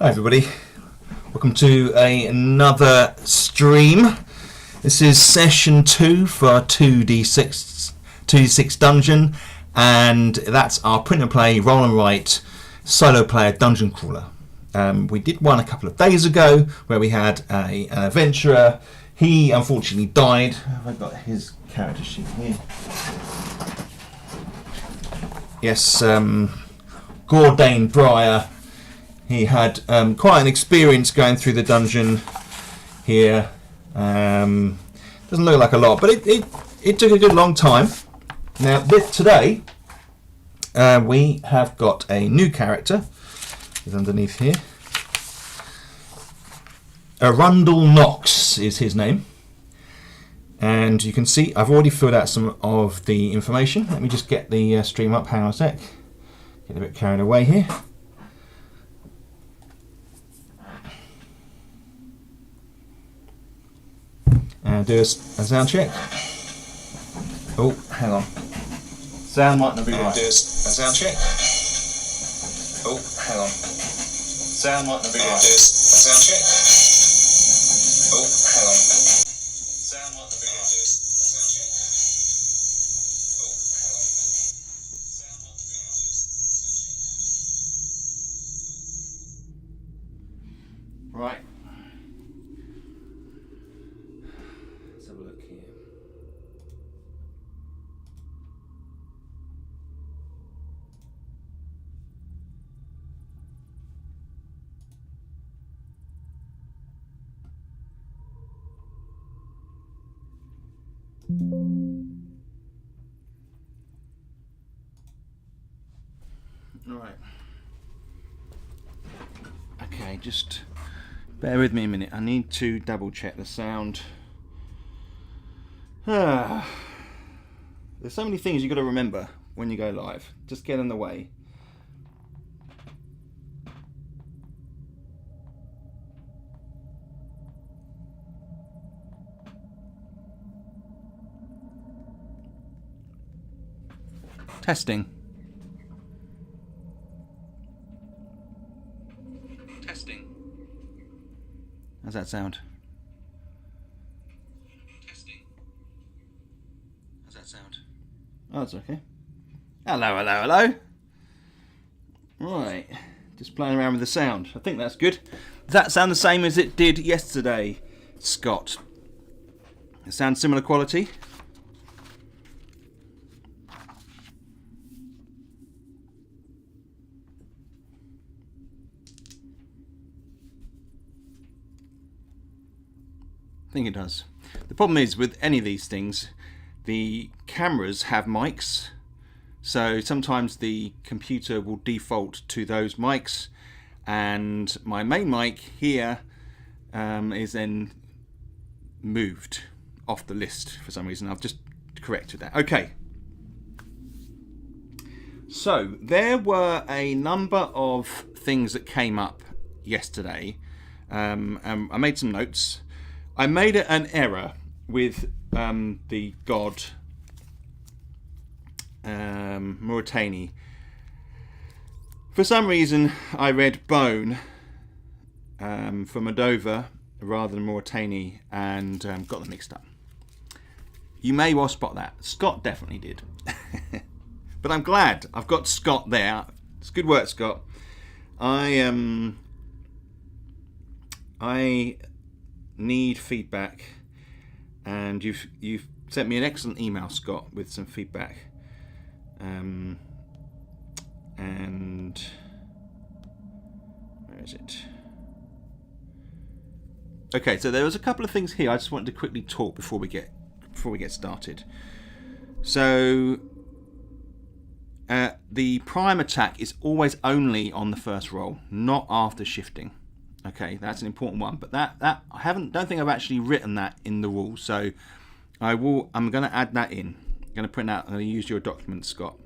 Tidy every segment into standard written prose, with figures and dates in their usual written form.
Hi everybody, welcome to another stream. This is session 2 for 2d6 dungeon, and that's our print and play, roll and write, solo player dungeon crawler. We did one a couple of days ago where we had an adventurer. He unfortunately died. Have I got his character sheet here? Yes, Gordane Breyer. He had quite an experience going through the dungeon here. Doesn't look like a lot, but it took a good long time. Now, today, we have got a new character. He's underneath here. Arundel Knox is his name. And you can see I've already filled out some of the information. Let me just get the stream up. Hang on a sec. Get a bit carried away here. Do a sound check. Oh, hang on. Sound might not be right. Do a sound check. Oh, hang on. Sound might not be right. Do a sound check. Oh, hang on. Sound might not be right. Do a sound check. Oh, hang on. Sound might not be right. Right. Let's have a look here. Right. Okay, just bear with me a minute. I need to double check the sound. There's so many things you've got to remember when you go live. Just get in the way. Testing. Testing. How's that sound? Sound. Oh, that's okay. Hello, hello, hello. Right, just playing around with the sound. I think that's good. Does that sound the same as it did yesterday, Scott? It sounds similar quality. I think it does. The problem is with any of these things, the cameras have mics, so sometimes the computer will default to those mics, and my main mic here is then moved off the list for some reason. I've just corrected that. Okay. So there were a number of things that came up yesterday. And I made some notes. I made an error with the god Mauritani. For some reason I read Bone for Moldova rather than Mauritani, and got them mixed up. You may well spot that. Scott definitely did. But I'm glad I've got Scott there. It's good work, Scott. I need feedback, and you've sent me an excellent email, Scott, with some feedback. And where is it? Okay, so there was a couple of things here I just wanted to quickly talk before we get started. So the prime attack is always only on the first roll, not after shifting. Okay, that's an important one, but that I don't think I've actually written that in the rules, so I'm going to add that in. I'm going to print out. I'm going to use your document, Scott.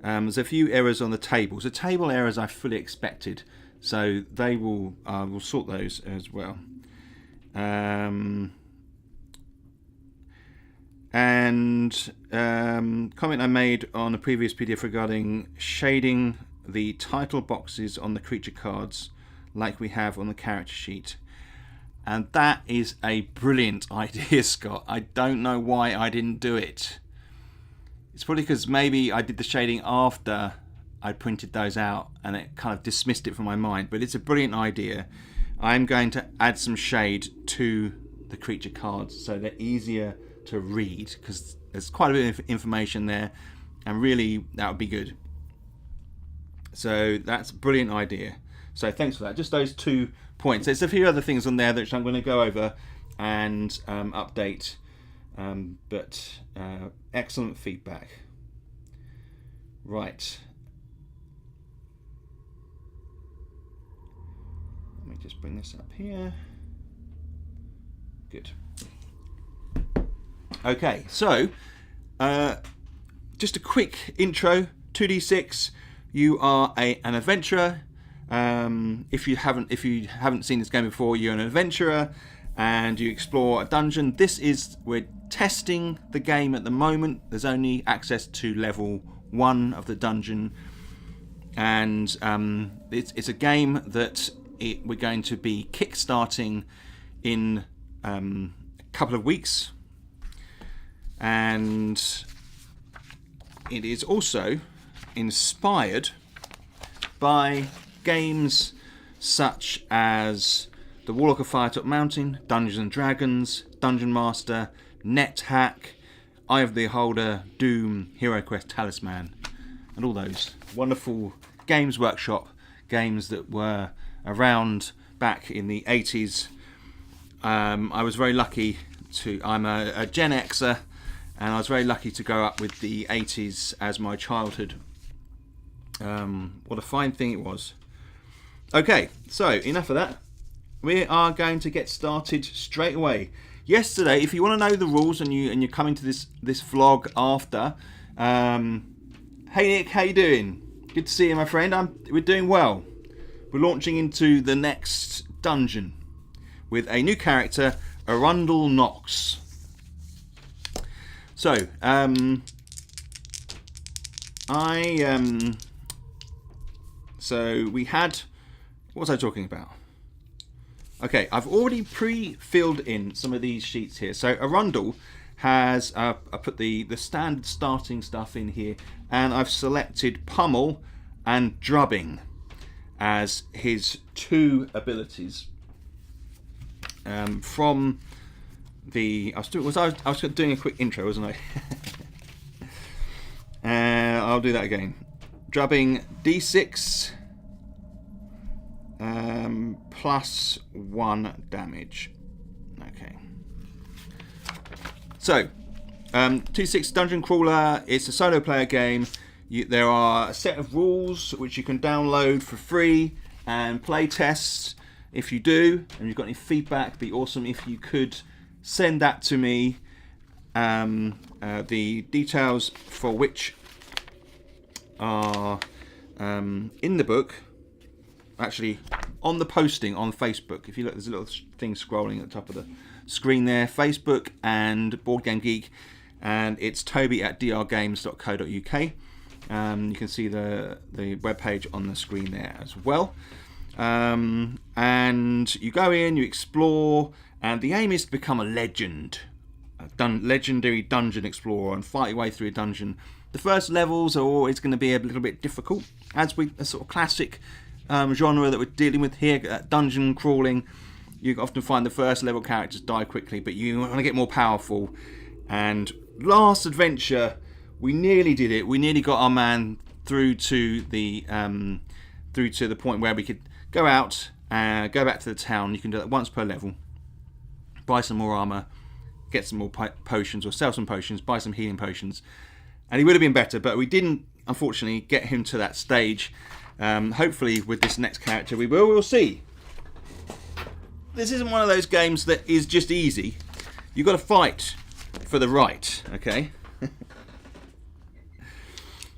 There's a few errors on the tables. The table errors I fully expected, so they will we'll sort those as well. And comment I made on a previous PDF regarding shading the title boxes on the creature cards like we have on the character sheet. And that is a brilliant idea, Scott. I don't know why I didn't do it. It's probably because maybe I did the shading after I printed those out and it kind of dismissed it from my mind. But it's a brilliant idea. I'm going to add some shade to the creature cards so they're easier to read, because there's quite a bit of information there, and really that would be good. So that's a brilliant idea. So thanks for that. Just those 2 points. There's a few other things on there that I'm going to go over and update, but excellent feedback. Right. Let me just bring this up here. Good. Okay, so just a quick intro. 2d6. You are an adventurer. If you haven't seen this game before, you're an adventurer and you explore a dungeon. We're testing the game at the moment. There's only access to level 1 of the dungeon, and it's a game that we're going to be kickstarting in a couple of weeks, and it is also inspired by games such as The Warlock of Firetop Mountain, Dungeons and Dragons, Dungeon Master, NetHack, Eye of the Beholder, Doom, Hero Quest Talisman, and all those wonderful Games Workshop games that were around back in the 80s. I was very lucky I'm a Gen Xer, and I was very lucky to grow up with the 80s as my childhood. What a fine thing it was. Okay, so enough of that. We are going to get started straight away. Yesterday, if you want to know the rules and you're coming to this vlog after, hey Nick, how you doing? Good to see you, my friend. We're doing well. We're launching into the next dungeon with a new character, Arundel Knox. So, so we had, what was I talking about? Okay, I've already pre-filled in some of these sheets here. So Arundel has, I put the standard starting stuff in here, and I've selected Pummel and Drubbing as his 2 abilities. From the, I was doing a quick intro, wasn't I? I'll do that again. Drubbing D6 plus 1 damage. Okay. So, 2-6 Dungeon Crawler. It's a solo player game. There are a set of rules which you can download for free and play tests. If you do, and you've got any feedback, it'd be awesome if you could send that to me. The details for which are in the book, actually on the posting on Facebook. If you look, there's a little thing scrolling at the top of the screen there. Facebook and Board Game Geek, and it's toby@drgames.co.uk. You can see the webpage on the screen there as well. And you go in, you explore, and the aim is to become a legendary dungeon explorer and fight your way through a dungeon. The first levels are always going to be a little bit difficult, as with a sort of classic genre that we're dealing with here, dungeon crawling. You often find the first level characters die quickly, but you want to get more powerful. And last adventure, we nearly did it. We nearly got our man through to the point where we could go out and go back to the town. You can do that once per level. Buy some more armor, get some more potions, or sell some potions, buy some healing potions. And he would have been better, but we didn't, unfortunately, get him to that stage. Hopefully, with this next character, we will. We'll see. This isn't one of those games that is just easy. You've got to fight for the right, okay?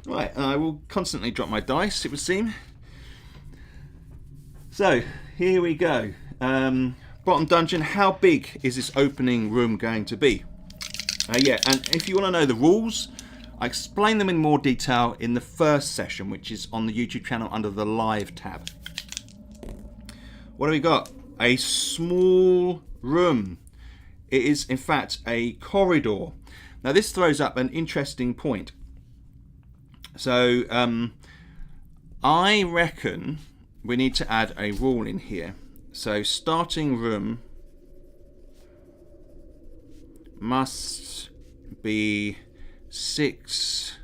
Right, I will constantly drop my dice, it would seem. So, here we go. Bottom dungeon, how big is this opening room going to be? Yeah, and if you want to know the rules, I explain them in more detail in the first session, which is on the YouTube channel under the Live tab. What do we got? A small room. It is, in fact, a corridor. Now, this throws up an interesting point. So, I reckon we need to add a rule in here. So, starting room must be 6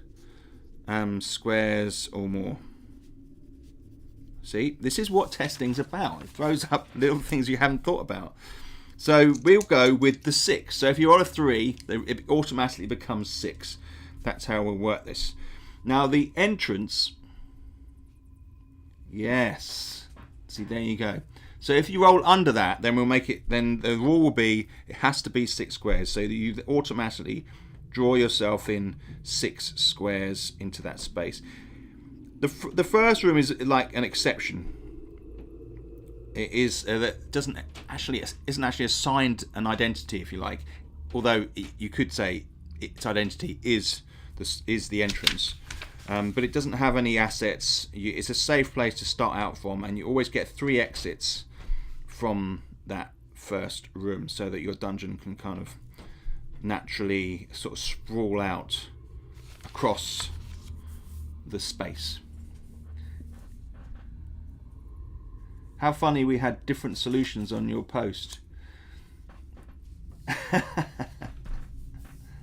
squares or more. See, this is what testing's about. It throws up little things you haven't thought about. So we'll go with the 6. So if you're on a 3, it automatically becomes 6. That's how we'll work this. Now the entrance, yes. See, there you go. So if you roll under that, then we'll make it. Then the rule will be it has to be 6 squares, so that you automatically draw yourself in 6 squares into that space. The first room is like an exception. It is that isn't actually assigned an identity, if you like. Although you could say its identity is the entrance, but it doesn't have any assets. It's a safe place to start out from, and you always get 3 exits from that first room, so that your dungeon can kind of naturally sort of sprawl out across the space. How funny we had different solutions on your post.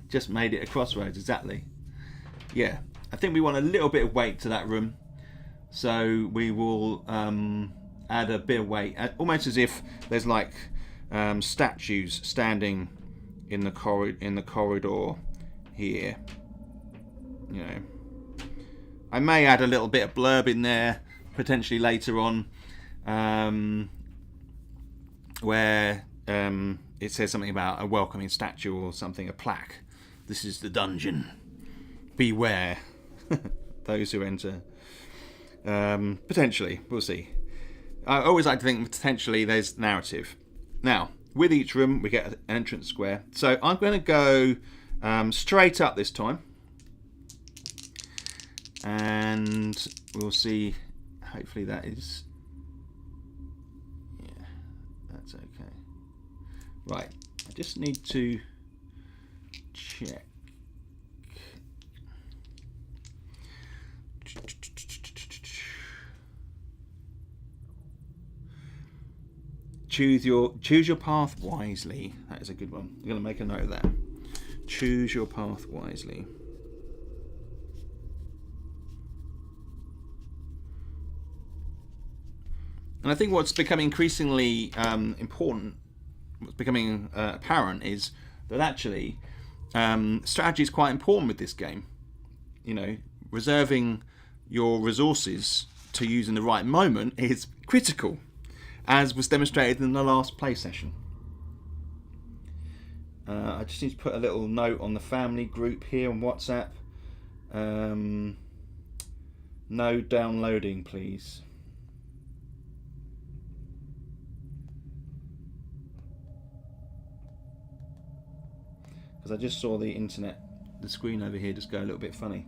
Just made it a crossroads, exactly. Yeah, I think we want a little bit of weight to that room, so we will add a bit of weight, almost as if there's like statues standing in the corridor here. You know, I may add a little bit of blurb in there potentially later on, where it says something about a welcoming statue or something, a plaque. This is the dungeon. Beware those who enter. Potentially, we'll see. I always like to think potentially there's narrative. Now, with each room we get an entrance square. So I'm going to go straight up this time, and we'll see. Hopefully that is, yeah, that's okay. Right, I just need to check. Choose your path wisely. That is a good one. I'm going to make a note of that. Choose your path wisely. And I think what's becoming increasingly important, what's becoming apparent, is that actually strategy is quite important with this game. You know, reserving your resources to use in the right moment is critical, as was demonstrated in the last play session. I just need to put a little note on the family group here on WhatsApp. No downloading, please. Because I just saw the screen over here just go a little bit funny.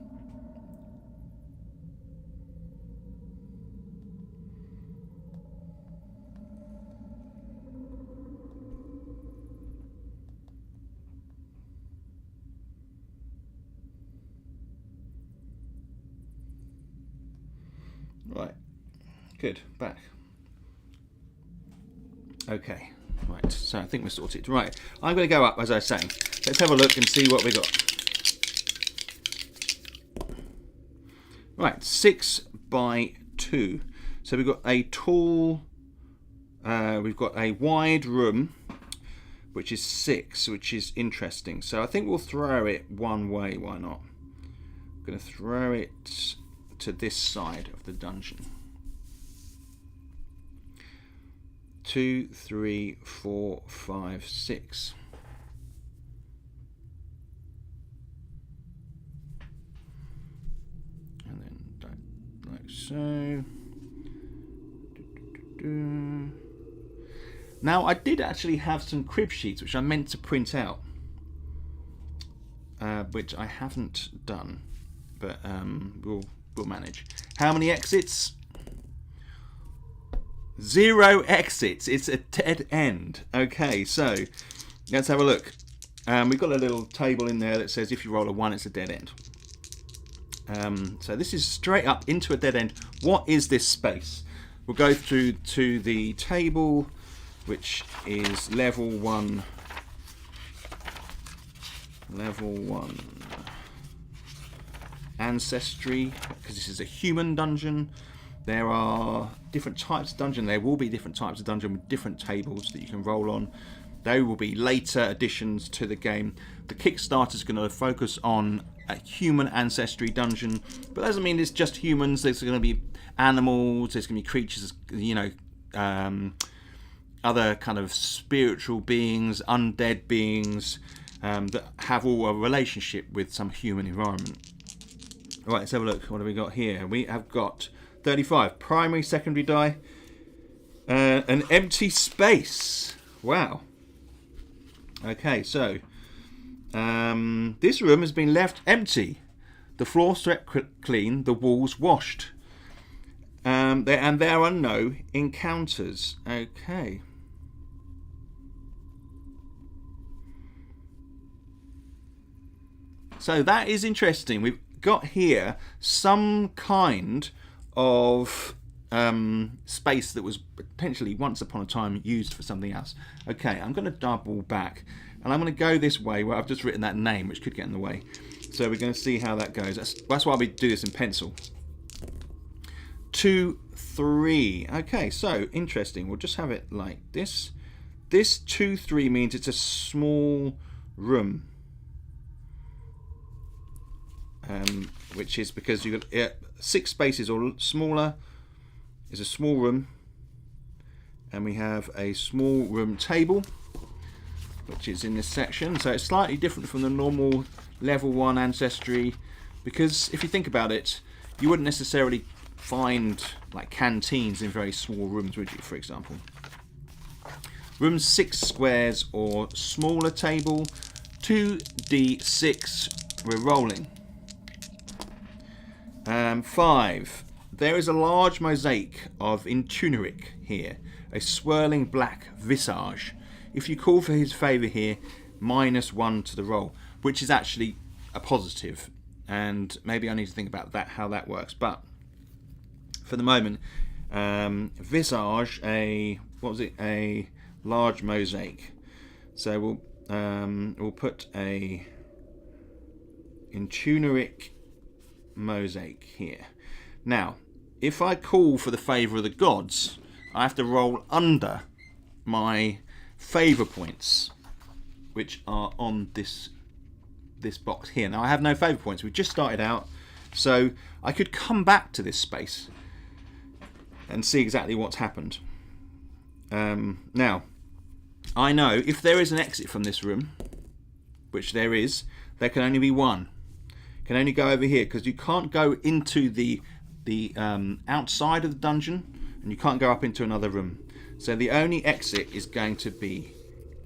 Right, good, back. Okay, right, so I think we're sorted. Right, I'm going to go up, as I was saying. Let's have a look and see what we got. Right, 6 by 2. So we've got a tall, we've got a wide room, which is 6, which is interesting. So I think we'll throw it one way, why not? I'm going to throw it to this side of the dungeon. 2, 3, 4, 5, 6. And then like so. Now I did actually have some crib sheets which I meant to print out, which I haven't done, but we'll manage. How many exits? 0 exits. It's a dead end. Okay, so let's have a look. We've got a little table in there that says if you roll a 1, it's a dead end. So this is straight up into a dead end. What is this space? We'll go through to the table, which is level 1. Level 1 ancestry, because this is a human dungeon. There are different types of dungeon. There will be different types of dungeon with different tables that you can roll on. They will be later additions to the game. The Kickstarter is going to focus on a human ancestry dungeon, but that doesn't mean it's just humans. There's going to be animals. There's going to be creatures, other kind of spiritual beings, undead beings that have all a relationship with some human environment. All right, let's have a look. What have we got here? We have got 35 primary, secondary die, an empty space. Wow. Okay, so this room has been left empty. The floor swept clean, the walls washed, and there are no encounters. Okay. So that is interesting. We've got here some kind of space that was potentially once upon a time used for something else. Okay, I'm going to double back and I'm going to go this way where I've just written that name, which could get in the way. So we're going to see how that goes. That's why we do this in pencil. 2, 3. Okay, so interesting. We'll just have it like this. This 2, 3 means it's a small room. Which is because you've got 6 spaces or smaller is a small room, and we have a small room table which is in this section. So it's slightly different from the normal level 1 ancestry, because if you think about it, you wouldn't necessarily find like canteens in very small rooms, would you, for example? Room 6 squares or smaller table, 2d6, we're rolling. 5. There is a large mosaic of Intuneric here, a swirling black visage. If you call for his favour here, -1 to the roll, which is actually a positive, and maybe I need to think about that, how that works. But for the moment, visage, a large mosaic. So we'll put a Intuneric mosaic here. Now, if I call for the favour of the gods, I have to roll under my favour points, which are on this box here. Now I have no favour points. We've just started out, so I could come back to this space and see exactly what's happened. Now, I know if there is an exit from this room, which there is, there can only be one. Can only go over here, because you can't go into the outside of the dungeon, and you can't go up into another room. So the only exit is going to be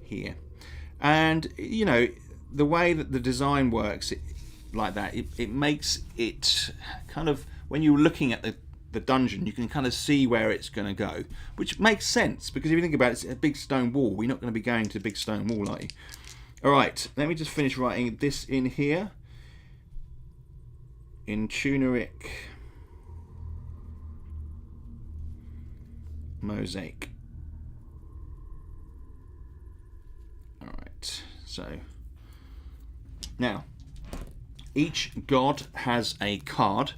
here. And you know, the way that the design works like that, it makes it kind of, when you're looking at the dungeon, you can kind of see where it's going to go, which makes sense, because if you think about it, it's a big stone wall. We're not going to be going to a big stone wall, are you? All right, let me just finish writing this in here. Intuneric mosaic. Alright, so now each god has a card.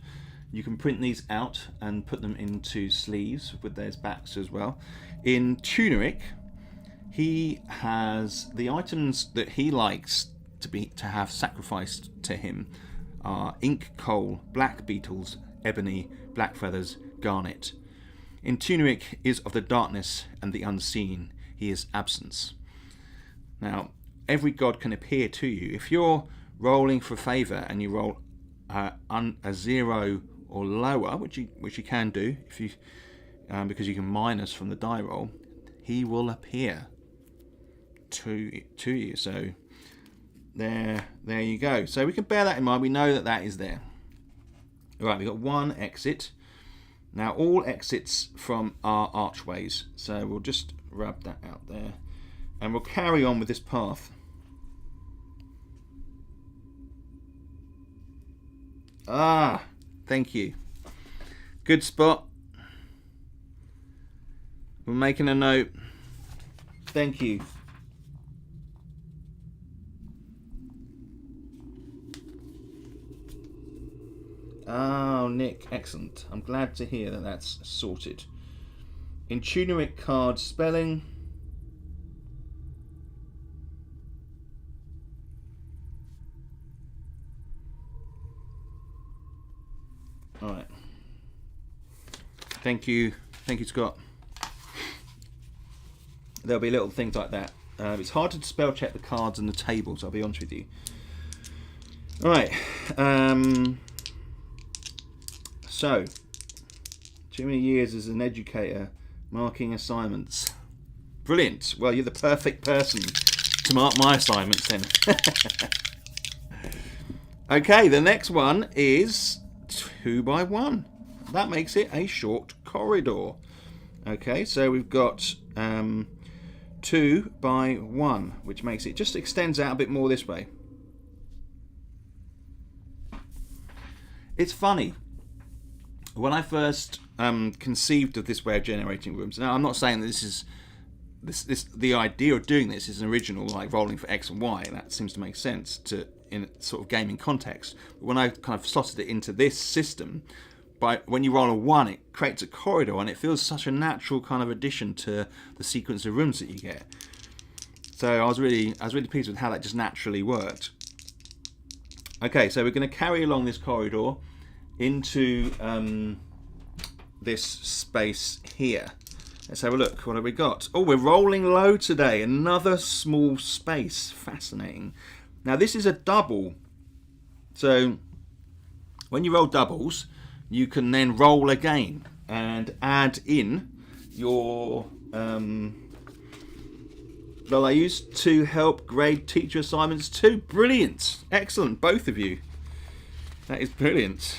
You can print these out and put them into sleeves with their backs as well. In Tuneric, he has the items that he likes to have sacrificed to him are ink, coal, black beetles, ebony, black feathers, garnet. In Tuneric is of the darkness and the unseen. He is absence. Now, every god can appear to you. If you're rolling for favour and you roll a 0 or lower, which you can do if you because you can minus from the die roll, he will appear to you. So There you go. So we can bear that in mind. We know that that is there. All right, we've got one exit. Now all exits from are archways. So we'll just rub that out there. And we'll carry on with this path. Ah, thank you. Good spot. We're making a note. Thank you. Oh, Nick, excellent. I'm glad to hear that that's sorted. Intuneric card spelling. All right. Thank you, Scott. There'll be little things like that. It's hard to spell check the cards and the tables, I'll be honest with you. All right. So, too many years as an educator marking assignments. Brilliant. Well, you're the perfect person to mark my assignments then. Okay, the next one is 2 by 1. That makes it a short corridor. Okay, so we've got 2 by 1, which makes it just extends out a bit more this way. It's funny. When I first conceived of this way of generating rooms, now I'm not saying that this is the idea of doing this is an original, like rolling for X and Y, and that seems to make sense in a sort of gaming context. But when I kind of slotted it into this system, when you roll a 1, it creates a corridor, and it feels such a natural kind of addition to the sequence of rooms that you get. So I was really pleased with how that just naturally worked. Okay, so we're going to carry along this corridor into this space here. Let's have a look. What have we got? Oh, we're rolling low today. Another small space. Fascinating. Now this is a double. So when you roll doubles, you can then roll again and add in your values to help grade teacher assignments too. Brilliant. Excellent, both of you. That is brilliant.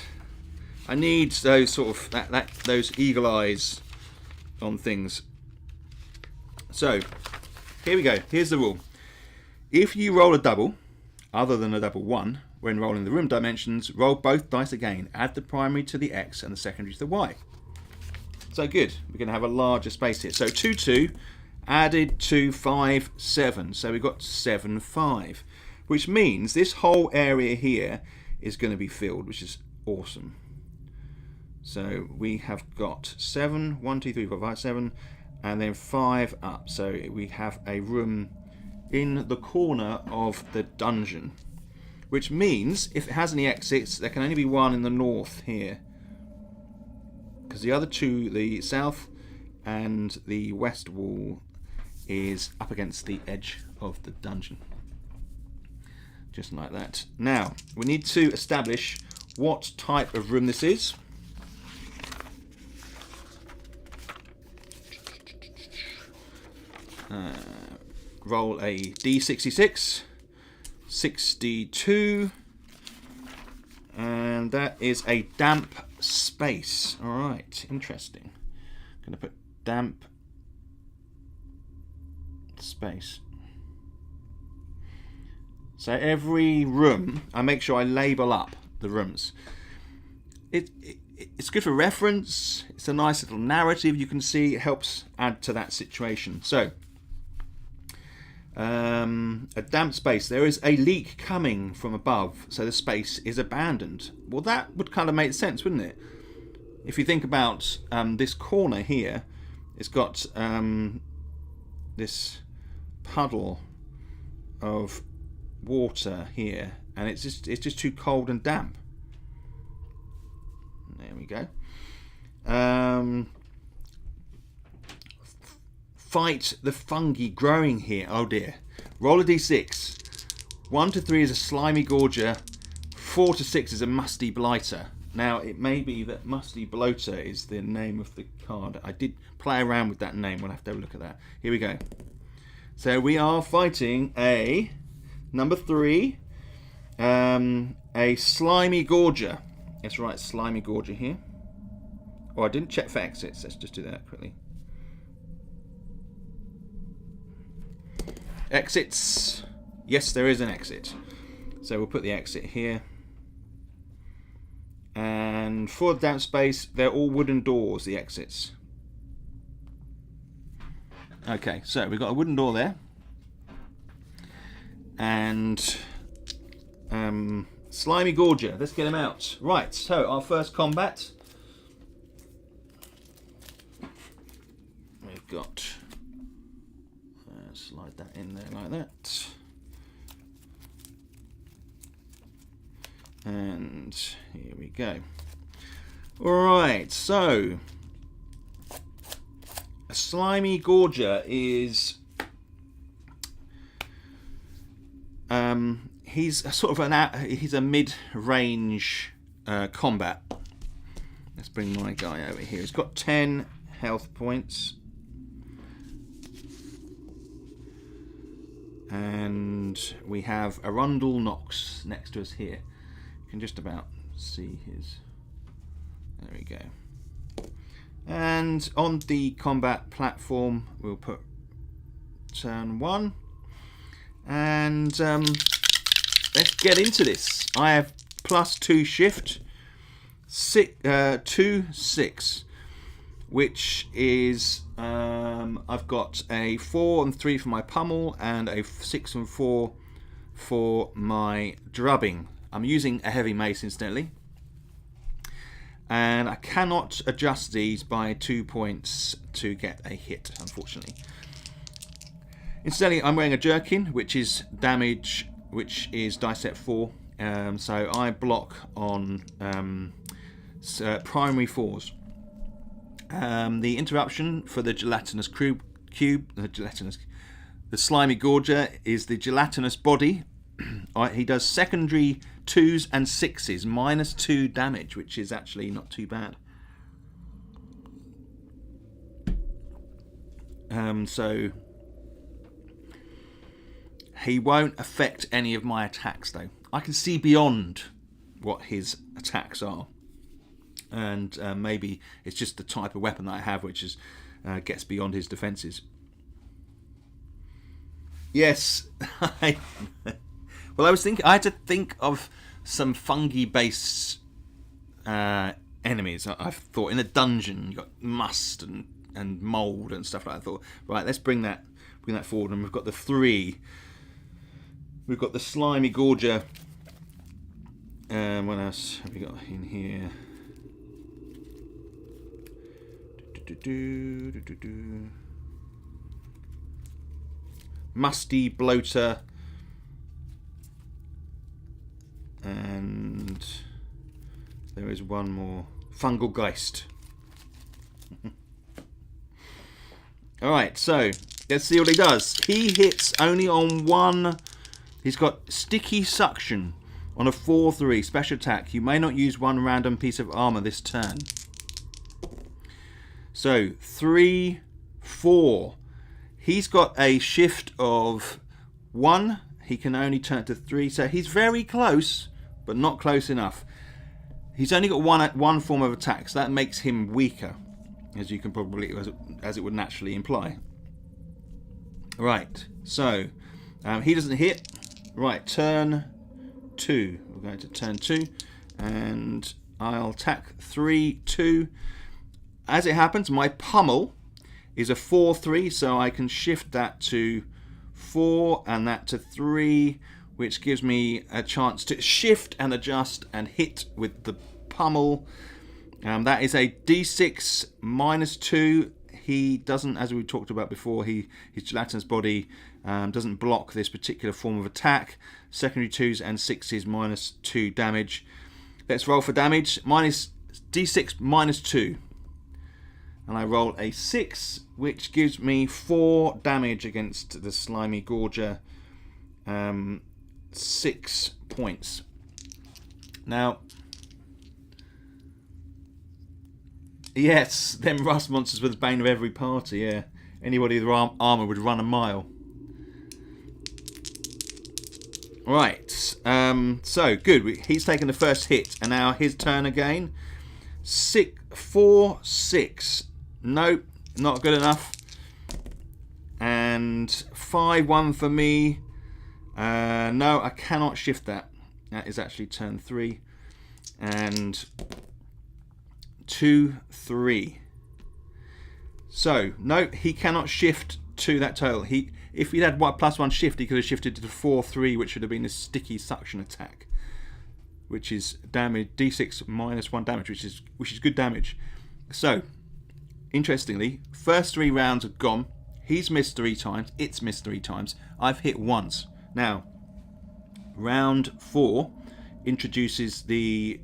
I need those sort of those eagle eyes on things. So here we go. Here's the rule. If you roll a double, other than a double 1, when rolling the room dimensions, roll both dice again. Add the primary to the X and the secondary to the Y. So good. We're going to have a larger space here. So 2, 2 added to 5, 7. So we've got 7, 5, which means this whole area here is going to be filled, which is awesome. So we have got 7, 1, 2, 3, 4, 5, 7, and then 5 up. So we have a room in the corner of the dungeon, which means if it has any exits, there can only be one in the north here, because the other two, the south and the west wall, is up against the edge of the dungeon. Just like that. Now, we need to establish what type of room this is. Roll a D66, 62, and that is a damp space. Alright, interesting. I'm going to put damp space. So every room, I make sure I label up the rooms. It's good for reference. It's a nice little narrative. You can see it helps add to that situation. So a damp space. There is a leak coming from above, so the space is abandoned. Well, that would kind of make sense, wouldn't it? If you think about this corner here, it's got this puddle of water here, and it's just too cold and damp. There we go. Fight the fungi growing here. Oh dear. Roll a d6. 1 to 3 is a slimy gorger. 4 to 6 is a musty blighter. Now it may be that musty bloater is the name of the card. I did play around with that name. We'll have to have a look at that. Here we go. So we are fighting a Number 3. A slimy gorger. Let's write slimy gorger here. Oh, I didn't check for exits. Let's just do that quickly. Exits. Yes, there is an exit. So we'll put the exit here. And for the damp space, they're all wooden doors, the exits. Okay, so we've got a wooden door there. And slimy gorger. Let's get him out. Right, so our first combat. We've got... slide that in there like that. And here we go. Alright, so a slimy gorger is he's a sort of he's a mid-range combat. Let's bring my guy over here. He's got 10 health points. And we have Arundel Knox next to us here. You can just about see his... There we go. And on the combat platform, we'll put turn 1. And let's get into this. I have +2 shift, 2 6, which is I've got a 4 and 3 for my pummel and a 6 and 4 for my drubbing. I'm using a heavy mace incidentally, and I cannot adjust these by 2 points to get a hit, unfortunately. Incidentally, I'm wearing a jerkin, which is damage, which is dice set 4, so I block on primary 4s. The interruption for the gelatinous the slimy gorger is the gelatinous body. He does secondary 2s and 6s, -2 damage, which is actually not too bad. So he won't affect any of my attacks though. I can see beyond what his attacks are. And maybe it's just the type of weapon that I have, which is gets beyond his defences. Yes, well, I had to think of some fungi-based enemies. I've thought in a dungeon you got must and mould and stuff like that. I thought, right, let's bring that forward. And we've got the 3. We've got the slimy gorger. What else have we got in here? Musty bloater, and there is one more, fungal geist. Alright, so let's see what he does. He hits only on 1. He's got sticky suction on a 4/3 special attack. You may not use 1 random piece of armor this turn. So 3, 4. He's got a shift of 1. He can only turn to 3. So he's very close, but not close enough. He's only got one form of attack, so that makes him weaker, as you can probably, as it would naturally imply. Right. So he doesn't hit. Right. Turn 2. We're going to turn 2, and I'll attack 3, 2. As it happens, my pummel is a 4/3, so I can shift that to 4 and that to 3, which gives me a chance to shift and adjust and hit with the pummel. That is a D6 -2. He doesn't, as we talked about before, his gelatinous body doesn't block this particular form of attack. Secondary 2s and 6s -2 damage. Let's roll for damage. D6 -2. And I roll a 6, which gives me 4 damage against the slimy gorger. 6 points. Now, yes, them rust monsters were the bane of every party, yeah. Anybody with armour would run a mile. Right. So good. He's taken the first hit, and now his turn again. 4, 6. Nope, not good enough. And 5, 1 for me. No, I cannot shift that. That is actually turn 3. And 2, 3. So, no, he cannot shift to that total. If he'd had +1 shift, he could have shifted to the 4, 3, which would have been a sticky suction attack, which is damage d6 -1 damage, which is good damage. So, interestingly, first 3 rounds have gone. He's missed 3 times. It's missed 3 times. I've hit once. Now, round 4 introduces the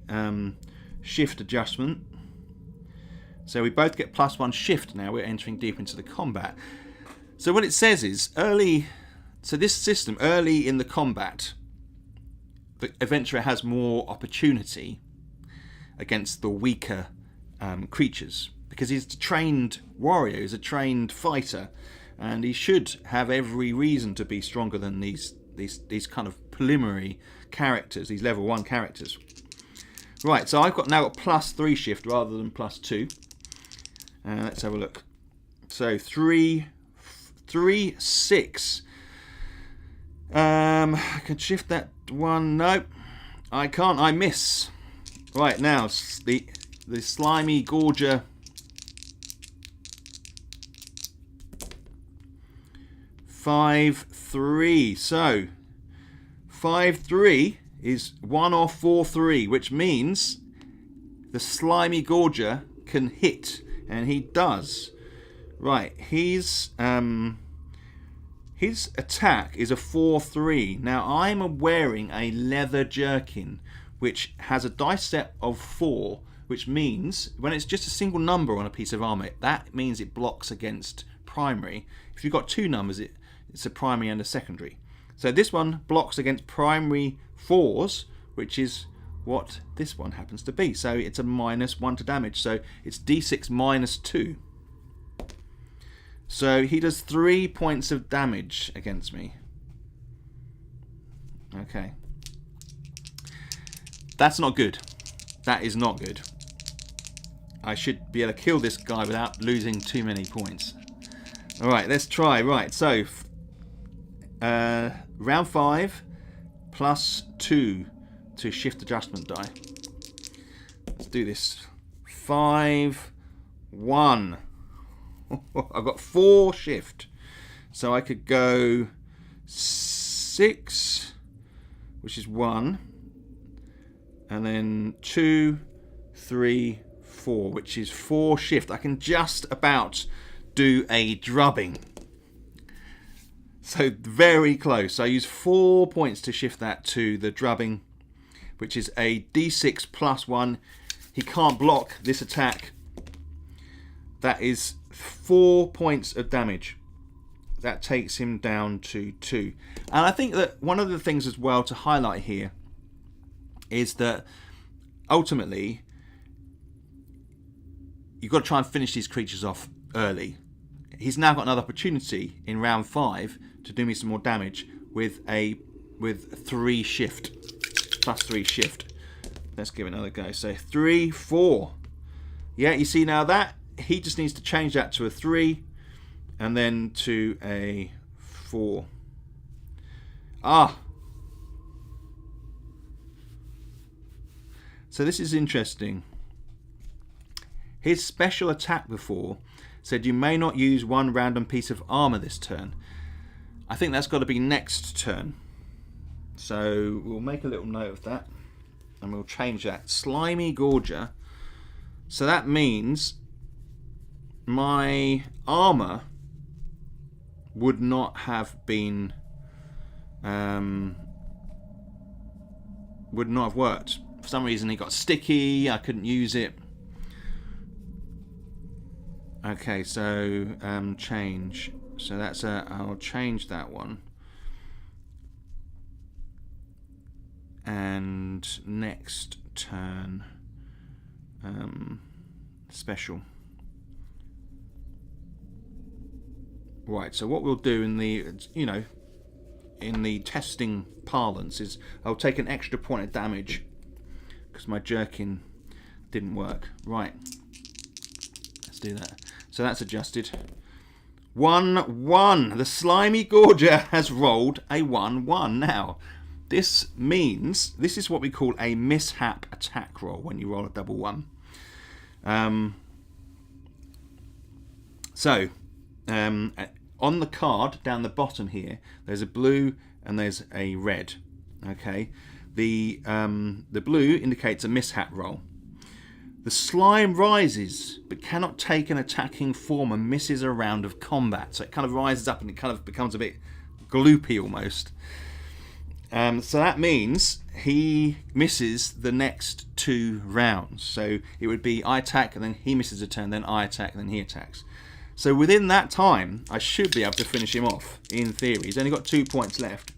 shift adjustment. So we both get +1 shift now. We're entering deep into the combat. So what it says is this system, early in the combat, the adventurer has more opportunity against the weaker creatures, because he's a trained warrior, he's a trained fighter, and he should have every reason to be stronger than these kind of preliminary characters, these level 1 characters. Right, so I've now got +3 shift rather than +2. Let's have a look. So 3, 6. I can shift that 1. No, I can't. I miss. Right, now the slimy gorger. 5, 3. So 5, 3 is 1 or 4, 3, which means the slimy gorger can hit, and he does. Right, his attack is a 4, 3. Now I'm wearing a leather jerkin, which has a dice set of 4, which means when it's just a single number on a piece of armor, that means it blocks against primary. If you've got 2 numbers, it's a primary and a secondary. So this one blocks against primary 4s, which is what this one happens to be. So it's a -1 to damage. So it's d6 -2. So he does 3 points of damage against me. Okay. That's not good. That is not good. I should be able to kill this guy without losing too many points. Alright, let's try. Right, so round 5 +2 to shift adjustment die. Let's do this. 5, 1. I've got 4 shift. So I could go 6, which is 1. And then 2, 3, 4, which is 4 shift. I can just about do a drubbing. So very close. I use 4 points to shift that to the drubbing, which is a d6 +1. He can't block this attack. That is 4 points of damage. That takes him down to 2. And I think that one of the things as well to highlight here is that ultimately you've got to try and finish these creatures off early. He's now got another opportunity in round 5 to do me some more damage with 3 shift, +3 shift. Let's give it another go. So 3, 4. Yeah, you see now that he just needs to change that to a 3 and then to a 4. So this is interesting. His special attack before said you may not use 1 random piece of armor this turn. I think that's got to be next turn. So we'll make a little note of that and we'll change that. Slimy Gorger. So that means my armor would not have been would not have worked. For some reason it got sticky, I couldn't use it. Okay, so change. So that's I'll change that one. And next turn, special. Right, so what we'll do in the, in the testing parlance is I'll take an extra point of damage because my jerkin didn't work. Right, let's do that. So that's adjusted. 1-1. The slimy Gorger has rolled a 1-1. Now, this means this is what we call a mishap attack roll when you roll a double 1. On the card down the bottom here, there's a blue and there's a red. Okay, the blue indicates a mishap roll. The slime rises but cannot take an attacking form and misses a round of combat. So it kind of rises up and it kind of becomes a bit gloopy almost. So that means he misses the next 2 rounds. So it would be I attack and then he misses a turn, then I attack and then he attacks. So within that time, I should be able to finish him off, in theory. He's only got 2 points left.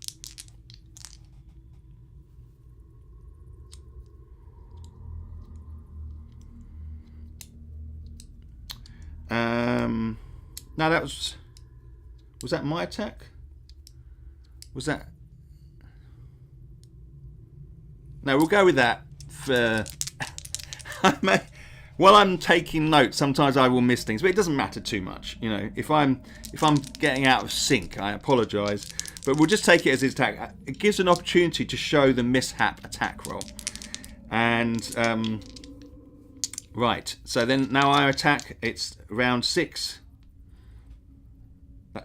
No, that was that my attack? Was that? No, we'll go with that for... While I'm taking notes, sometimes I will miss things, but it doesn't matter too much. You know, if I'm getting out of sync, I apologise. But we'll just take it as his attack. It gives an opportunity to show the mishap attack roll. And right, so then now I attack. It's round 6.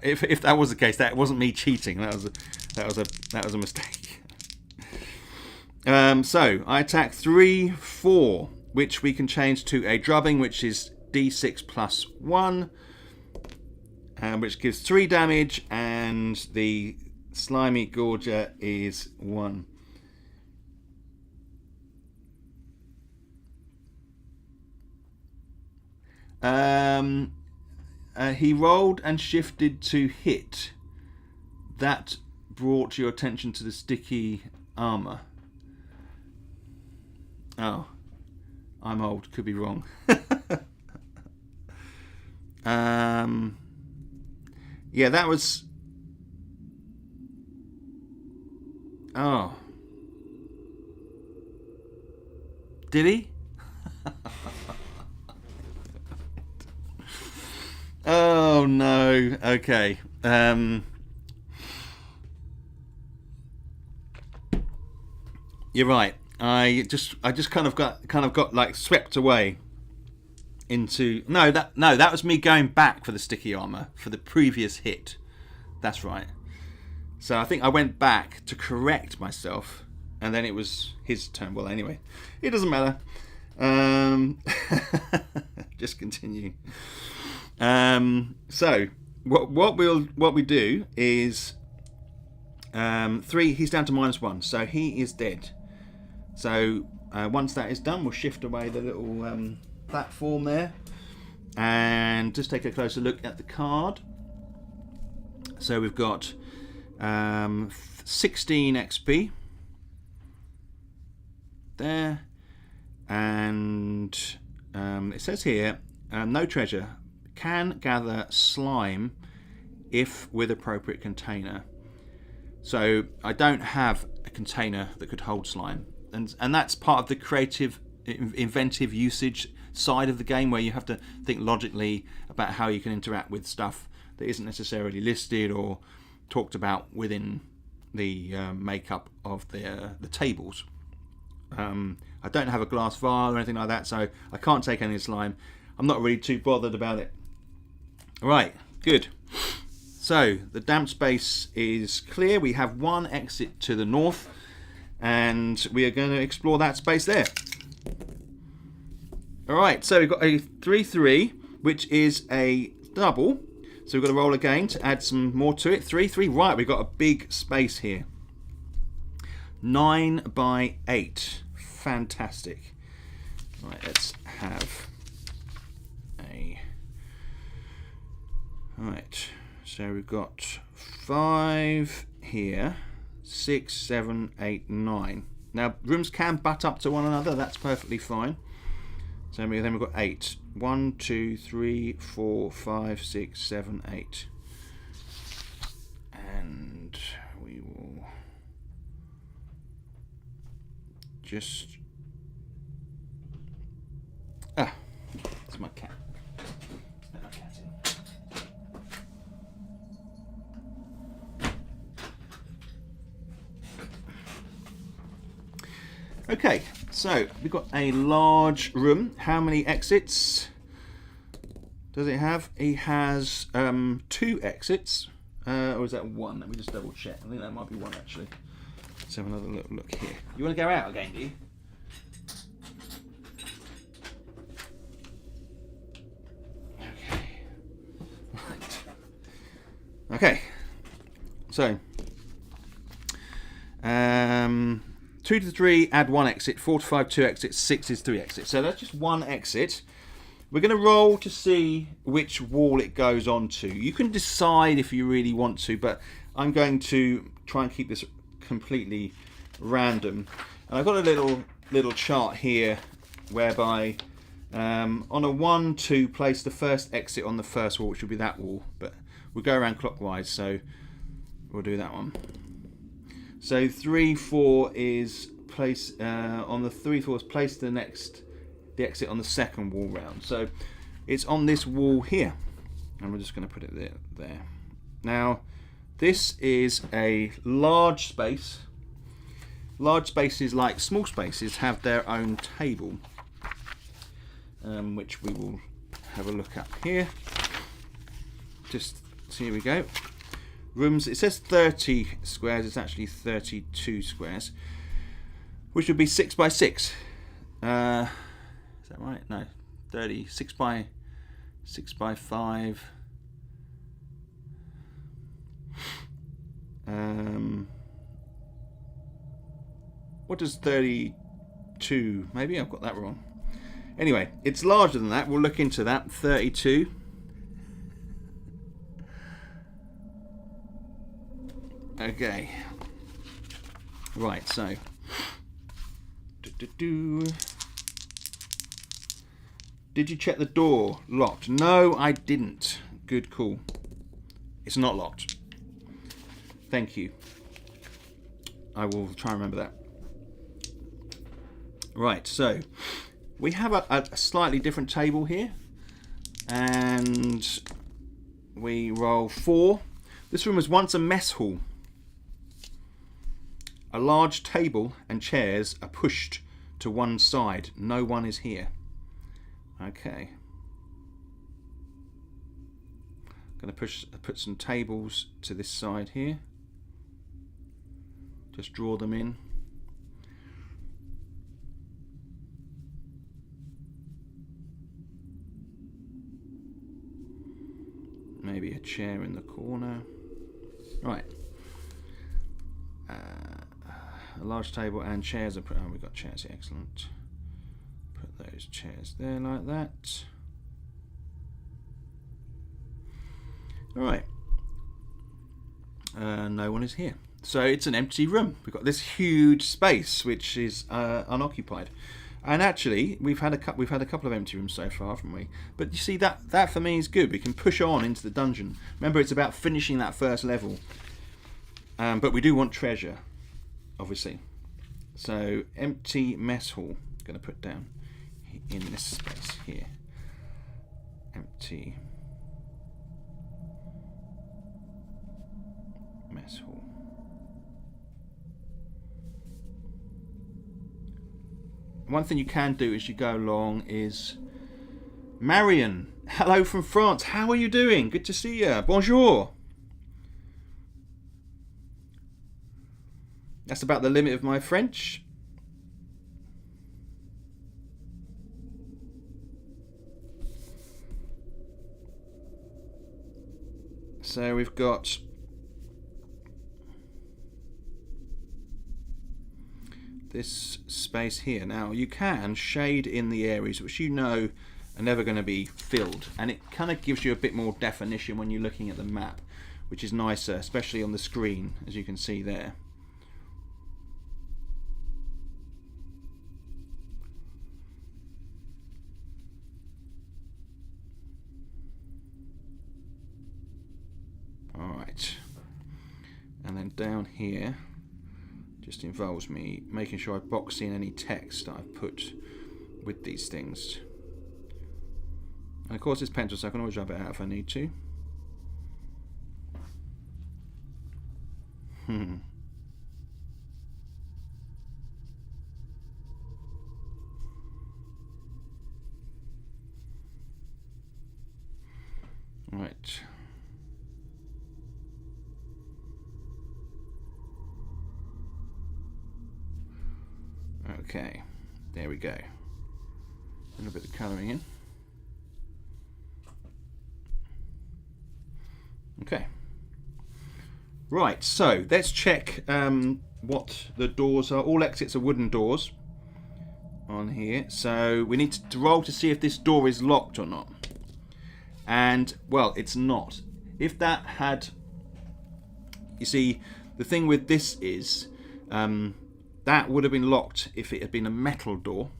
If that was the case, that wasn't me cheating. That was a mistake. So I attack 3-4, which we can change to a drubbing, which is d6 plus 1, which gives 3 damage, and the slimy Gorger is 1. He rolled and shifted to hit. That brought your attention to the sticky armor. Oh, I'm old. Could be wrong. Yeah, that was... Oh. Did he? Oh no. Okay. You're right. I just kind of got like swept away into no that was me going back for the sticky armor for the previous hit. That's right. So I think I went back to correct myself, and then it was his turn. Well, anyway, it doesn't matter. Just continue. So what we do is 3. He's down to -1, so he is dead. So once that is done, we'll shift away the little platform there and just take a closer look at the card. So we've got 16 XP there, and it says here no treasure, can gather slime if with appropriate container. So I don't have a container that could hold slime, and that's part of the creative, inventive usage side of the game, where you have to think logically about how you can interact with stuff that isn't necessarily listed or talked about within the makeup of the tables. I don't have a glass vial or anything like that, so I can't take any slime. I'm not really too bothered about it. Right, good. So the damp space is clear. We have one exit to the north, and we are going to explore that space there. Alright, so we've got a 3-3, which is a double. So we've got to roll again to add some more to it. 3-3, right, we've got a big space here. 9 by 8. Fantastic. Right, let's have a... Alright, so we've got 5 here. 6, 7, 8, 9. Now, rooms can butt up to one another. That's perfectly fine. So then we've got 8. 1, 2, 3, 4, 5, 6, 7, 8. And we will just... Ah, it's my cat. Let my cat in. Okay, so we've got a large room. How many exits does it have? It has 2 exits. Or is that 1? Let me just double check. I think that might be 1 actually. Let's have another little look here. You want to go out again, do you? Okay. Right. Okay. So, 2 to 3, add 1 exit. 4 to 5, 2 exits. 6 is 3 exits. So that's just 1 exit. We're going to roll to see which wall it goes on to. You can decide if you really want to, but I'm going to try and keep this completely random. And I've got a little chart here whereby on a 1, 2, place the first exit on the first wall, which will be that wall. But we'll go around clockwise, so we'll do that one. So 3, 4 is place on the 3, 4 is place the exit on the second wall round. So it's on this wall here, and we're just going to put it there. Now this is a large space. Large spaces, like small spaces, have their own table, which we will have a look at here. Just so here we go. Rooms, it says 30 squares, it's actually 32 squares, which would be 6 by 6. Is that right? No, 36 by 5. What does 32? Maybe I've got that wrong. Anyway, it's larger than that. We'll look into that. 32. Okay. Right. So. Did you check the door? Locked? No, I didn't. Good call. It's not locked. Thank you. I will try and remember that. Right, so we have a slightly different table here, and we roll 4. This room was once a mess hall. A large table and chairs are pushed to one side. No one is here. Okay. I'm going to put some tables to this side here. Just draw them in. Maybe a chair in the corner. Right. A large table and chairs are put. Oh, we've got chairs here. Excellent. Put those chairs there like that. All right. No one is here. So it's an empty room. We've got this huge space which is unoccupied. And actually, we've had a couple of empty rooms so far, haven't we? But you see, that for me is good. We can push on into the dungeon. Remember, it's about finishing that first level. But we do want treasure, obviously. So empty mess hall. I'm going to put down in this space here. Empty mess hall. One thing you can do as you go along is Marion, hello from France. How are you doing? Good to see you. Bonjour. That's about the limit of my French. So we've got this space here. Now you can shade in the areas which you know are never going to be filled, and it kind of gives you a bit more definition when you're looking at the map, which is nicer, especially on the screen, as you can see there. Alright, and then down here just involves me making sure I box in any text that I've put with these things. And of course it's pencil, so I can always rub it out if I need to. Right. Okay, there we go. A little bit of colouring in. Okay. Right, so let's check what the doors are. All exits are wooden doors on here. So we need to roll to see if this door is locked or not. And, well, it's not. If that had... You see, the thing with this is... that would have been locked if it had been a metal door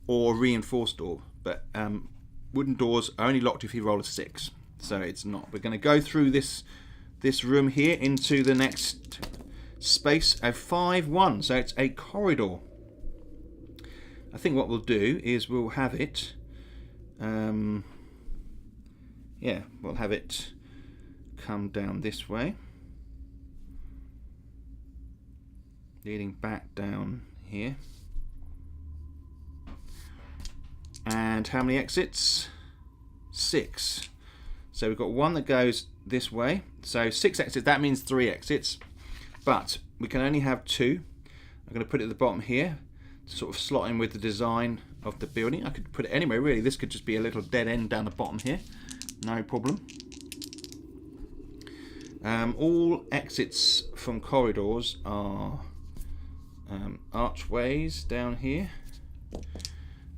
or a reinforced door. But wooden doors are only locked if you roll a 6. So it's not. We're going to go through this room here into the next space of 5-1. So it's a corridor. I think what we'll do is we'll have it... yeah, we'll have it come down this way, leading back down here. And how many exits? 6. So we've got one that goes this way. So 6 exits, that means 3 exits. But we can only have 2. I'm going to put it at the bottom here to sort of slot in with the design of the building. I could put it anywhere really. This could just be a little dead end down the bottom here. No problem. All exits from corridors are archways down here.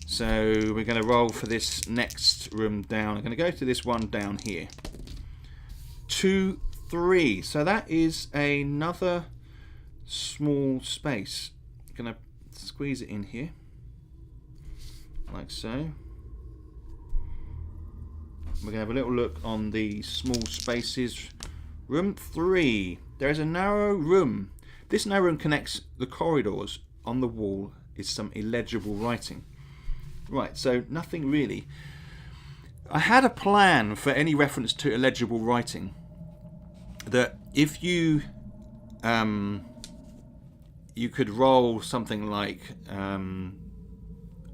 So we're going to roll for this next room down. I'm going to go to this one down here. 2, 3. So that is another small space. I'm going to squeeze it in here, like so. We're going to have a little look on the small spaces. Room 3. There is a narrow room. This narrow room connects the corridors. On the wall is some illegible writing. Right, so nothing really. I had a plan for any reference to illegible writing. That if you you could roll something like on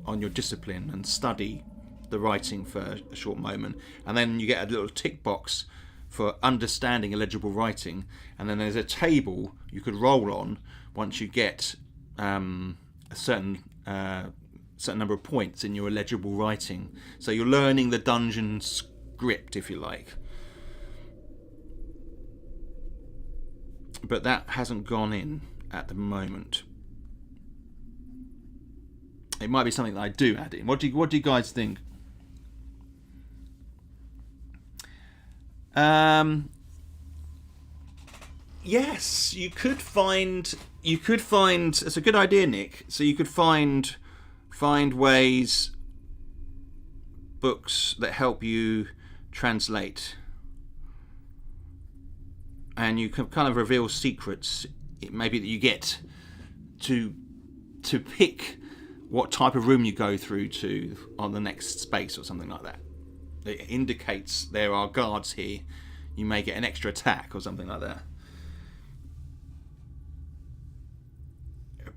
your discipline and study the writing for a short moment, and then you get a little tick box for understanding illegible writing, and then there's a table you could roll on once you get a certain number of points in your illegible writing. So you're learning the dungeon script, if you like. But that hasn't gone in at the moment. It might be something that I do add in. What do you guys think? Yes, you could find. It's a good idea, Nick. So you could find ways, books that help you translate, and you can kind of reveal secrets. It may be that you get to pick what type of room you go through to on the next space or something like that. It indicates there are guards here. You may get an extra attack or something like that.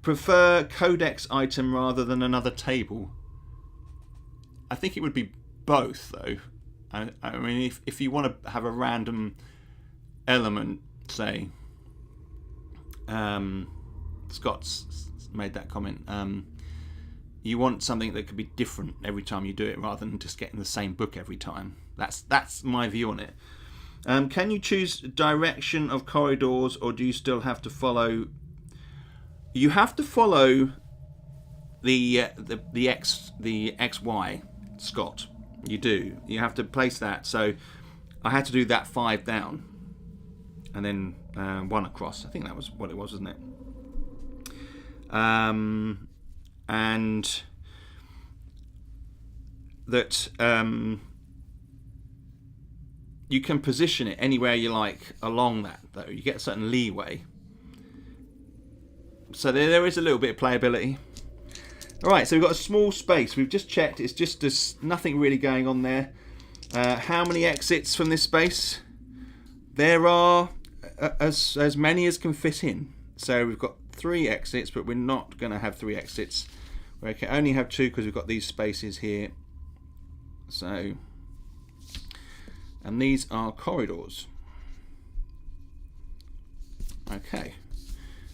Prefer codex item rather than another table? I think it would be both, though. I mean, if you want to have a random element, say, Scott's made that comment. You want something that could be different every time you do it, rather than just getting the same book every time. That's my view on it. Can you choose direction of corridors, or do you still have to follow? You have to follow the XY, Scott. You do. You have to place that. So I had to do that 5 down, and then 1 across. I think that was what it was, wasn't it? And that you can position it anywhere you like along that, though. You get a certain leeway. So there is a little bit of playability. Alright, so we've got a small space. We've just checked. It's just there's nothing really going on there. How many exits from this space? There are as many as can fit in. So we've got 3 exits, but we're not going to have 3 exits. We can only have 2 because we've got these spaces here. So, and these are corridors. Okay.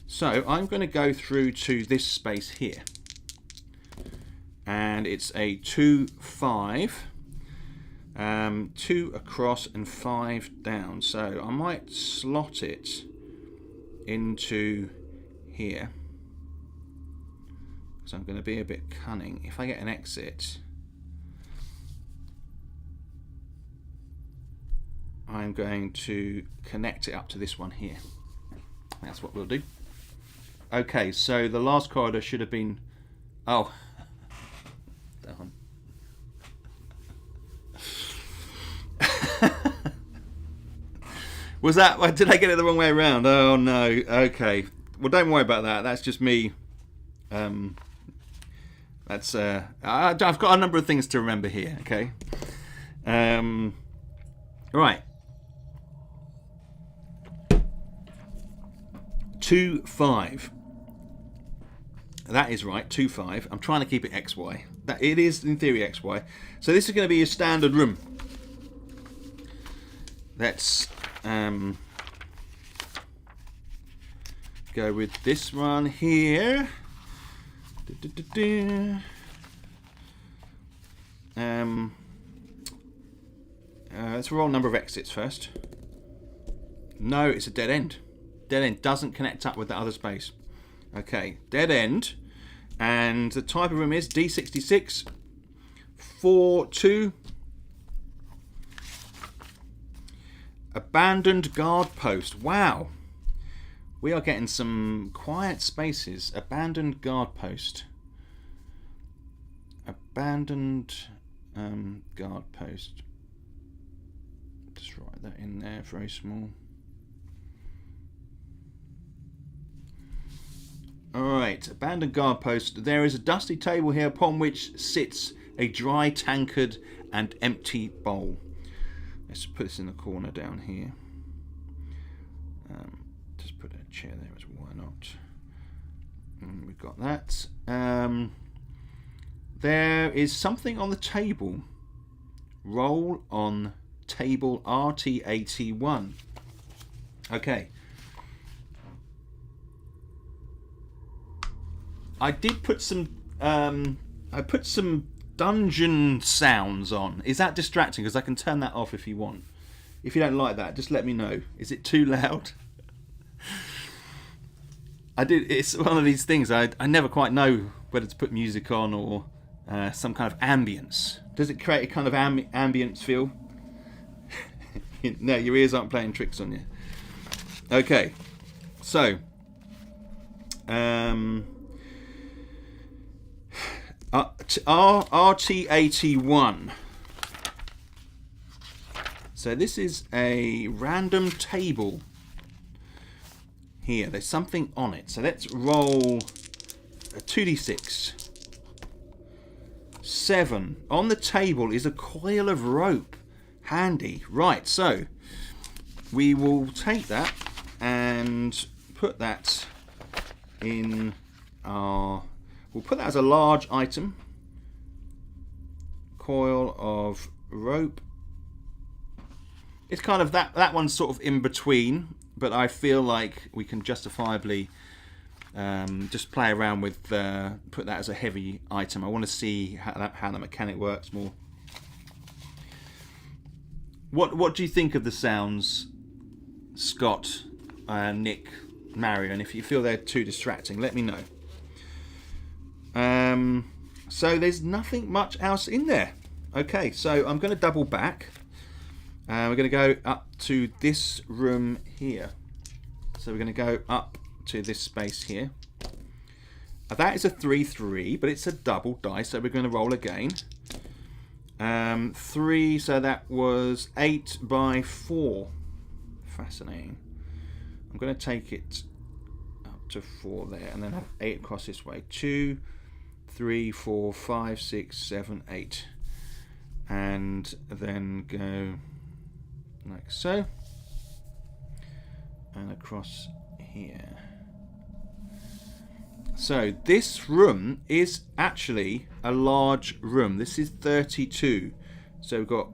So I'm going to go through to this space here. And it's a 2, 5. 2 across and 5 down. So I might slot it into here. Because I'm going to be a bit cunning. If I get an exit, I'm going to connect it up to this one here. That's what we'll do. Okay, so the last corridor should have been... Oh. Damn. Was that... Did I get it the wrong way around? Oh, no. Okay. Well, don't worry about that. That's just me. That's... I've got a number of things to remember here, okay? Right. 2, 5. That is right, 2, 5. I'm trying to keep it XY. It is, in theory, XY. So this is going to be a standard room. Let's go with this one here. Let's roll number of exits first. No, it's a dead end. Dead end doesn't connect up with the other space. Okay, dead end. And the type of room is D66 4-2. Abandoned guard post. Wow. We are getting some quiet spaces. Abandoned guard post. Abandoned guard post. Just write that in there, very small. Alright, abandoned guard post. There is a dusty table here upon which sits a dry tankard and empty bowl. Let's put this in the corner down here. Just put a chair there as well, why not? And we've got that. There is something on the table. Roll on table RT81. Okay. I did put some dungeon sounds on. Is that distracting? Because I can turn that off if you want. If you don't like that, just let me know. Is it too loud? It's one of these things. I never quite know whether to put music on or some kind of ambience. Does it create a kind of ambience feel? No, your ears aren't playing tricks on you. Okay, so RT81. So this is a random table here. There's something on it. So let's roll a 2d6. 7. On the table is a coil of rope. Handy. Right, so we will take that and put that in our... We'll put that as a large item. Coil of rope. It's kind of that one's sort of in between, but I feel like we can justifiably just play around with put that as a heavy item. I want to see how the mechanic works more. What do you think of the sounds, Scott, Nick, Mario? And if you feel they're too distracting, let me know. So there's nothing much else in there. Okay, so I'm going to double back. We're going to go up to this room here. So we're going to go up to this space here. That is a 3-3, but it's a double dice, so we're going to roll again. 3, so that was 8 by 4. Fascinating. I'm going to take it up to 4 there, and then have 8 across this way. 2, 3, 4, 5, 6, 7, 8, and then go like so, and across here. So this room is actually a large room. This is 32. So we've got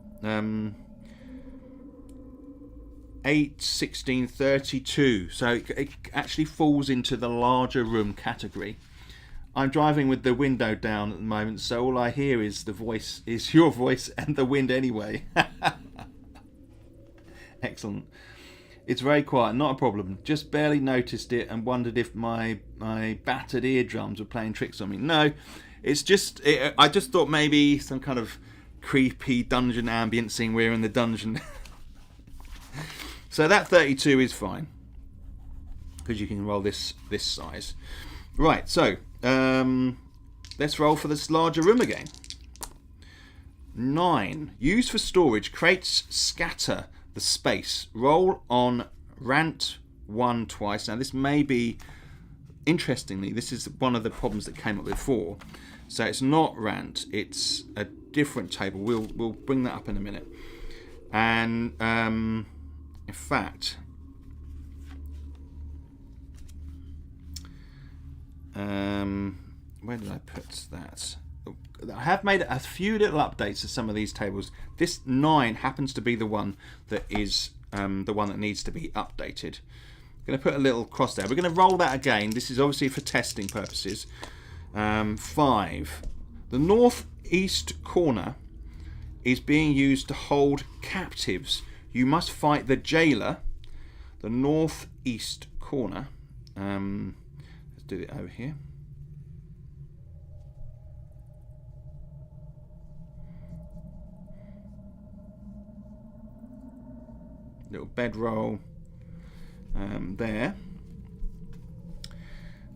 8, 16, 32. So it actually falls into the larger room category. I'm driving with the window down at the moment, so all I hear is your voice and the wind anyway. Excellent. It's very quiet, not a problem. Just barely noticed it and wondered if my battered eardrums were playing tricks on me. No, it's just I just thought maybe some kind of creepy dungeon ambience-ing. We're in the dungeon. So that 32 is fine because you can roll this size. Right, so let's roll for this larger room again. 9. Use for storage. Crates scatter the space. Roll on rant 1 twice. Now this may be, interestingly, this is one of the problems that came up before. So it's not rant, it's a different table. We'll bring that up in a minute. And in fact, where did I put that? I have made a few little updates to some of these tables. This 9 happens to be the one that is the one that needs to be updated. I'm going to put a little cross there. We're going to roll that again. This is obviously for testing purposes. 5. The northeast corner is being used to hold captives. You must fight the jailer. The northeast corner. Let's do it over here. Little bedroll there.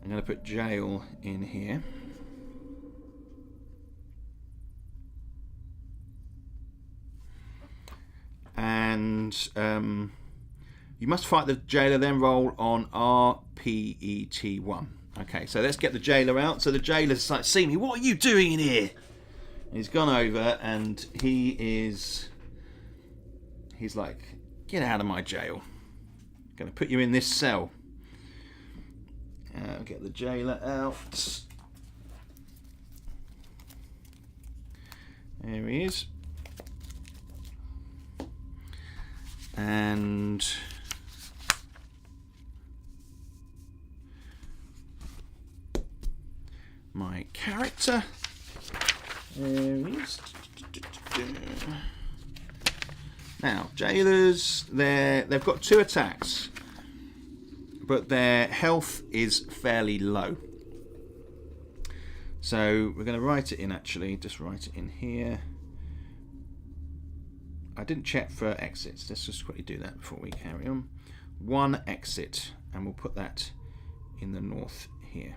I'm going to put jail in here. And you must fight the jailer, then roll on RPET1. Okay, so let's get the jailer out. So the jailer's like, see me, what are you doing in here? And he's gone over and he's like, get out of my jail. I'm going to put you in this cell. Get the jailer out. There he is. And my character. There he is. Now, jailers, they've got 2 attacks, but their health is fairly low. So we're going to write it in, actually. Just write it in here. I didn't check for exits. Let's just quickly do that before we carry on. 1 exit, and we'll put that in the north here.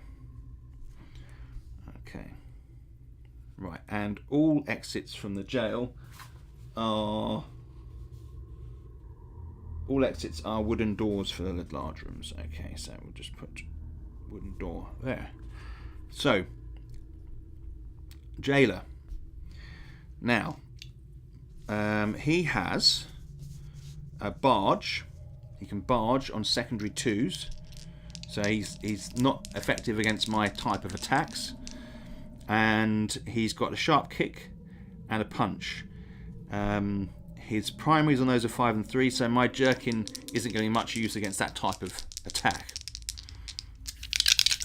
Okay. Right, and all exits from the jail are... All exits are wooden doors for the large rooms. Okay, so we'll just put wooden door there. So, jailer. Now, he has a barge. He can barge on secondary 2s. So he's not effective against my type of attacks. And he's got a sharp kick and a punch. His primaries on those are 5 and 3, so my jerkin isn't going to be much use against that type of attack.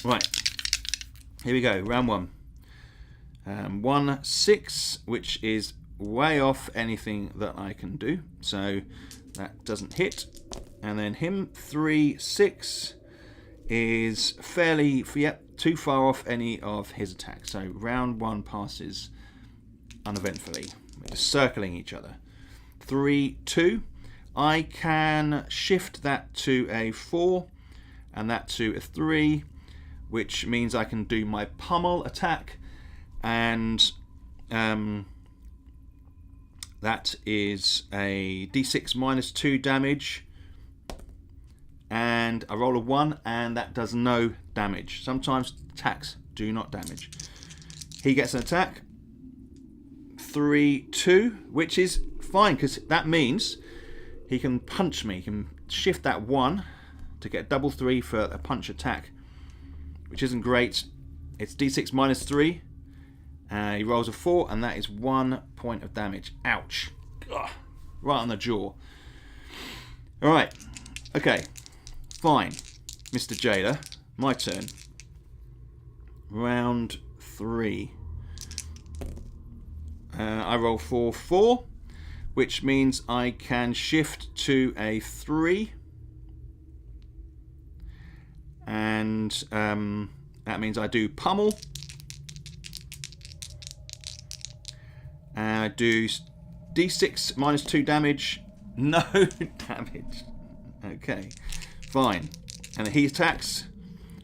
Right, here we go, round 1. 1, 6, which is way off anything that I can do, so that doesn't hit. And then him, 3, 6 is fairly, too far off any of his attacks. So round 1 passes uneventfully. We're just circling each other. 3, 2. I can shift that to a 4 and that to a 3, which means I can do my pummel attack, and that is a d6 minus 2 damage, and I roll a 1, and that does no damage. Sometimes attacks do not damage. He gets an attack. 3-2, which is fine because that means he can punch me. He can shift that 1 to get double 3 for a punch attack, which isn't great. It's d6 minus 3. He rolls a 4, and that is 1 point of damage. Ouch. Ugh. Right on the jaw. Alright. Okay. Fine. Mr. Jailer. My turn. Round 3. I roll 4-4, which means I can shift to a 3, and that means I do pummel, and I do d6 minus 2 damage. No damage. Okay, fine. And he attacks.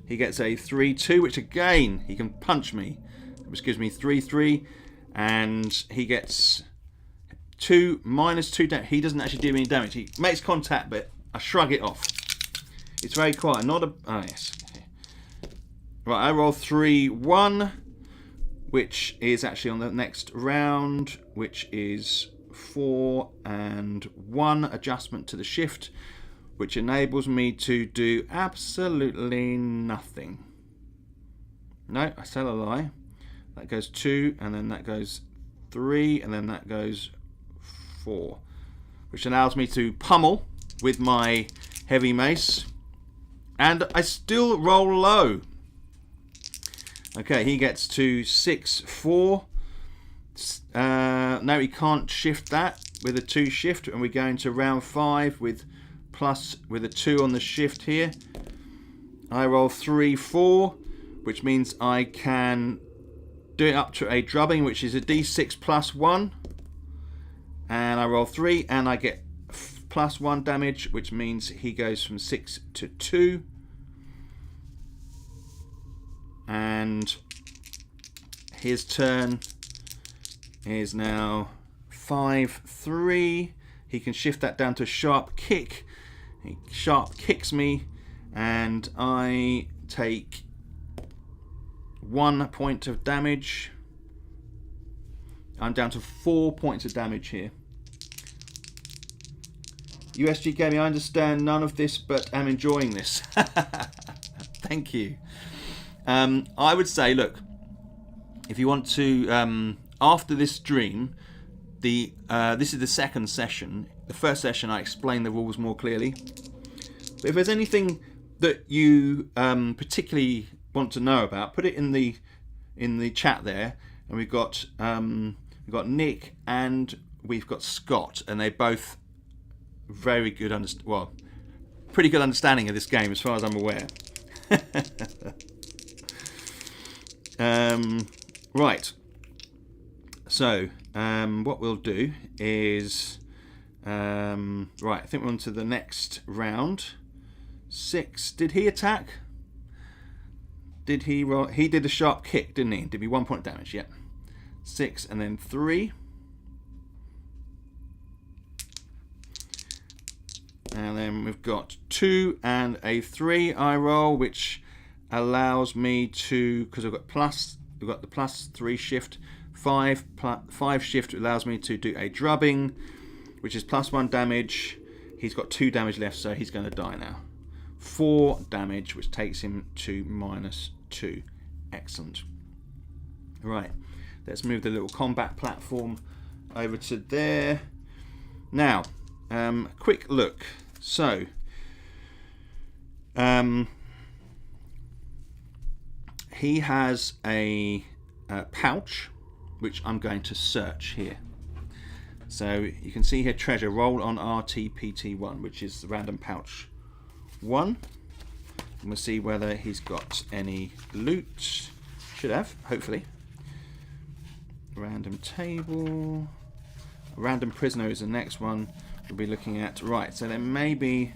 He gets a 3-2, which again he can punch me, which gives me 3-3. And he gets 2 minus 2 damage. He doesn't actually do any damage. He makes contact, but I shrug it off. It's very quiet. Not a. Oh, yes. Right, I roll 3-1, which is actually on the next round, which is 4 and 1 adjustment to the shift, which enables me to do absolutely nothing. No, I tell a lie. That goes 2, and then that goes 3, and then that goes 4, which allows me to pummel with my heavy mace, and I still roll low. Okay, he gets to 6-4. No, he can't shift that with a 2 shift, and we go into round 5 with a 2 on the shift here. I roll 3-4, which means I can do it up to a drubbing, which is a d6 plus 1, and I roll 3, and I get plus 1 damage, which means he goes from 6 to 2, and his turn is now 5-3. He can shift that down to a sharp kick. He sharp kicks me, and I take 1 point of damage. I'm down to 4 points of damage here. USG Gaming, I understand none of this, but am enjoying this. Thank you. I would say, look, if you want to, after this stream, this is the second session. The first session I explained the rules more clearly. But if there's anything that you particularly want to know about, put it in the chat there. And we've got Nick and we've got Scott, and they both very good pretty good understanding of this game as far as I'm aware. Right. So what we'll do is right. I think we're on to the next round. 6. Did he attack? Did he roll? He did a sharp kick, didn't he? Did me 1 point of damage? Yeah. 6 and then 3. And then we've got 2 and a 3 I roll, which allows me to, because we've got the plus 3 shift, 5 shift allows me to do a drubbing, which is plus 1 damage. He's got 2 damage left, so he's going to die now. 4 damage, which takes him to -2. Excellent. Right, let's move the little combat platform over to there. Now, quick look. So, he has a pouch, which I'm going to search here. So you can see here, treasure, roll on RTPT1, which is the random pouch 1. And we'll see whether he's got any loot. Should have, hopefully. Random table. Random prisoner is the next one we'll be looking at. Right, so there may be...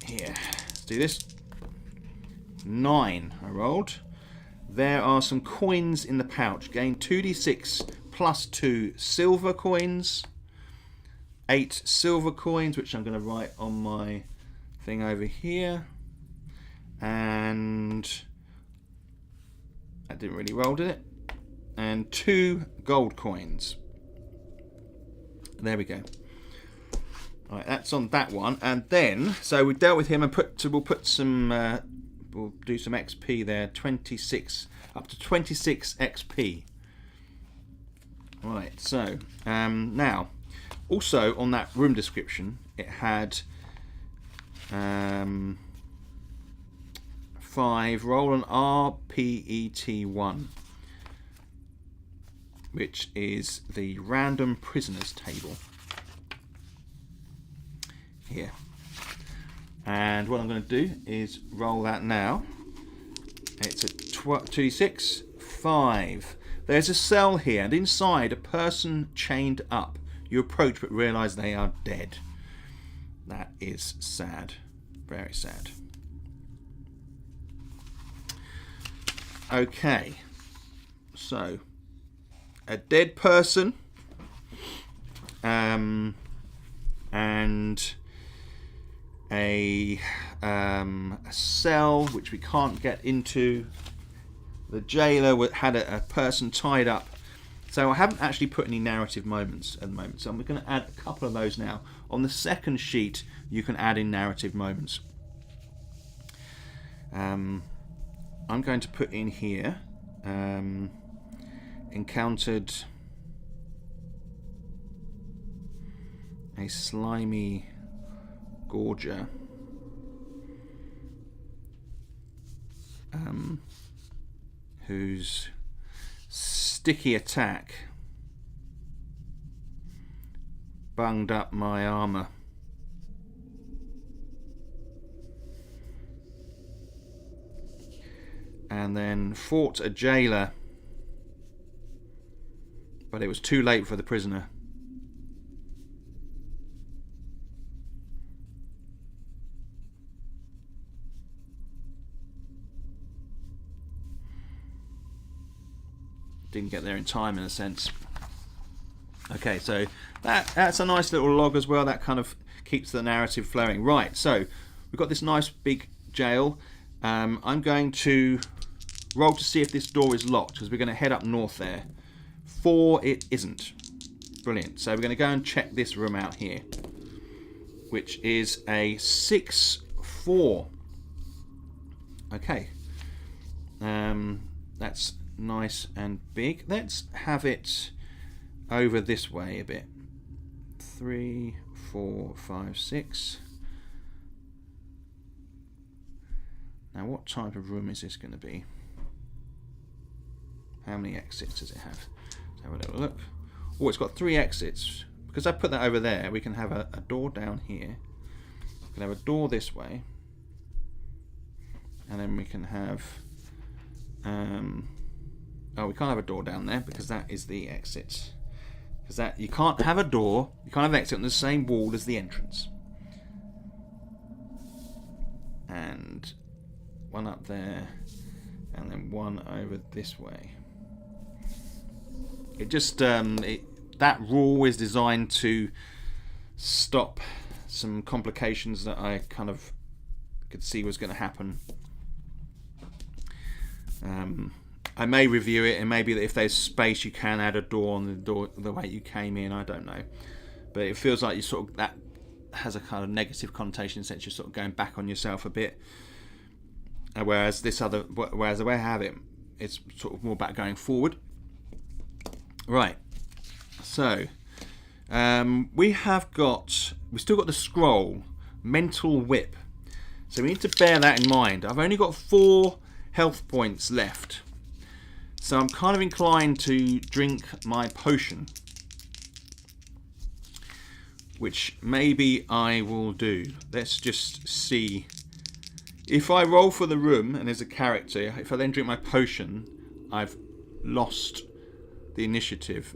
Here, let's do this. 9 I rolled. There are some coins in the pouch. Gain 2d6 plus 2 silver coins. 8 silver coins, which I'm going to write on my thing over here, and that didn't really roll, did it? And 2 gold coins. There we go. Right, that's on that one, and then so we dealt with him and we'll put some we'll do some XP there. 26 up to 26 XP. Right, so now also on that room description it had 5 roll an RPET1, which is the random prisoners table here. And what I'm going to do is roll that now. It's a 2d6, 5. There's a cell here, and inside a person chained up. You approach but realise they are dead. That is sad. Very sad. Okay. So, a dead person. And a cell which we can't get into. The jailer had a person tied up. So I haven't actually put any narrative moments at the moment, so I'm going to add a couple of those now. On the second sheet you can add in narrative moments. I'm going to put in here encountered a slimy gorger whose sticky attack bunged up my armor. And then fought a jailer, but it was too late for the prisoner. Didn't get there in time, in a sense. Okay, so that's a nice little log as well. That kind of keeps the narrative flowing. Right, so we've got this nice big jail. I'm going to roll to see if this door is locked, because we're going to head up north there. 4, it isn't. Brilliant. So we're going to go and check this room out here, which is a 6-4. Okay. That's nice and big. Let's have it over this way a bit. 3, 4, 5, 6. Now, what type of room is this going to be? How many exits does it have? Let's have a little look. Oh, it's got 3 exits. Because I put that over there, we can have a door down here. We can have a door this way. And then we can have... oh, we can't have a door down there because that is the exit. Because that you can't have a door, you can't have an exit on the same wall as the entrance. And one up there, and then one over this way. It just that rule is designed to stop some complications that I kind of could see was going to happen. I may review it, and maybe that if there's space you can add a door on the door the way you came in. I don't know, but it feels like you sort of, that has a kind of negative connotation, since you're sort of going back on yourself a bit. Whereas the way I have it, it's sort of more about going forward. Right. So we've still got the scroll, mental whip. So we need to bear that in mind. I've only got 4 health points left, so I'm kind of inclined to drink my potion, which maybe I will do. Let's just see. If I roll for the room and there's a character, if I then drink my potion, I've lost the initiative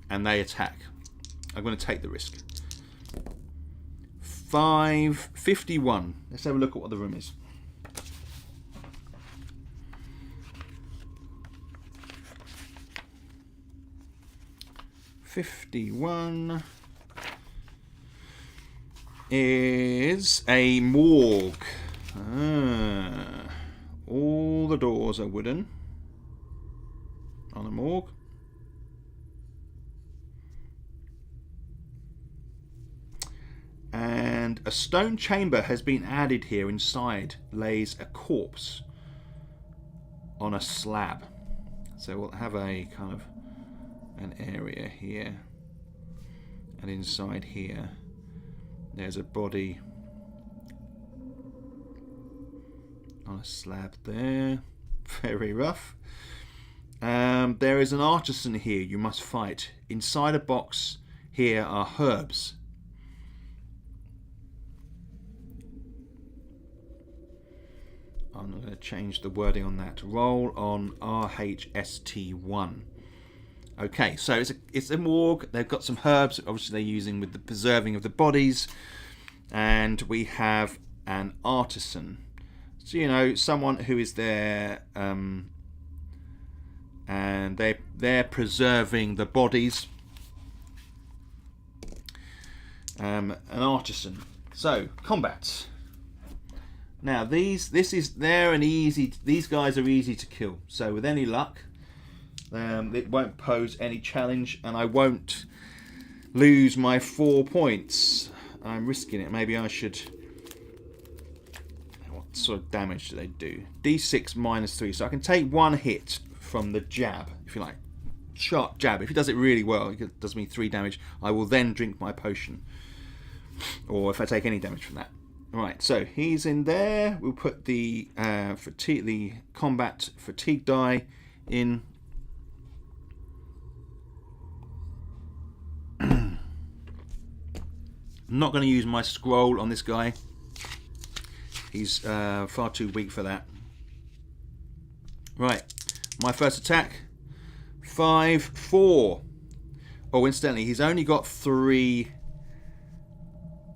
and they attack. I'm going to take the risk. 51. Let's have a look at what the room is. is a morgue. All the doors are wooden on a morgue. And a stone chamber has been added here. Inside lays a corpse on a slab. So we'll have a kind of an area here, and inside here there's a body on a slab there. Very rough. There is an artisan here you must fight. Inside a box here are herbs. I'm not going to change the wording on that. Roll on RHST1. Okay, so it's a morgue. They've got some herbs, obviously they're using with the preserving of the bodies. And we have an artisan. So, you know, someone who is there and they're preserving the bodies. An artisan. So, combat. Now these guys are easy to kill. So with any luck, it won't pose any challenge, and I won't lose my 4 points. I'm risking it. Maybe I should. What sort of damage do they do? D6 -3, so I can take one hit from the jab, if you like, sharp jab. If he does it really well, it does me 3 damage. I will then drink my potion, or if I take any damage from that. Right, so he's in there. We'll put the combat fatigue die in. I'm not going to use my scroll on this guy. He's far too weak for that. Right, my first attack. 5-4. Oh, incidentally, he's only got 3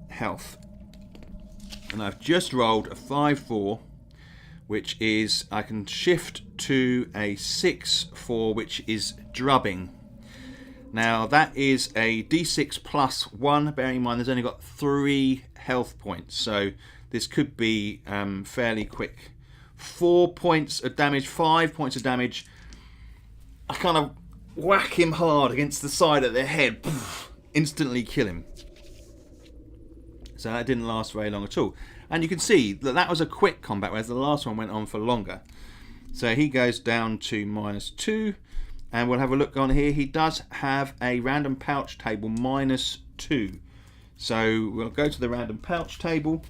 health. And I've just rolled a 5-4, which is, I can shift to a 6-4, which is drubbing. Now that is a D6 +1, bearing in mind there's only got 3 health points, so this could be fairly quick. 4 points of damage, 5 points of damage. I kind of whack him hard against the side of the head, instantly kill him. So that didn't last very long at all. And you can see that that was a quick combat, whereas the last one went on for longer. So he goes down to -2. And we'll have a look on here. He does have a random pouch table -2. So we'll go to the random pouch table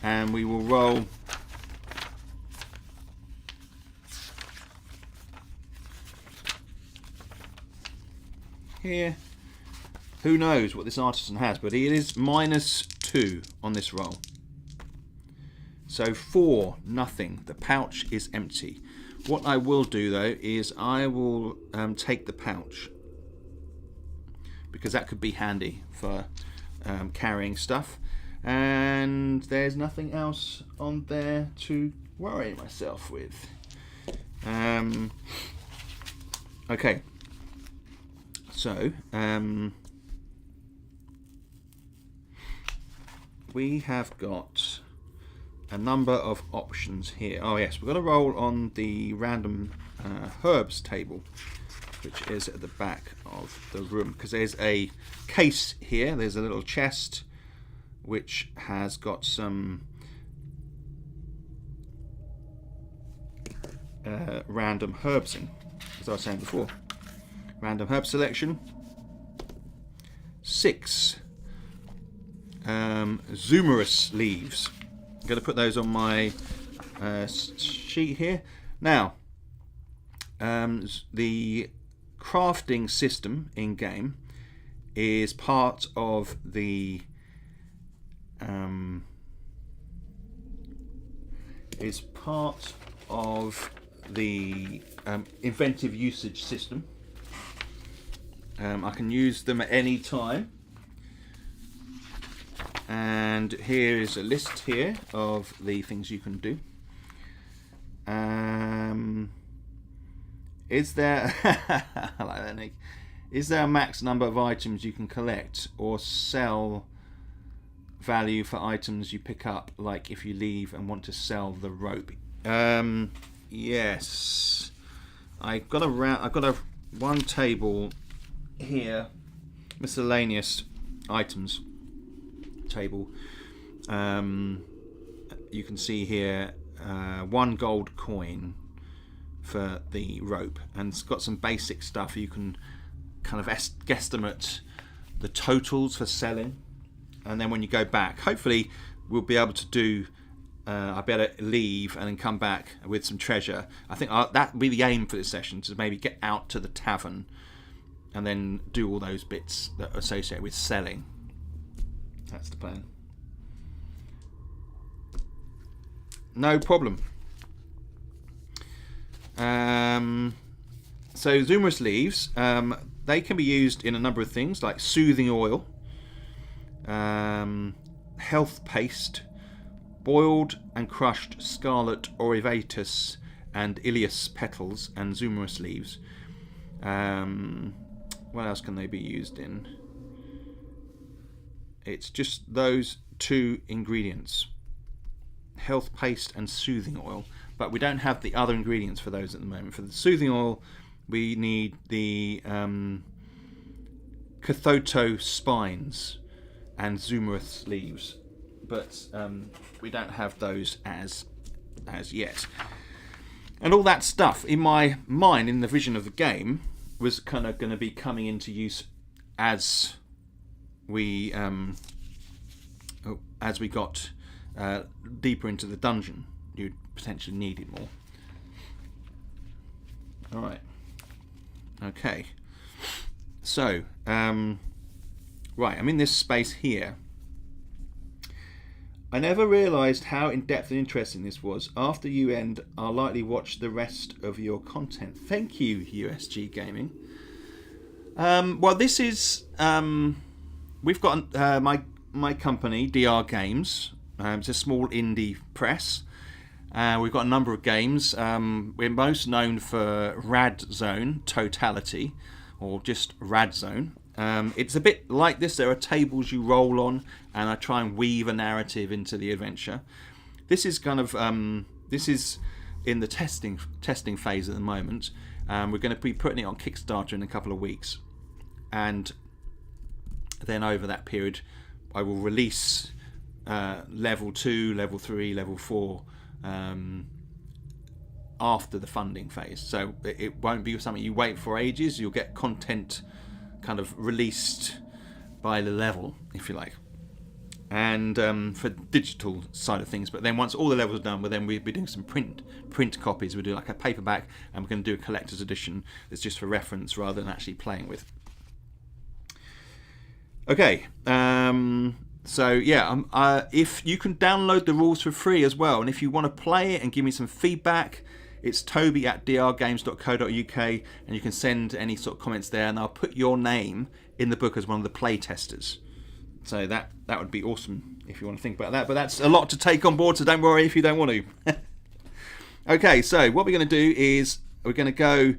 and we will roll here. Who knows what this artisan has, but it is -2 on this roll. So 4, nothing. The pouch is empty. What I will do though is I will take the pouch, because that could be handy for carrying stuff, and there's nothing else on there to worry myself with. Okay, so we have got a number of options here. Oh yes, we've got to roll on the random herbs table, which is at the back of the room, because there's a case here. There's a little chest which has got some random herbs in, as I was saying before. Random herb selection. 6 Zumerus leaves. I'm going to put those on my sheet here. Now, the crafting system in game is part of the inventive usage system. I can use them at any time. And here is a list here of the things you can do. Is there I like that, Nick. Is there a max number of items you can collect or sell value for items you pick up, like if you leave and want to sell the rope. Yes, I've got a one table here, miscellaneous items table. You can see here 1 gold coin for the rope, and it's got some basic stuff. You can kind of guesstimate the totals for selling, and then when you go back, hopefully we'll be able to do I better leave and then come back with some treasure. I think that would be the aim for this session, to maybe get out to the tavern and then do all those bits that are associated with selling. That's the plan. No problem. So Zumurus leaves, they can be used in a number of things, like soothing oil, health paste, boiled and crushed scarlet orivatus and ilias petals, and Zumurus leaves. What else can they be used in? It's just those 2 ingredients, health paste and soothing oil, but we don't have the other ingredients for those at the moment. For the soothing oil, we need the Cathoto spines and Zumurus leaves, but we don't have those as yet. And all that stuff in my mind, in the vision of the game, was kind of going to be coming into use as we got deeper into the dungeon. You'd potentially need it more. All right. Okay. So, right, I'm in this space here. I never realised how in-depth and interesting this was. After you end, I'll likely watch the rest of your content. Thank you, USG Gaming. Well, this is... we've got my company, DR Games. It's a small indie press. We've got a number of games. We're most known for Rad Zone Totality, or just Rad Zone. It's a bit like this. There are tables you roll on, and I try and weave a narrative into the adventure. This is kind of this is in the testing phase at the moment. We're going to be putting it on Kickstarter in a couple of weeks, and then over that period, I will release level 2, level 3, level 4 after the funding phase. So it won't be something you wait for ages. You'll get content kind of released by the level, if you like, and for digital side of things. But then once all the levels are done, well, then we'll be doing some print copies. We'll do like a paperback, and we're going to do a collector's edition that's just for reference rather than actually playing with. Okay, so yeah, if you can download the rules for free as well, and if you want to play it and give me some feedback, it's toby@drgames.co.uk, and you can send any sort of comments there, and I'll put your name in the book as one of the play testers. So that would be awesome if you want to think about that, but that's a lot to take on board, so don't worry if you don't want to. Okay, so what we're going to do is we're going to go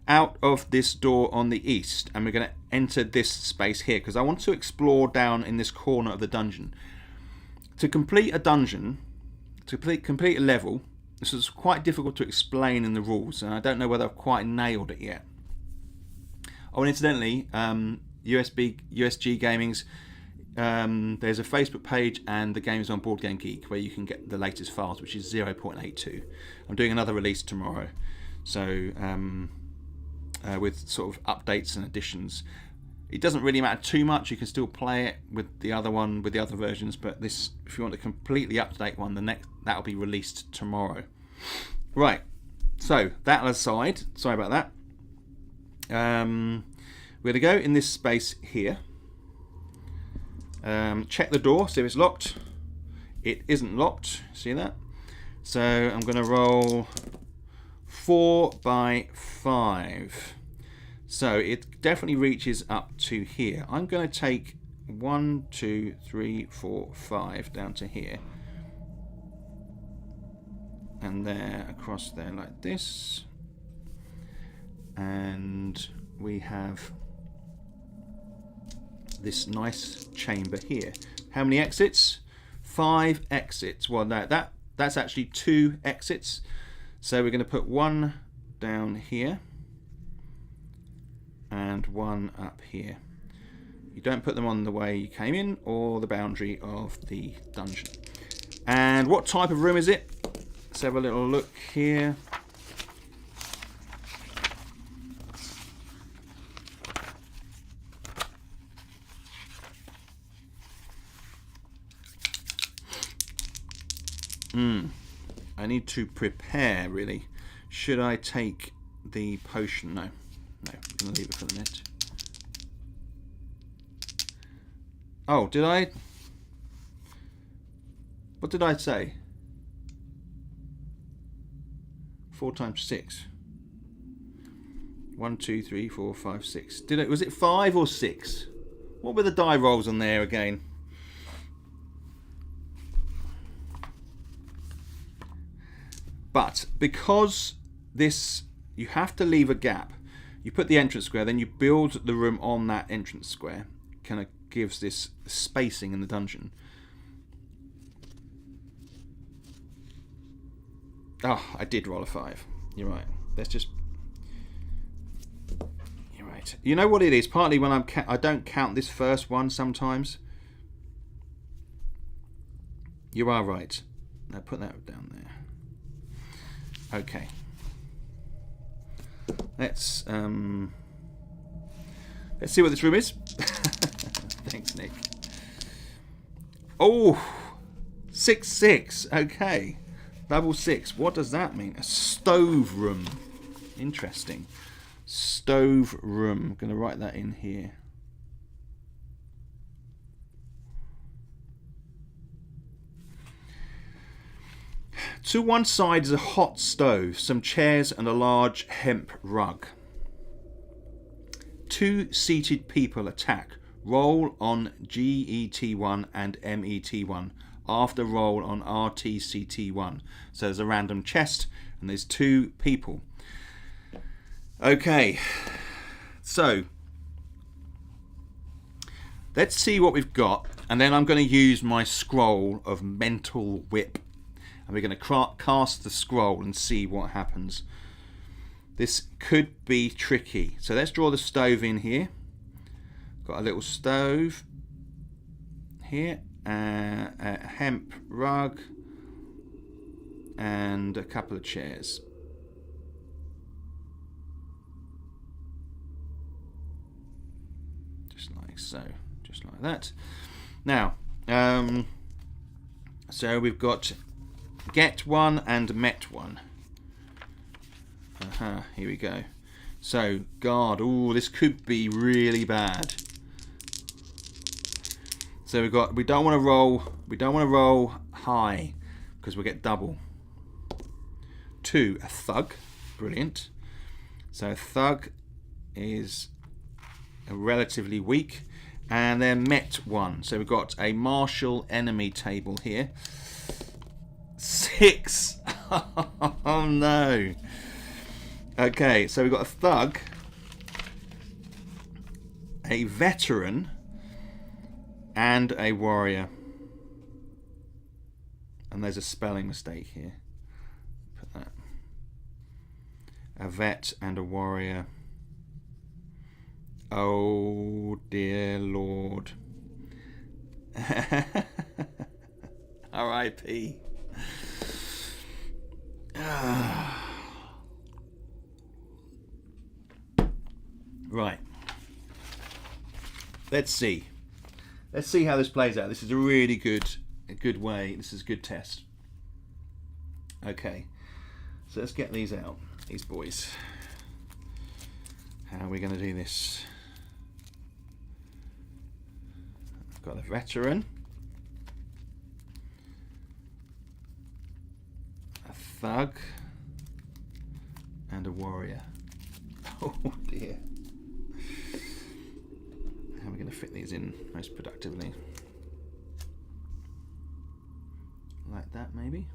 out of this door on the east, and we're going to enter this space here, because I want to explore down in this corner of the dungeon. To complete a dungeon, to complete a level, this is quite difficult to explain in the rules, and I don't know whether I've quite nailed it yet. Oh, and incidentally, USG Gaming's, there's a Facebook page, and the game is on Board Game Geek, where you can get the latest files, which is 0.82. I'm doing another release tomorrow, so with sort of updates and additions. It doesn't really matter too much. You can still play it with the other one, with the other versions, but this, if you want a completely up-to-date one, that'll be released tomorrow. Right, so that aside, sorry about that. We're going to go in this space here. Check the door, see if it's locked. It isn't locked, see that? So I'm going to roll 4 by 5. So it definitely reaches up to here. I'm going to take 1, 2, 3, 4, 5 down to here, and there, across there like this, and we have this nice chamber here. How many exits? 5 exits. Well, no, that's actually 2 exits. So we're going to put one down here and one up here. You don't put them on the way you came in or the boundary of the dungeon. And what type of room is it? Let's have a little look here. I need to prepare, really. Should I take the potion? No. No, I'm going to leave it for the minute. Oh, did I? What did I say? 4 times 6. 1, 2, 3, 4, 5, 6. Did it? Was it 5 or 6? What were the die rolls on there again? But because this, you have to leave a gap. You put the entrance square, then you build the room on that entrance square. Kind of gives this spacing in the dungeon. Oh, I did roll a 5. You're right. Let's just... You're right. You know what it is? Partly when I don't count this first one sometimes. You are right. Now put that down there. Okay. Let's see what this room is. Thanks, Nick. Oh, 6, 6. Okay. Double 6. What does that mean? A stove room. Interesting. Stove room. I'm going to write that in here. To one side is a hot stove, some chairs and a large hemp rug. 2 seated people attack. Roll on GET1 and MET1. After roll on RTCT1. So there's a random chest and there's 2 people. Okay, so let's see what we've got, and then I'm going to use my scroll of mental whip, and we're going to cast the scroll and see what happens. This could be tricky. So let's draw the stove in here. Got a little stove here, a hemp rug, and a couple of chairs. Just like so, just like that. Now, so we've got get 1 and met 1. Here we go. So guard. Oh, this could be really bad. So we don't want to roll high because we'll get double. 2, a thug. Brilliant. So a thug is relatively weak, and then met 1. So we've got a martial enemy table here. 6. Oh no. Okay, so we've got a thug, a veteran, and a warrior. And there's a spelling mistake here. Put that. A vet and a warrior. Oh dear Lord. R.I.P. Right. Let's see. Let's see how this plays out. This is a really good way. This is a good test. Okay. So let's get these out. These boys. How are we going to do this? I've got a veteran. A thug. And a warrior. Oh dear. How are we going to fit these in most productively? Like that, maybe?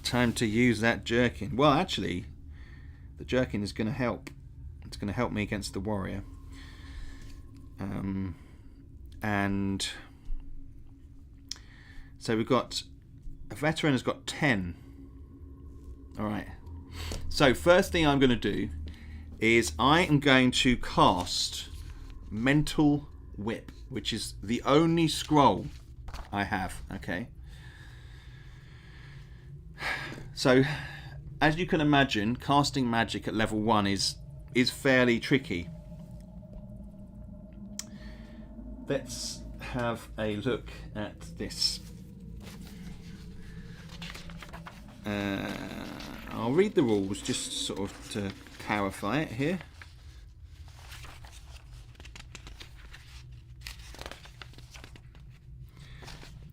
Time to use that jerkin. Well, actually, the jerkin is going to help. It's going to help me against the warrior. And so we've got a veteran has got 10. All right. So first thing I'm going to do is I am going to cast Mental Whip, which is the only scroll I have. Okay. So as you can imagine, casting magic at level 1 is fairly tricky. Let's have a look at this. I'll read the rules just sort of to clarify it here.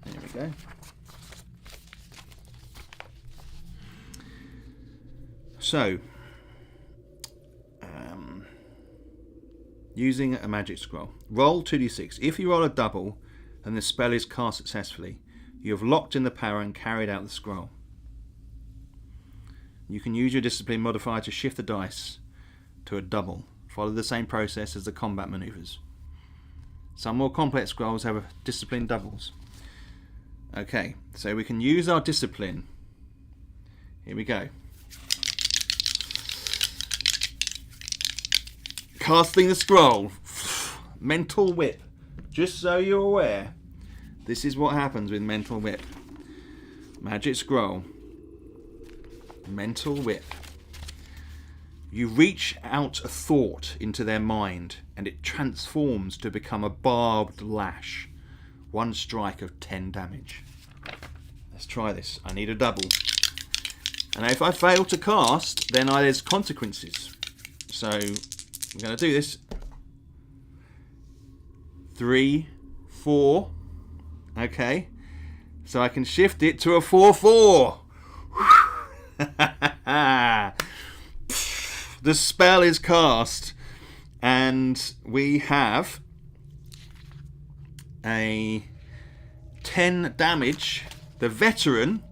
There we go. So, using a magic scroll. Roll 2d6. If you roll a double and the spell is cast successfully, you have locked in the power and carried out the scroll. You can use your discipline modifier to shift the dice to a double. Follow the same process as the combat maneuvers. Some more complex scrolls have discipline doubles. Okay, so we can use our discipline. Here we go. Casting the scroll. Mental Whip. Just so you're aware, this is what happens with Mental Whip. Magic scroll. Mental Whip. You reach out a thought into their mind and it transforms to become a barbed lash. 1 strike of 10 damage. Let's try this. I need a double. And if I fail to cast, then there's consequences. So I'm going to do this. 3, 4. Okay. So I can shift it to a 4/4. The spell is cast. And we have a 10 damage. The veteran,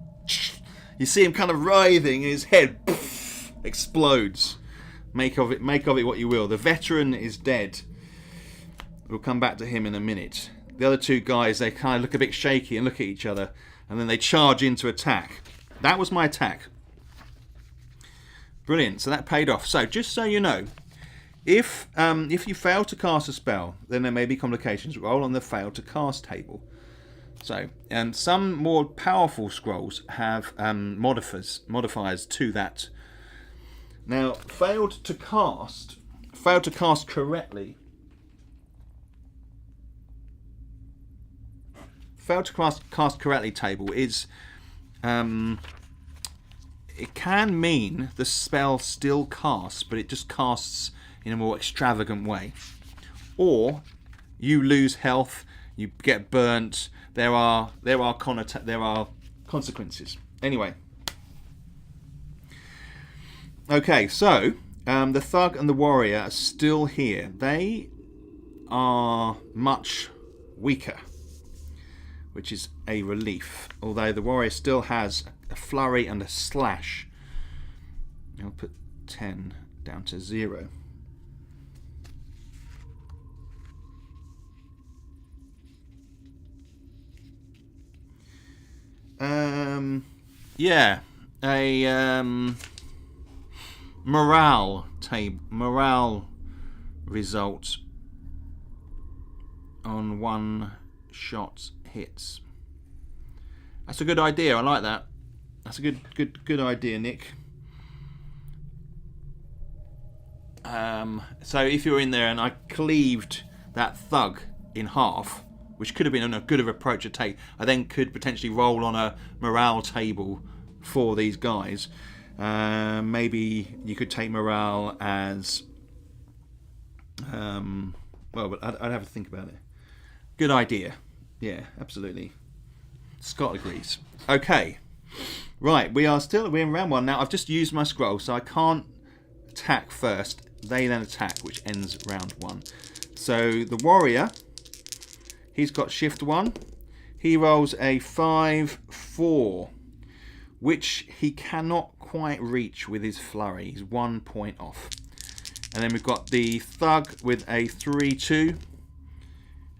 you see him kind of writhing, his head explodes. Make of it what you will. The veteran is dead. We'll come back to him in a minute. The other 2 guys, they kind of look a bit shaky and look at each other, and then they charge into attack. That was my attack. Brilliant. So that paid off. So just so you know, if you fail to cast a spell, then there may be complications. Roll on the fail to cast table. So, and some more powerful scrolls have modifiers to that. Now, failed to cast correctly. Failed to cast correctly table is, it can mean the spell still casts, but it just casts in a more extravagant way. Or you lose health, you get burnt. There are consequences. Anyway. Okay, so the thug and the warrior are still here. They are much weaker, which is a relief. Although the warrior still has a flurry and a slash. I'll put 10 down to 0. Yeah, a morale result on 1-shot hits. That's a good idea. I like that. That's a good idea, Nick. So if you're in there and I cleaved that thug in half, which could have been a good approach to take, I then could potentially roll on a morale table for these guys. Maybe you could take morale as well, but I'd have to think about it. Good idea. Yeah, absolutely. Scott agrees. Okay, right, we're in round 1 now. I've just used my scroll, so I can't attack first. They then attack, which ends round 1. So the warrior, he's got shift 1. He rolls a 5/4, which he cannot quite reach with his flurry. He's 1 point off. And then we've got the thug with a 3/2.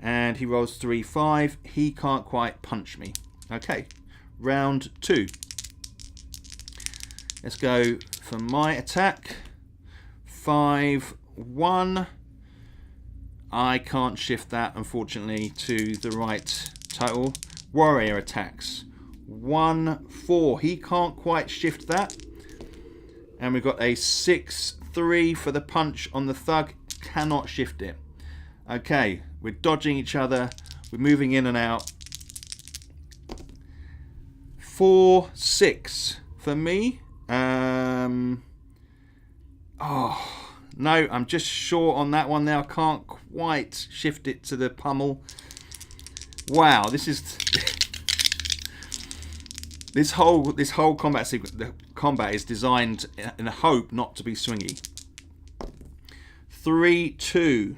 and he rolls 3, 5. He can't quite punch me. Okay, round 2. Let's go for my attack. 5, 1. I can't shift that, unfortunately, to the right total. Warrior attacks. 1, 4. He can't quite shift that. And we've got a 6, 3 for the punch on the thug. Cannot shift it. Okay, we're dodging each other. We're moving in and out. 4, 6 for me. Oh, no, I'm just short on that one there. I can't quite shift it to the pummel. Wow, this is... This whole combat sequence, the combat is designed in a hope not to be swingy. 3, 2.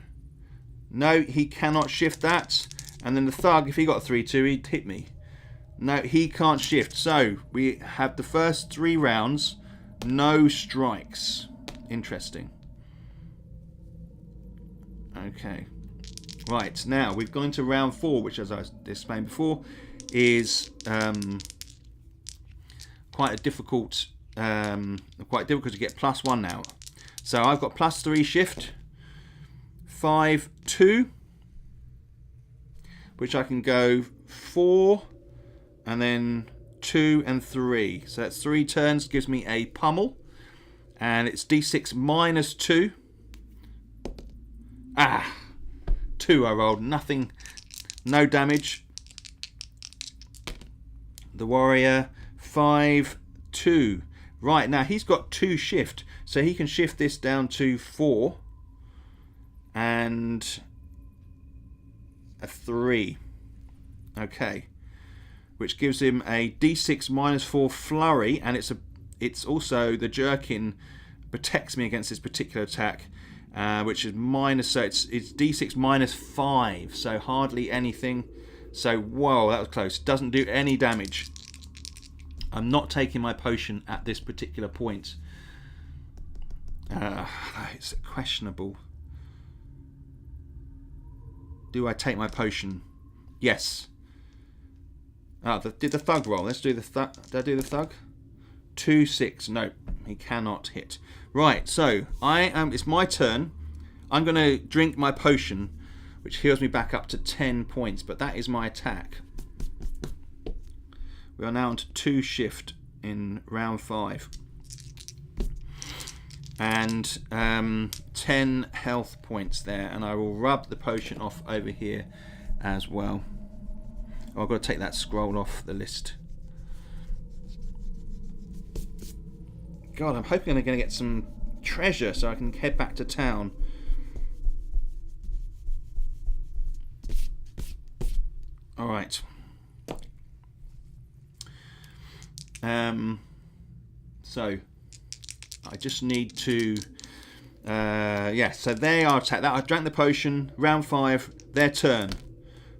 No, he cannot shift that. And then the thug, if he got a 3, 2, he'd hit me. No, he can't shift. So we have the first 3 rounds, no strikes. Interesting. Okay. Right, now we've gone into round 4, which, as I explained before, is quite difficult to get +1 now. So I've got +3 shift, 5, 2, which I can go 4, and then 2 and 3. So that's 3 turns, gives me a pummel, and it's d6 -2. 2 I rolled, nothing, no damage. The warrior, 5, 2. Right, now he's got 2 shift, so he can shift this down to 4 and a 3. Okay, which gives him a d6 -4 flurry, and it's also the jerkin protects me against this particular attack, which is so it's d6 -5, so hardly anything. So whoa, that was close. Doesn't do any damage. I'm not taking my potion at this particular point. It's questionable. Do I take my potion? Yes. Did the thug roll? Let's do the thug. Did I do the thug? 2, 6. No, he cannot hit. Right, so it's my turn. I'm going to drink my potion, which heals me back up to 10 points, but that is my attack. We are now on to 2 shift in round 5. And 10 health points there, and I will rub the potion off over here as well. Oh, I've got to take that scroll off the list. God, I'm hoping I'm going to get some treasure so I can head back to town. Alright. So I just need to so they are attacked. That I drank the potion. Round 5, their turn.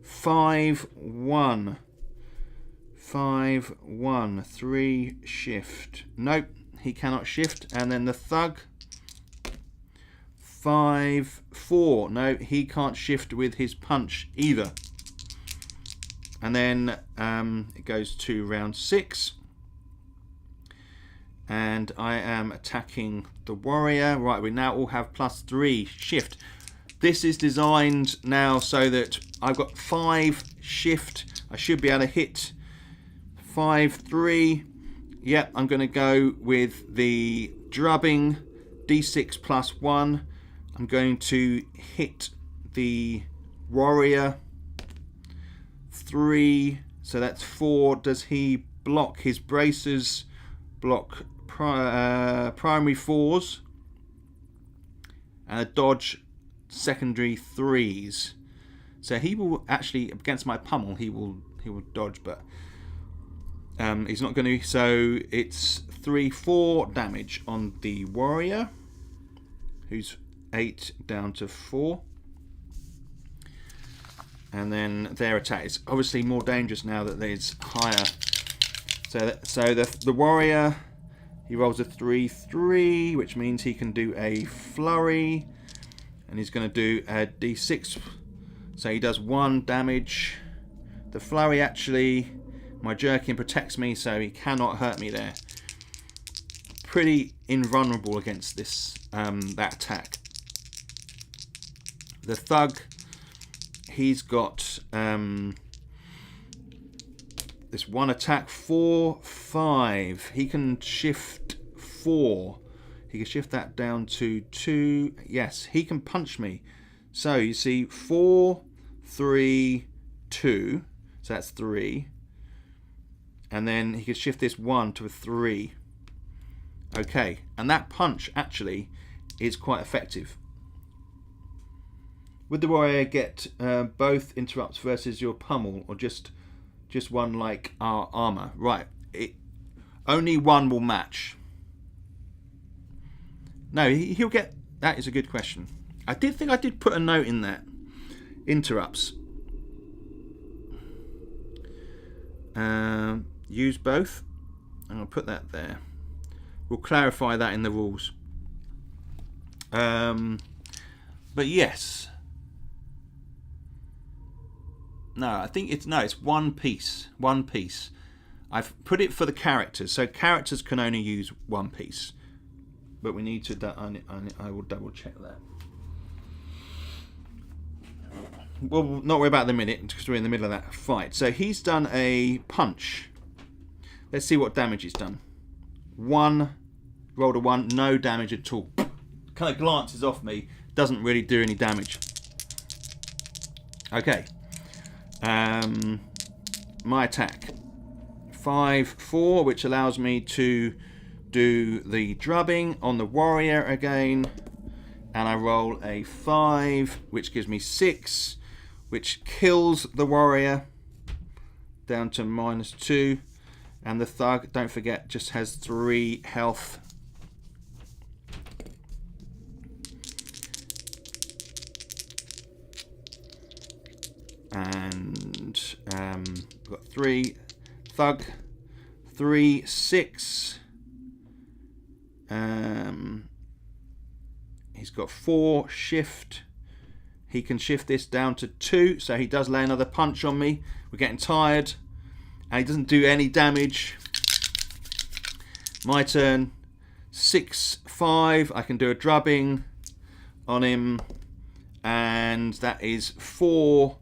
5, 1. 5, 1. 3 shift. Nope, he cannot shift. And then the thug. 5, 4. No, he can't shift with his punch either. And then it goes to round 6. And I am attacking the warrior. Right, we now all have +3 shift. This is designed now so that I've got 5 shift. I should be able to hit 5, 3. Yep, I'm going to go with the drubbing d6 +1. I'm going to hit the warrior. 3, so that's 4. Does he block? His braces block primary 4s and a dodge secondary 3s. So he will actually, against my pummel, he will dodge, but he's not going to. So it's 3, 4 damage on the warrior, who's 8 down to 4. And then their attack is obviously more dangerous now that there's higher. So the warrior, he rolls a 3, 3, which means he can do a flurry, and he's going to do a d6. So he does 1 damage. The flurry actually, my jerkin protects me, so he cannot hurt me there. Pretty invulnerable against this that attack. The thug, he's got this 1 attack, 4, 5. He can shift 4. He can shift that down to 2. Yes, he can punch me. So you see 4, 3, 2. So that's 3. And then he can shift this 1 to a 3. Okay, and that punch actually is quite effective. Would the warrior get both interrupts versus your pummel, or just one like our armor? Right, only one will match. No, he'll get. That is a good question. I did think I did put a note in that. Interrupts. Use both. And I'll put that there. We'll clarify that in the rules. But yes. No, I think it's one piece. One piece. I've put it for the characters, so characters can only use one piece. But we need to. I will double check that. We'll not worry about it in a minute because we're in the middle of that fight. So he's done a punch. Let's see what damage he's done. 1, rolled a 1, no damage at all. Kind of glances off me, doesn't really do any damage. Okay. My attack. 5, 4, which allows me to do the drubbing on the warrior again. And I roll a 5, which gives me 6, which kills the warrior down to -2. And the thug, don't forget, just has 3 health. And we've got 3 thug, 3, 6. He's got 4 shift. He can shift this down to 2, so he does lay another punch on me. We're getting tired. And he doesn't do any damage. My turn. 6, 5. I can do a drubbing on him. And that is 4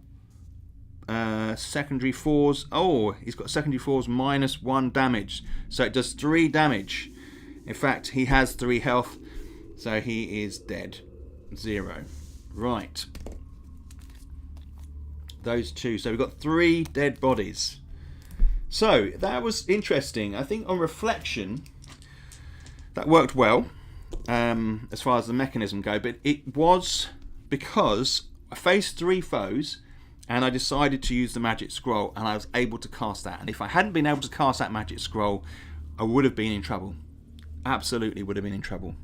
secondary 4s. Oh, he's got secondary 4s -1 damage. So it does 3 damage. In fact, he has 3 health. So he is dead. 0. Right. Those 2. So we've got 3 dead bodies. So that was interesting. I think on reflection, that worked well as far as the mechanism go. But it was because I faced 3 foes and I decided to use the magic scroll, and I was able to cast that. And if I hadn't been able to cast that magic scroll, I would have been in trouble. Absolutely would have been in trouble.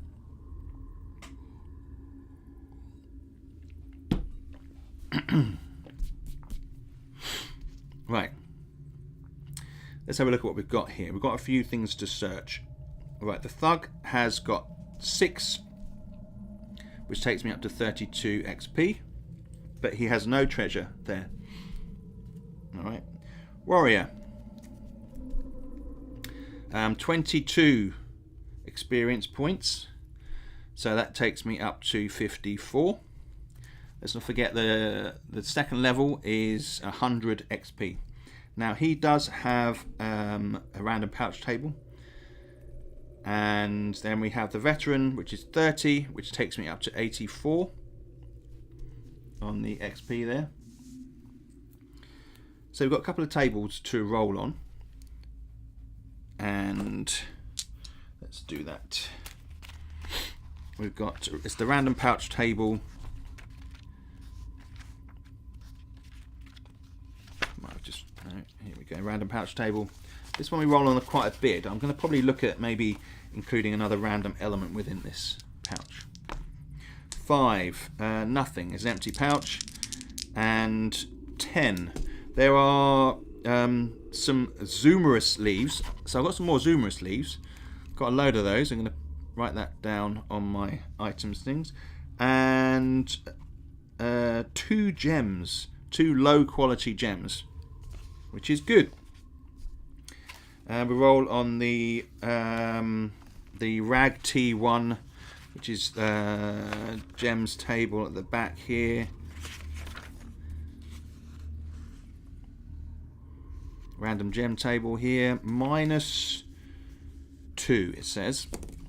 Right. Let's have a look at what we've got here. We've got a few things to search. Right, the thug has got 6, which takes me up to 32 XP. But he has no treasure there. Alright. Warrior. 22 experience points. So that takes me up to 54. Let's not forget the second level is 100 XP. Now he does have a random pouch table. And then we have the veteran, which is 30, which takes me up to 84 on the XP there. So we've got a couple of tables to roll on. And let's do that. We've got, it's the random pouch table. Here we go, random pouch table. This one we roll on quite a bit. I'm going to probably look at maybe including another random element within this pouch. 5, nothing, is an empty pouch. And 10. There are some Zoomerus leaves. So I've got some more Zoomerus leaves. Got a load of those. I'm going to write that down on my items things. And 2 gems, 2 low quality gems, which is good. We roll on the Rag T1, which is gems table at the back here. Random gem table here, -2 it says.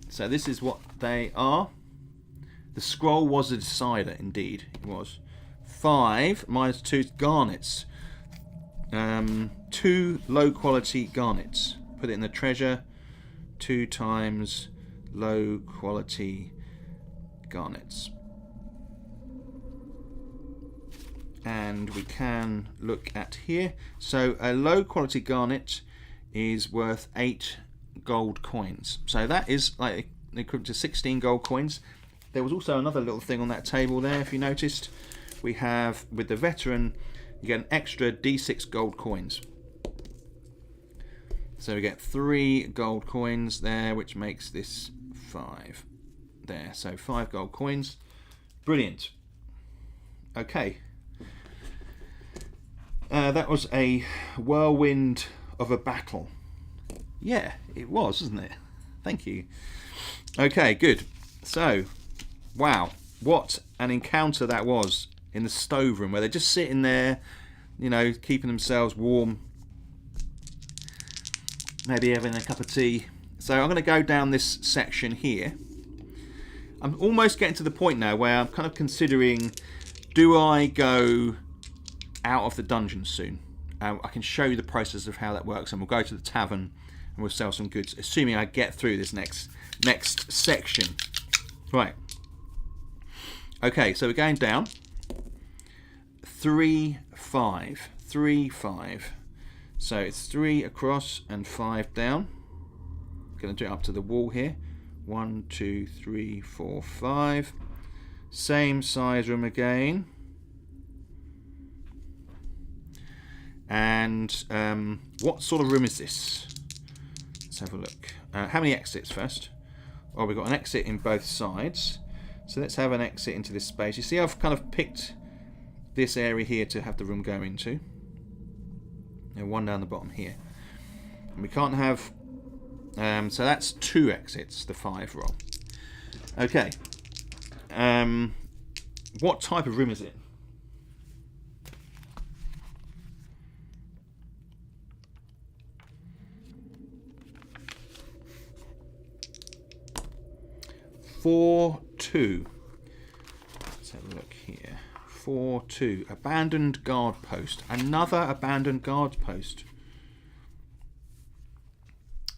So this is what they are. The scroll was a decider, indeed it was. 5 -2 garnets. 2 low quality garnets. Put it in the treasure. 2 times low quality garnets. And we can look at here. So a low quality garnet is worth 8 gold coins. So that is like equivalent to 16 gold coins. There was also another little thing on that table there, if you noticed. We have, with the veteran, you get an extra D6 gold coins. So we get 3 gold coins there, which makes this 5 there. So 5 gold coins. Brilliant. Okay. That was a whirlwind of a battle. Yeah, it was, wasn't it? Thank you. Okay, good. So, wow, what an encounter that was in the stove room, where they're just sitting there, you know, keeping themselves warm, maybe having a cup of tea. So I'm going to go down this section here. I'm almost getting to the point now where I'm kind of considering, do I go out of the dungeon soon? I can show you the process of how that works, and we'll go to the tavern and we'll sell some goods, assuming I get through this next section. Right. Okay, so we're going down. 3, 5. 3, 5. So it's 3 across and 5 down. Going to do it up to the wall here. 1, 2, 3, 4, 5. Same size room again. And what sort of room is this? Let's have a look. How many exits first? Oh, we've got an exit in both sides. So let's have an exit into this space. You see, I've kind of picked this area here to have the room go into. And one down the bottom here. And we can't have... so that's 2 exits, the 5 roll. Okay. What type of room is it? Four, 2. Let's have a look here. 4, 2. Abandoned guard post. Another abandoned guard post.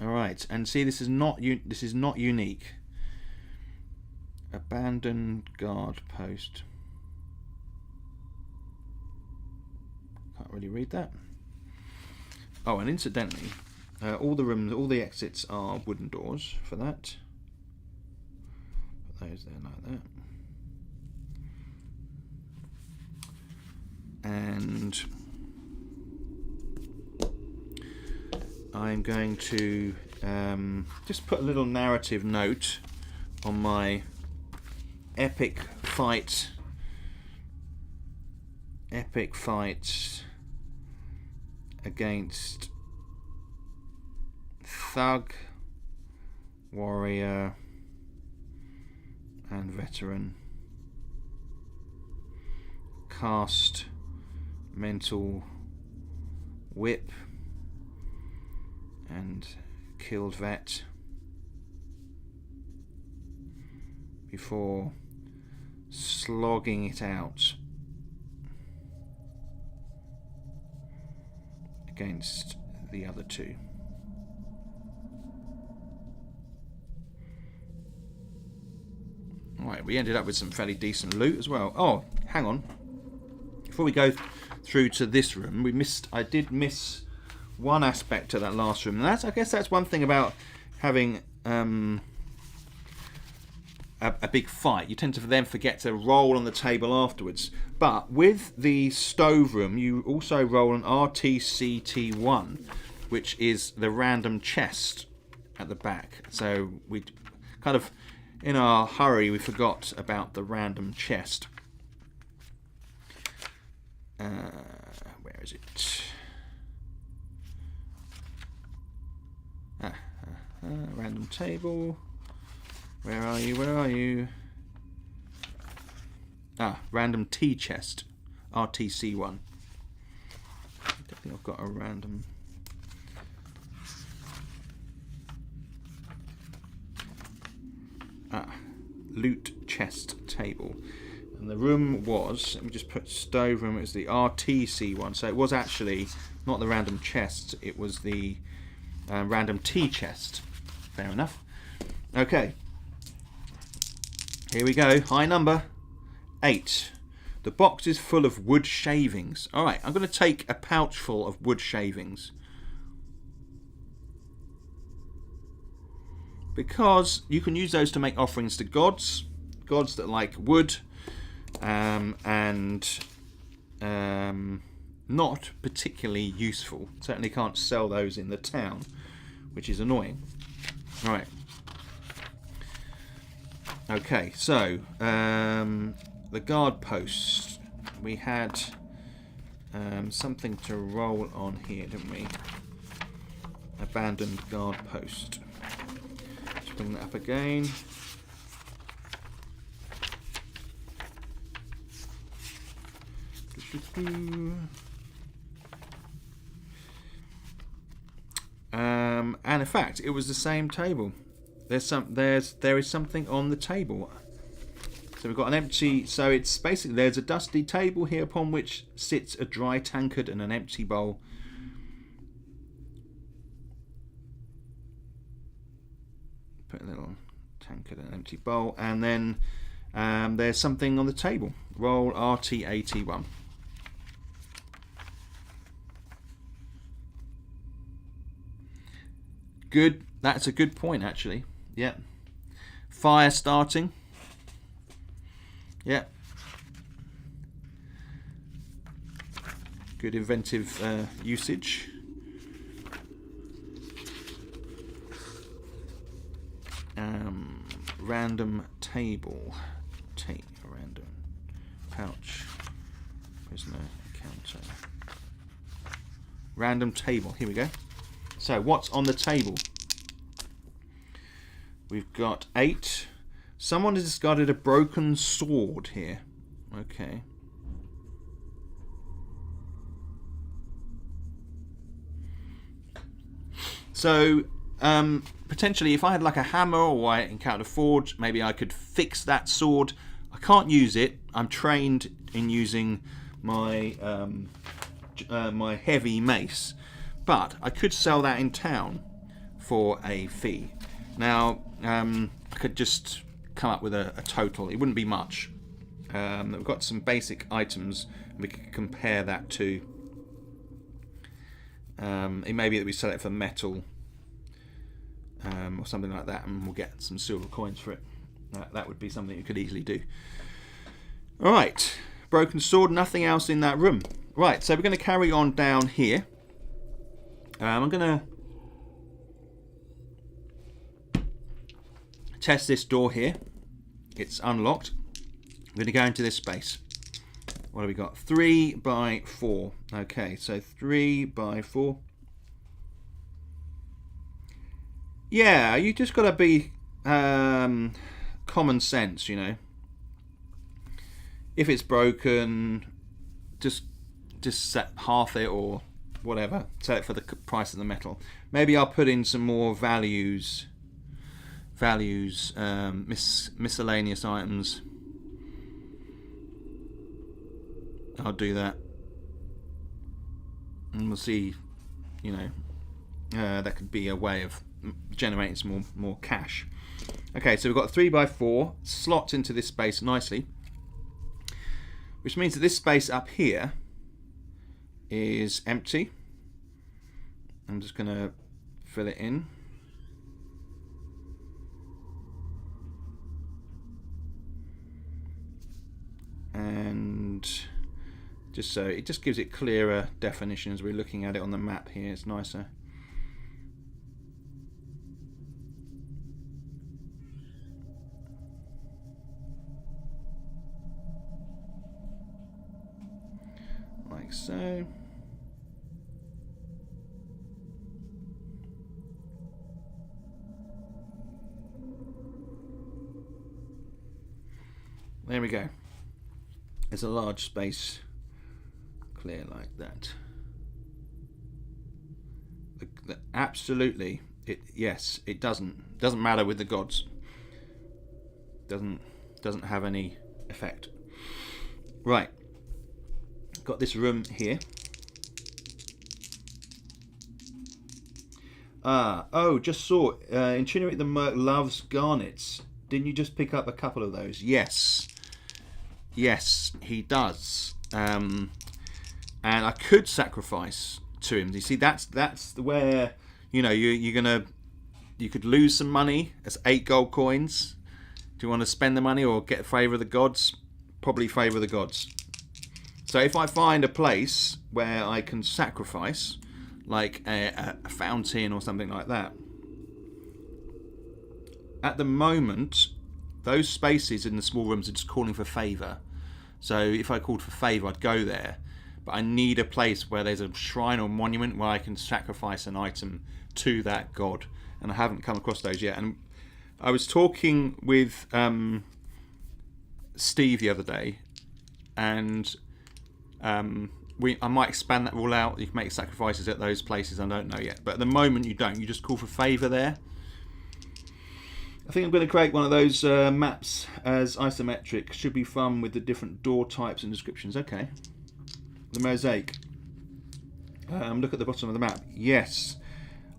All right, and see, this is not unique. Abandoned guard post. Can't really read that. Oh, and incidentally, all the rooms, all the exits are wooden doors for that. Put those there like that. And I'm going to just put a little narrative note on my epic fight against thug, warrior and veteran. Cast mental whip and killed vet before slogging it out against the other 2. Right, we ended up with some fairly decent loot as well. Oh, hang on. Before we go through to this room, I did miss one aspect to that last room. And I guess that's one thing about having a big fight. You tend to then forget to roll on the table afterwards. But with the stove room, you also roll an RTCT1, which is the random chest at the back. So we kind of, in our hurry, we forgot about the random chest. Where is it? Random table. Where are you? Where are you? Random tea chest. RTC1. I don't think I've got a random. Loot chest table. And the room was, let me just put stove room, it was the RTC one. So it was actually not the random chest, it was the random tea chest. Fair enough. Okay. Here we go. High number 8. The box is full of wood shavings. Alright, I'm going to take a pouch full of wood shavings. Because you can use those to make offerings to gods. Gods that like wood. And not particularly useful. Certainly can't sell those in the town, which is annoying. Right. Okay, so the guard post. We had something to roll on here, didn't we? Abandoned guard post. Let's bring that up again. And in fact, it was the same table. There is something on the table. So we've got an empty. So it's basically there's a dusty table here upon which sits a dry tankard and an empty bowl. Put a little tankard and an empty bowl, and then there's something on the table. Roll RT81. Good. That's a good point, actually. Yeah. Fire starting. Yeah. Good inventive usage. Random table. Random pouch. Prisoner counter. Random table. Here we go. So what's on the table? We've got 8. Someone has discarded a broken sword here. Okay. So potentially if I had like a hammer or I encountered a forge, maybe I could fix that sword. I can't use it. I'm trained in using my my heavy mace. But I could sell that in town for a fee. Now, I could just come up with a total. It wouldn't be much. We've got some basic items, and we could compare that to. It may be that we sell it for metal or something like that, and we'll get some silver coins for it. That would be something you could easily do. All right, broken sword, nothing else in that room. Right, so we're going to carry on down here. I'm going to test this door here. It's unlocked. I'm going to go into this space. What have we got? 3 by 4. Okay, so 3 by 4. Yeah, you just got to be common sense, you know. If it's broken, just set half it or whatever, sell it for the price of the metal. Maybe I'll put in some more values, miscellaneous items. I'll do that, and we'll see. You know, that could be a way of generating some more cash. Okay, so we've got a 3 by 4 slots into this space nicely, which means that this space up here is empty. I'm just going to fill it in. And just so it just gives it clearer definition as we're looking at it on the map here. It's nicer. so. There we go. There's a large space clear like that. Absolutely, yes, it doesn't matter with the gods. Doesn't have any effect. Right, got this room here. Just saw Ingenuity the Merc loves garnets. Didn't you just pick up a couple of those? Yes, he does. And I could sacrifice to him. You see, that's where you could lose some money. That's 8 gold coins. Do you want to spend the money or get favour of the gods? Probably favour of the gods. So if I find a place where I can sacrifice, like a fountain or something like that, at the moment, those spaces in the small rooms are just calling for favour. So if I called for favour, I'd go there. But I need a place where there's a shrine or monument where I can sacrifice an item to that god. And I haven't come across those yet. And I was talking with Steve the other day, and I might expand that rule out. You can make sacrifices at those places. I don't know yet. But at the moment you don't. You just call for favour there. I think I'm going to create one of those maps as isometric. Should be fun with the different door types and descriptions. Okay. The mosaic. Look at the bottom of the map. Yes.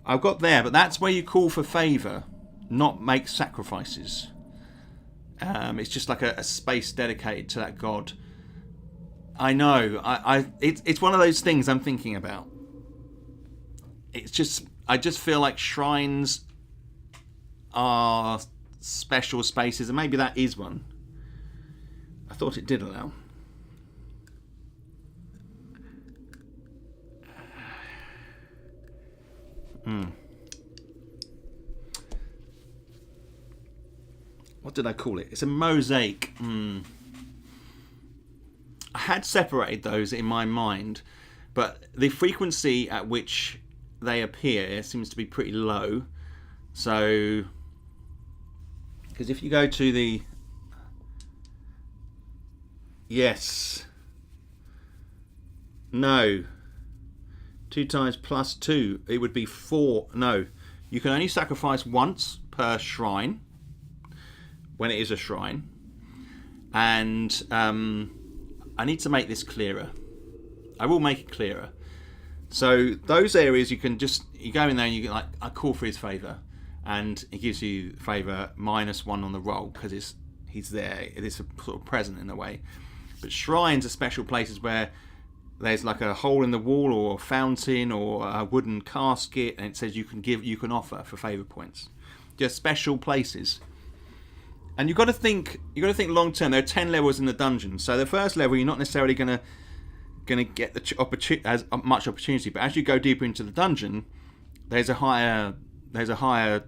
I've got there, but that's where you call for favour, not make sacrifices. It's just like a space dedicated to that god. I know. It's one of those things I'm thinking about. I just feel like shrines are special spaces, and maybe that is one. I thought it did allow. What did I call it? It's a mosaic. I had separated those in my mind, but the frequency at which they appear seems to be pretty low. So, because if you go to the... Yes. No. 2 times plus 2, it would be 4. No, you can only sacrifice once per shrine when it is a shrine. And I need to make this clearer. I will make it clearer. So those areas you go in there and you get like, I call for his favour, and it gives you favour -1 on the roll because he's there. It is sort of present in a way. But shrines are special places where there's like a hole in the wall or a fountain or a wooden casket, and it says you can offer for favour points. Just special places. And you've got to think long term. There are 10 levels in the dungeon, so the first level you're not necessarily going to get as much opportunity. But as you go deeper into the dungeon, there's a higher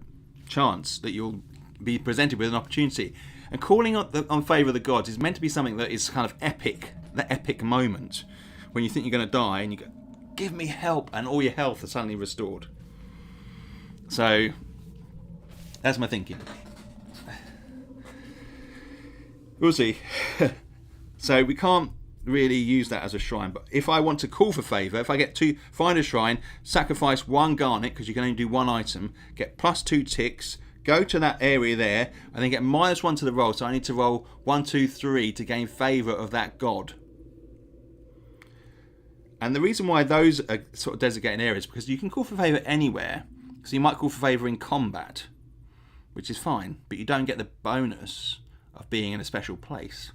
chance that you'll be presented with an opportunity. And calling on favour of the gods is meant to be something that is kind of epic, the epic moment when you think you're going to die and you go, give me help, and all your health is suddenly restored. So that's my thinking. We'll see. So we can't really use that as a shrine, but if I want to call for favour, if I get to find a shrine, sacrifice 1 garnet because you can only do 1 item, get +2 ticks, go to that area there, and then get -1 to the roll. So I need to roll 1, 2, 3 to gain favour of that god. And the reason why those are sort of designated areas is because you can call for favour anywhere. So you might call for favour in combat, which is fine, but you don't get the bonus of being in a special place.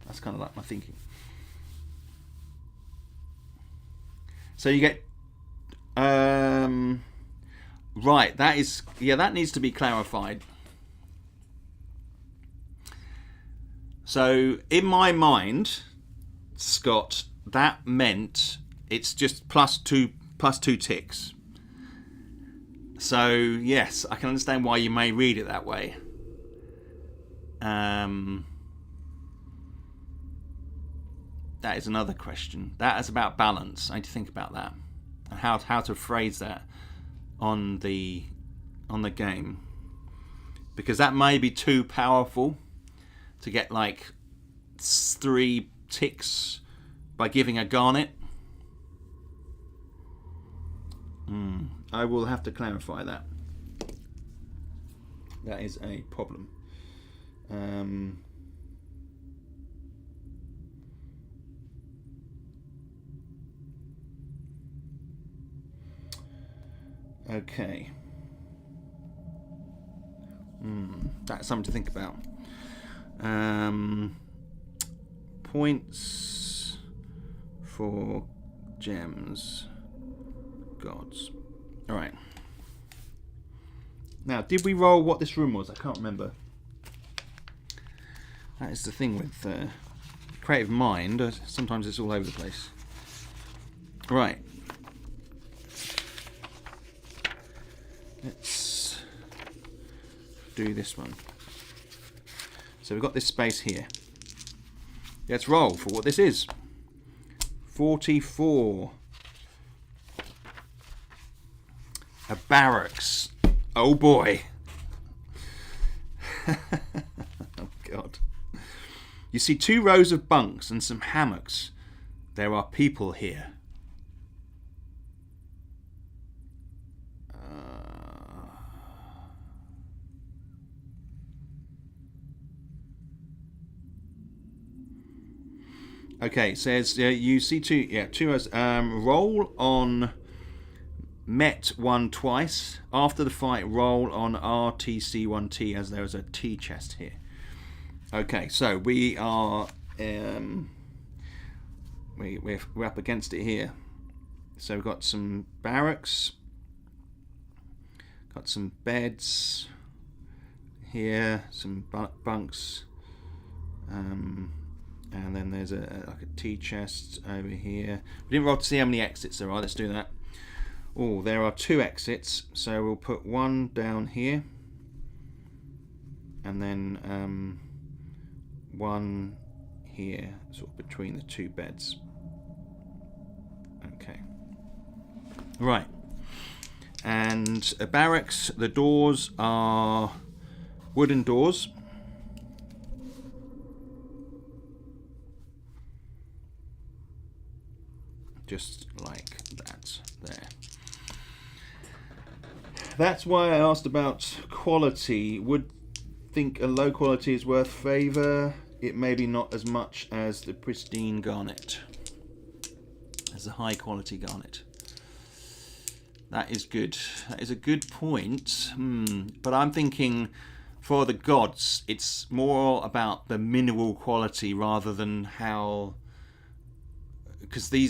That's kind of like my thinking. So you get right, that needs to be clarified. So in my mind, Scott, that meant it's just +2 ticks. So yes, I can understand why you may read it that way. That is another question. That is about balance. I need to think about that and how to phrase that on the game, because that may be too powerful to get like 3 ticks by giving a garnet. I will have to clarify that. That is a problem. Okay. That's something to think about. Points for gems, gods. All right. Now, did we roll what this room was? I can't remember. That is the thing with creative mind. Sometimes it's all over the place. Right. Let's do this one. So we've got this space here. Let's roll for what this is. 44. A barracks. Oh boy. Oh God. You see 2 rows of bunks and some hammocks. There are people here. Okay, it says you see 2 rows. Roll on Met 1 twice. After the fight, roll on RTC1T, as there is a T chest here. Okay, so we are we're up against it here. So we've got some barracks, got some beds here, some bunks, and then there's like a tea chest over here. We didn't roll to see how many exits there are. Let's do that. Oh, there are 2 exits, so we'll put 1 down here, and then 1 here, sort of between the 2 beds. Okay. Right. And a barracks, the doors are wooden doors. Just like that there. That's why I asked about quality. Would think a low quality is worth favour. It may be not as much as the pristine garnet, as the high quality garnet. That is good. That is a good point. But I'm thinking for the gods, it's more about the mineral quality rather than how, because the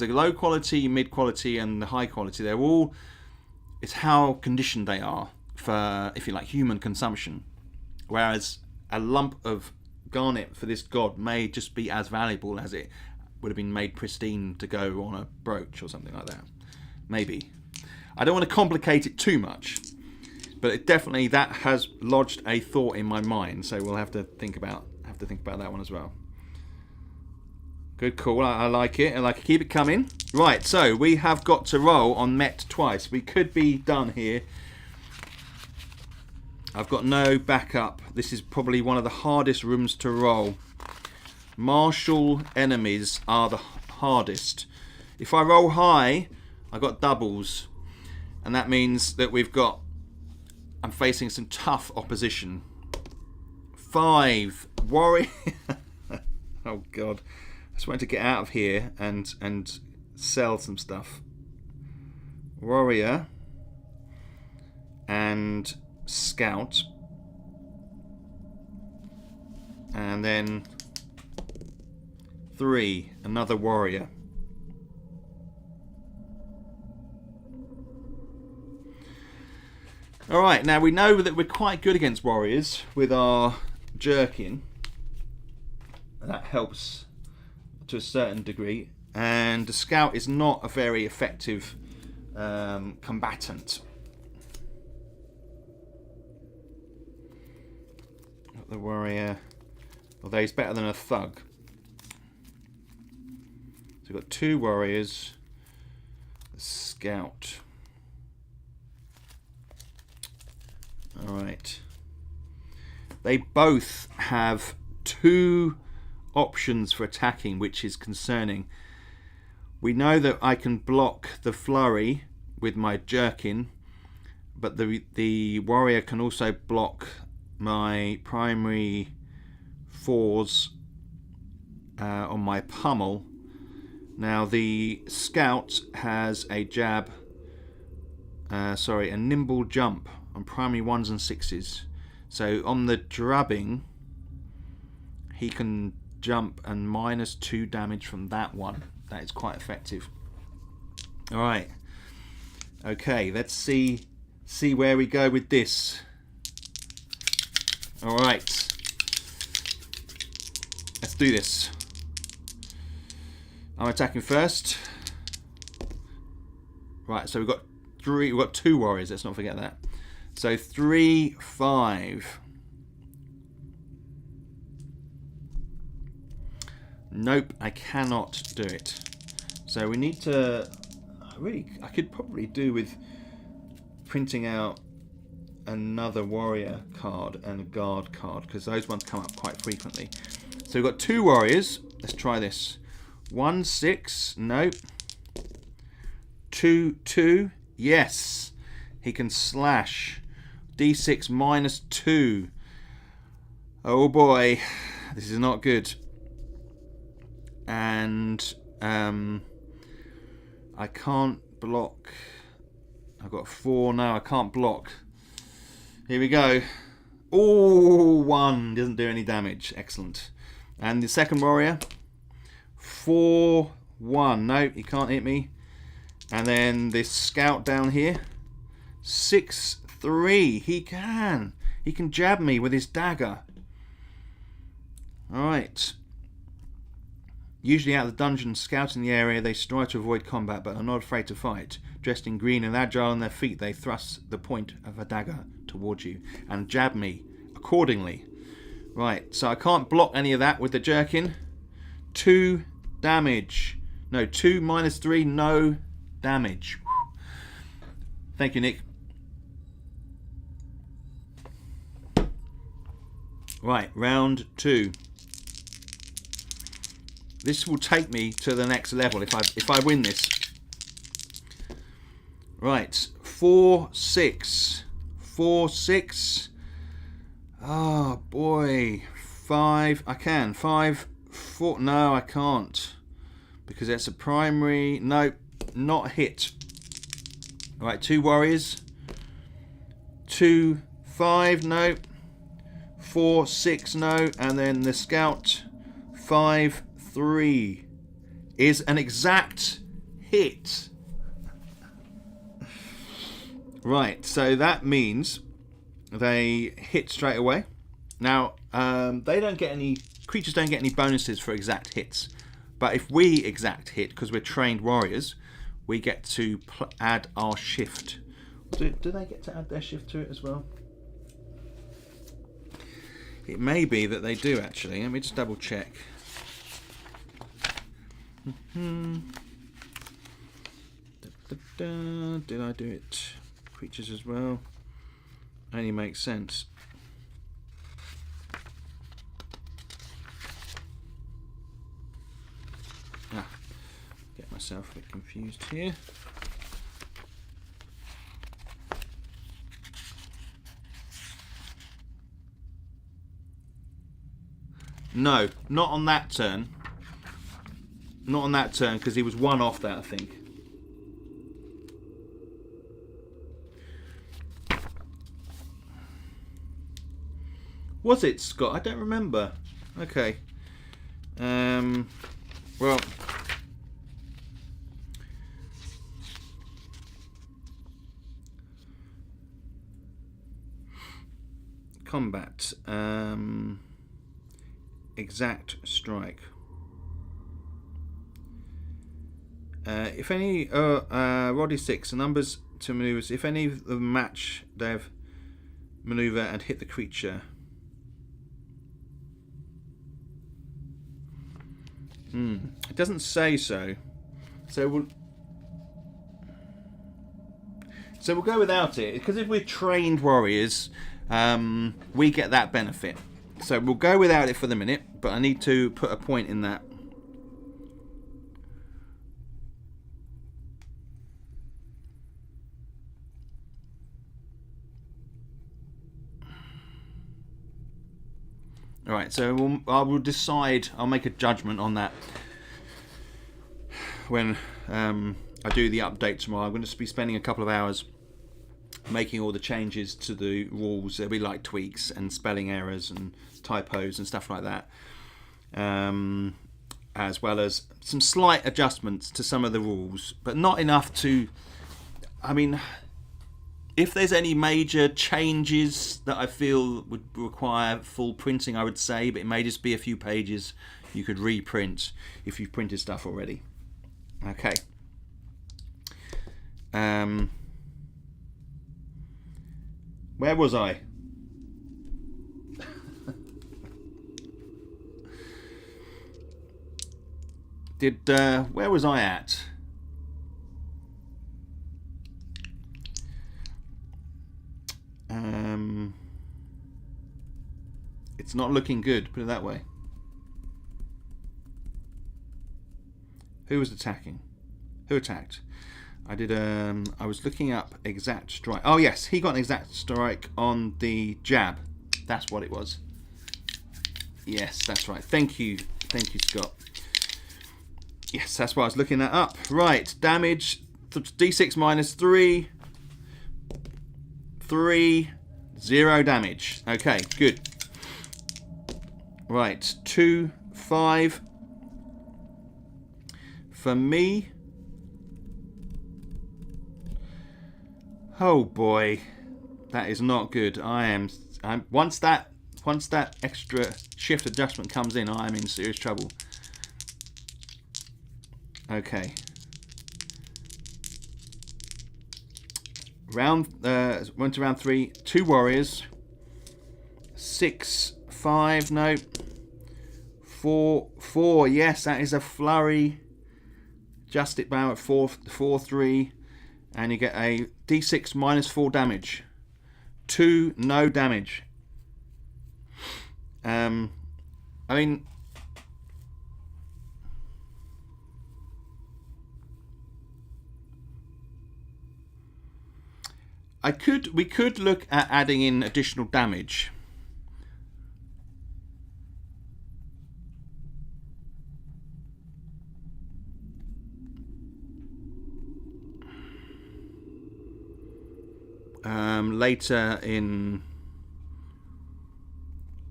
low quality, mid quality, and the high quality, they're all, it's how conditioned they are for, if you like, human consumption. Whereas a lump of garnet for this god may just be as valuable as it would have been made pristine to go on a brooch or something like that. Maybe. I don't want to complicate it too much, but it definitely, that has lodged a thought in my mind. So we'll have to think about that one as well. Good call. I like it. I like it. Keep it coming. Right, so we have got to roll on Met twice. We could be done here. I've got no backup. This is probably one of the hardest rooms to roll. Martial enemies are the hardest. If I roll high, I've got doubles. And that means that I'm facing some tough opposition. 5. Warrior. Oh, God. I just wanted to get out of here and sell some stuff. Warrior and scout, and then 3, another warrior. Alright, now we know that we're quite good against warriors with our jerkin. That helps to a certain degree, and the scout is not a very effective combatant. The warrior, although he's better than a thug. So we've got 2 warriors, a scout. Alright. They both have 2 options for attacking, which is concerning. We know that I can block the flurry with my jerkin, but the warrior can also block my primary 4s on my pummel. Now the scout has a jab, a nimble jump on primary 1s and 6s. So on the drubbing, he can jump and -2 damage from that one. That is quite effective. All right. Okay, let's see where we go with this. All right. Let's do this. I'm attacking first. Right, so we've got 2 warriors, let's not forget that. So 3, 5. Nope, I cannot do it. So we need to... I could probably do with printing out another warrior card and a guard card, because those ones come up quite frequently. So we've got 2 warriors. Let's try this. 1, 6. Nope. 2, 2. Yes. He can slash. D6 -2. Oh boy. This is not good. And I can't block. I've got 4 now. I can't block. Here we go. Oh, 1. Doesn't do any damage. Excellent. And the second warrior. 4, 1. No, he can't hit me. And then this scout down here. 6, 3. He can. He can jab me with his dagger. Alright. Usually out of the dungeon, scouting the area, they strive to avoid combat, but are not afraid to fight. Dressed in green and agile on their feet, they thrust the point of a dagger towards you and jab me accordingly. Right, so I can't block any of that with the jerkin. 2 damage. No, 2 -3, no damage. Thank you, Nick. Right, round 2. This will take me to the next level if I win this. Right, 4, 6. 4, 6. Oh boy. 5. I can. 5, 4. No, I can't. Because that's a primary. No, not hit. Right, 2 warriors. 2, 5. No. 4, 6. No. And then the scout. 5, 3 is an exact hit. Right, so that means they hit straight away. Now, they don't get any, creatures don't get any bonuses for exact hits. But if we exact hit, because we're trained warriors, we get to add our shift. Do they get to add their shift to it as well? It may be that they do, actually. Let me just double check. Did I do it? Creatures as well. Only makes sense. Get myself a bit confused here. No, not on that turn. Not on that turn, because he was 1 off that, I think. Was it, Scott? I don't remember. Okay. Well. Combat. Exact strike. If any, Roddy 6, the numbers to maneuvers, if any of them match, they have maneuver and hit the creature. It doesn't say so. So we'll go without it, because if we're trained warriors, we get that benefit. So we'll go without it for the minute, but I need to put a point in that. Alright, so I will decide, I'll make a judgment on that when I do the update tomorrow. I'm going to be spending a couple of hours making all the changes to the rules. There'll be like tweaks and spelling errors and typos and stuff like that, as well as some slight adjustments to some of the rules, but not enough to, I mean, if there's any major changes that I feel would require full printing, I would say, but it may just be a few pages you could reprint if you've printed stuff already. Okay. Where was I? Where was I at? It's not looking good, put it that way. Who was attacking? Who attacked? I was looking up exact strike. Oh yes, he got an exact strike on the jab. That's what it was. Yes, that's right. Thank you, Scott. Yes, that's what I was looking that up. Right, damage, d6 minus 3. 0 damage. Okay, good. Right, 2, 5. For me. Oh boy, that is not good. I'm once that extra shift adjustment comes in, I am in serious trouble. Okay. Went to round 3. 2 warriors. 6, 5. No. 4. Yes, that is a flurry. Adjust it down at 4, 3, and you get a d6 minus 4 damage. 2, no damage. I mean, we could look at adding in additional damage. Later in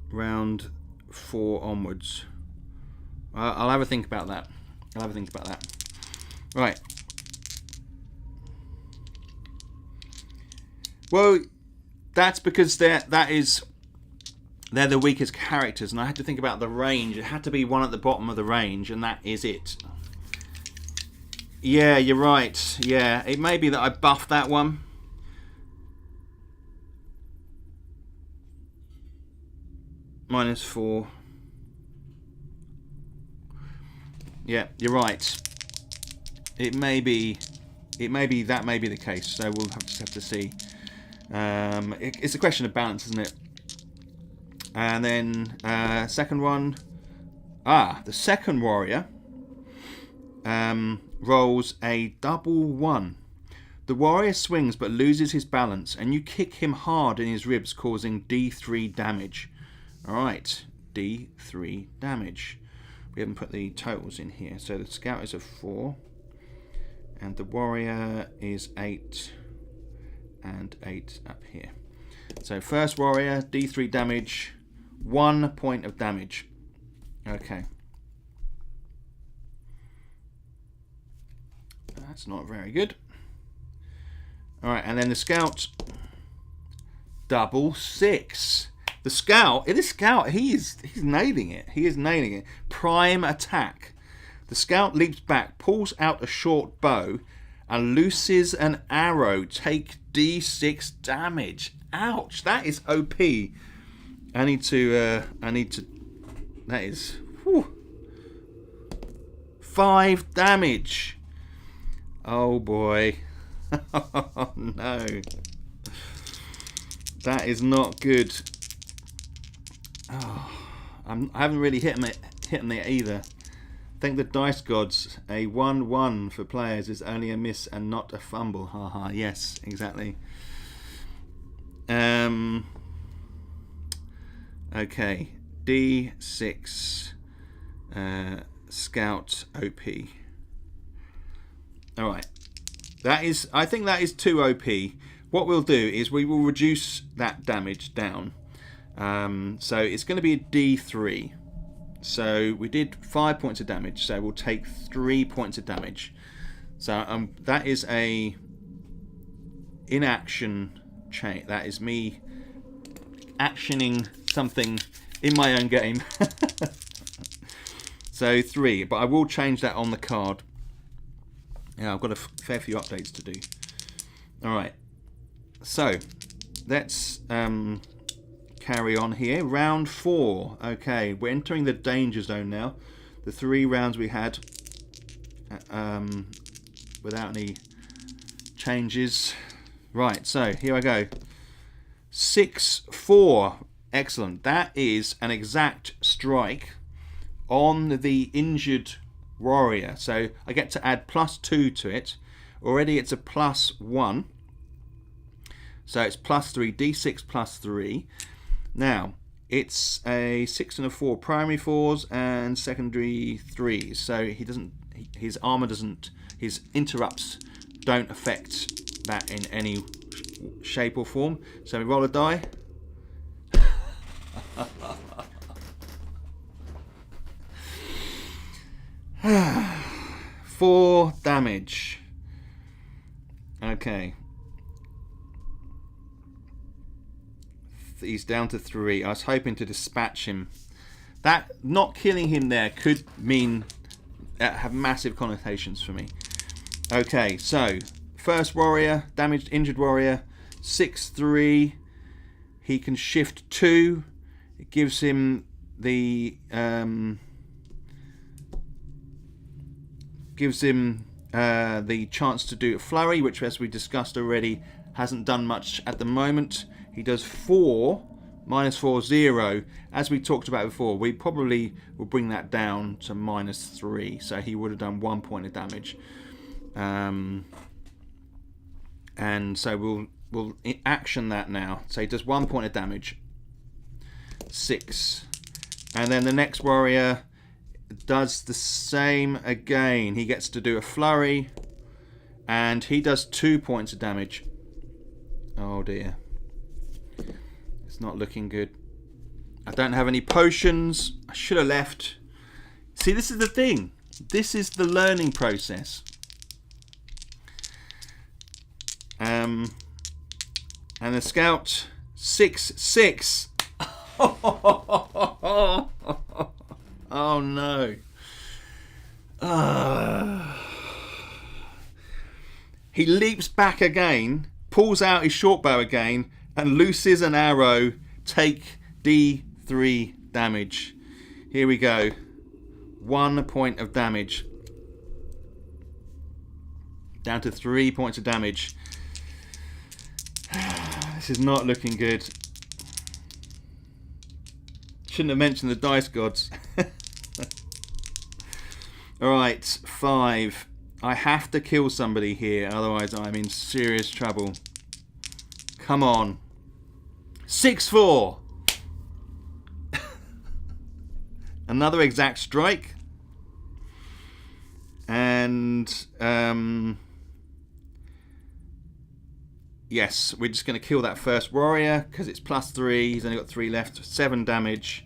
round 4 onwards. I'll have a think about that. Right. Well, that's because they're the weakest characters, and I had to think about the range. It had to be one at the bottom of the range, and that is it. Yeah, you're right. Yeah, it may be that I buffed that one. Minus 4. Yeah, you're right. It may be that may be the case. So we'll just have to see. It's a question of balance, isn't it? And then second one. The second warrior rolls a double 1. The warrior swings but loses his balance, and you kick him hard in his ribs, causing D3 damage. Alright, D3 damage. We haven't put the totals in here. So the scout is a 4, and the warrior is 8, and 8 up here. So first warrior, D3 damage, 1 point of damage. Okay. That's not very good. Alright, and then the scout, double 6. The scout, he's nailing it. He is nailing it. Prime attack. The scout leaps back, pulls out a short bow, and looses an arrow. Take D6 damage. Ouch! That is OP. That is. Whew. 5 damage. Oh boy. Oh no. That is not good. Oh, I haven't really hit him either. Thank the dice gods. A 1-1 for players is only a miss and not a fumble. Haha. Yes, exactly. Okay. D6. Scout OP. All right. I think that is too OP. What we'll do is we will reduce that damage down. So it's going to be a D3. So we did 5 points of damage. So we'll take 3 points of damage. So that is a inaction chain. That is me actioning something in my own game. So 3. But I will change that on the card. Yeah, I've got a fair few updates to do. All right. So let's carry on here. Round 4. Okay, we're entering the danger zone now. The 3 rounds we had without any changes. Right, so here I go. 6-4. Excellent. That is an exact strike on the injured warrior. So I get to add +2 to it. Already it's a +1. So it's +3, D6 +3. Now, it's a 6 and a 4 primary 4s and secondary 3s. So his armor doesn't, his interrupts don't affect that in any shape or form. So we roll a die. 4 damage. Okay. He's down to 3. I was hoping to dispatch him. That not killing him there could mean have massive connotations for me. Okay, so first warrior, damaged, injured warrior, 6-3. He can shift 2. It gives him the chance to do a flurry, which, as we discussed already, hasn't done much at the moment. He does 4, -4, 0. As we talked about before, we probably will bring that down to -3. So he would have done 1 point of damage. And so we'll action that now. So he does 1 point of damage. 6. And then the next warrior does the same again. He gets to do a flurry. And he does 2 points of damage. Oh dear. It's not looking good. I don't have any potions. I should have left. See, this is the thing. This is the learning process. And the scout, 6-6. Oh no. He leaps back again, pulls out his short bow again, and looses an arrow. Take D3 damage. Here we go. 1 point of damage. Down to 3 points of damage. This is not looking good. Shouldn't have mentioned the dice gods. Alright, 5. I have to kill somebody here, otherwise I'm in serious trouble. Come on. 6-4. Another exact strike. And yes, we're just going to kill that first warrior because it's +3. He's only got 3 left. 7 damage,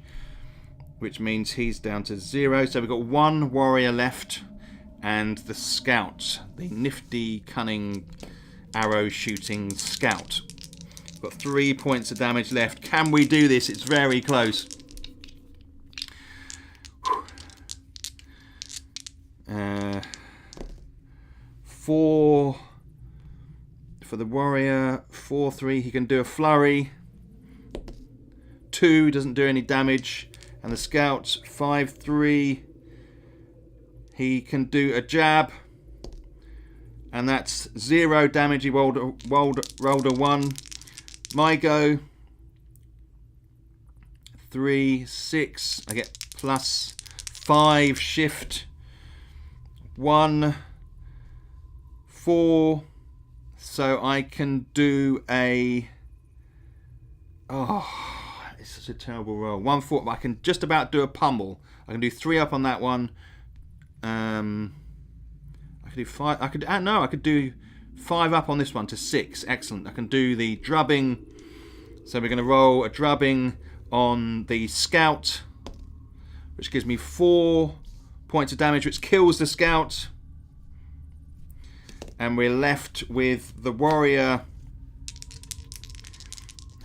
which means he's down to 0. So we've got 1 warrior left, and the scout, the nifty, cunning, arrow shooting scout. Got 3 points of damage left. Can we do this? It's very close. 4 for the warrior. 4-3. He can do a flurry. 2 doesn't do any damage. And the scout, 5-3. He can do a jab, and that's 0 damage. He rolled a 1. My go. 3, 6. I get plus 5 shift. 1, 4. So I can do a... Oh, it's such a terrible roll. 1, 4. I can just about do a pummel. I can do 3 up on that one. I could do 5. I could do 5 up on this one to 6. Excellent. I can do the drubbing. So we're going to roll a drubbing on the scout, which gives me 4 points of damage, which kills the scout. And we're left with the warrior,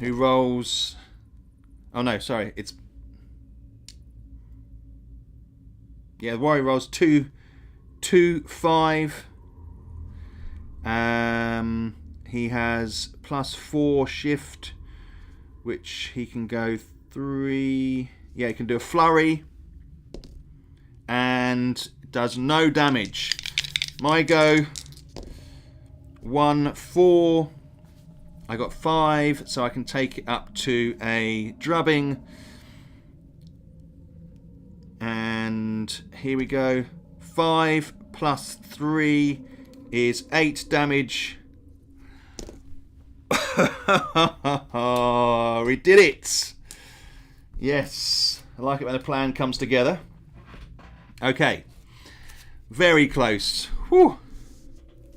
who rolls... Oh no, sorry, it's... Yeah, the warrior rolls 2, 5. He has plus 4 shift, which he can go 3... Yeah, he can do a flurry. And does no damage. My go. 1, 4. I got 5, so I can take it up to a drubbing. And here we go. 5 plus 3 is 8 damage. We did it! Yes, I like it when a plan comes together. Okay, very close. Whew.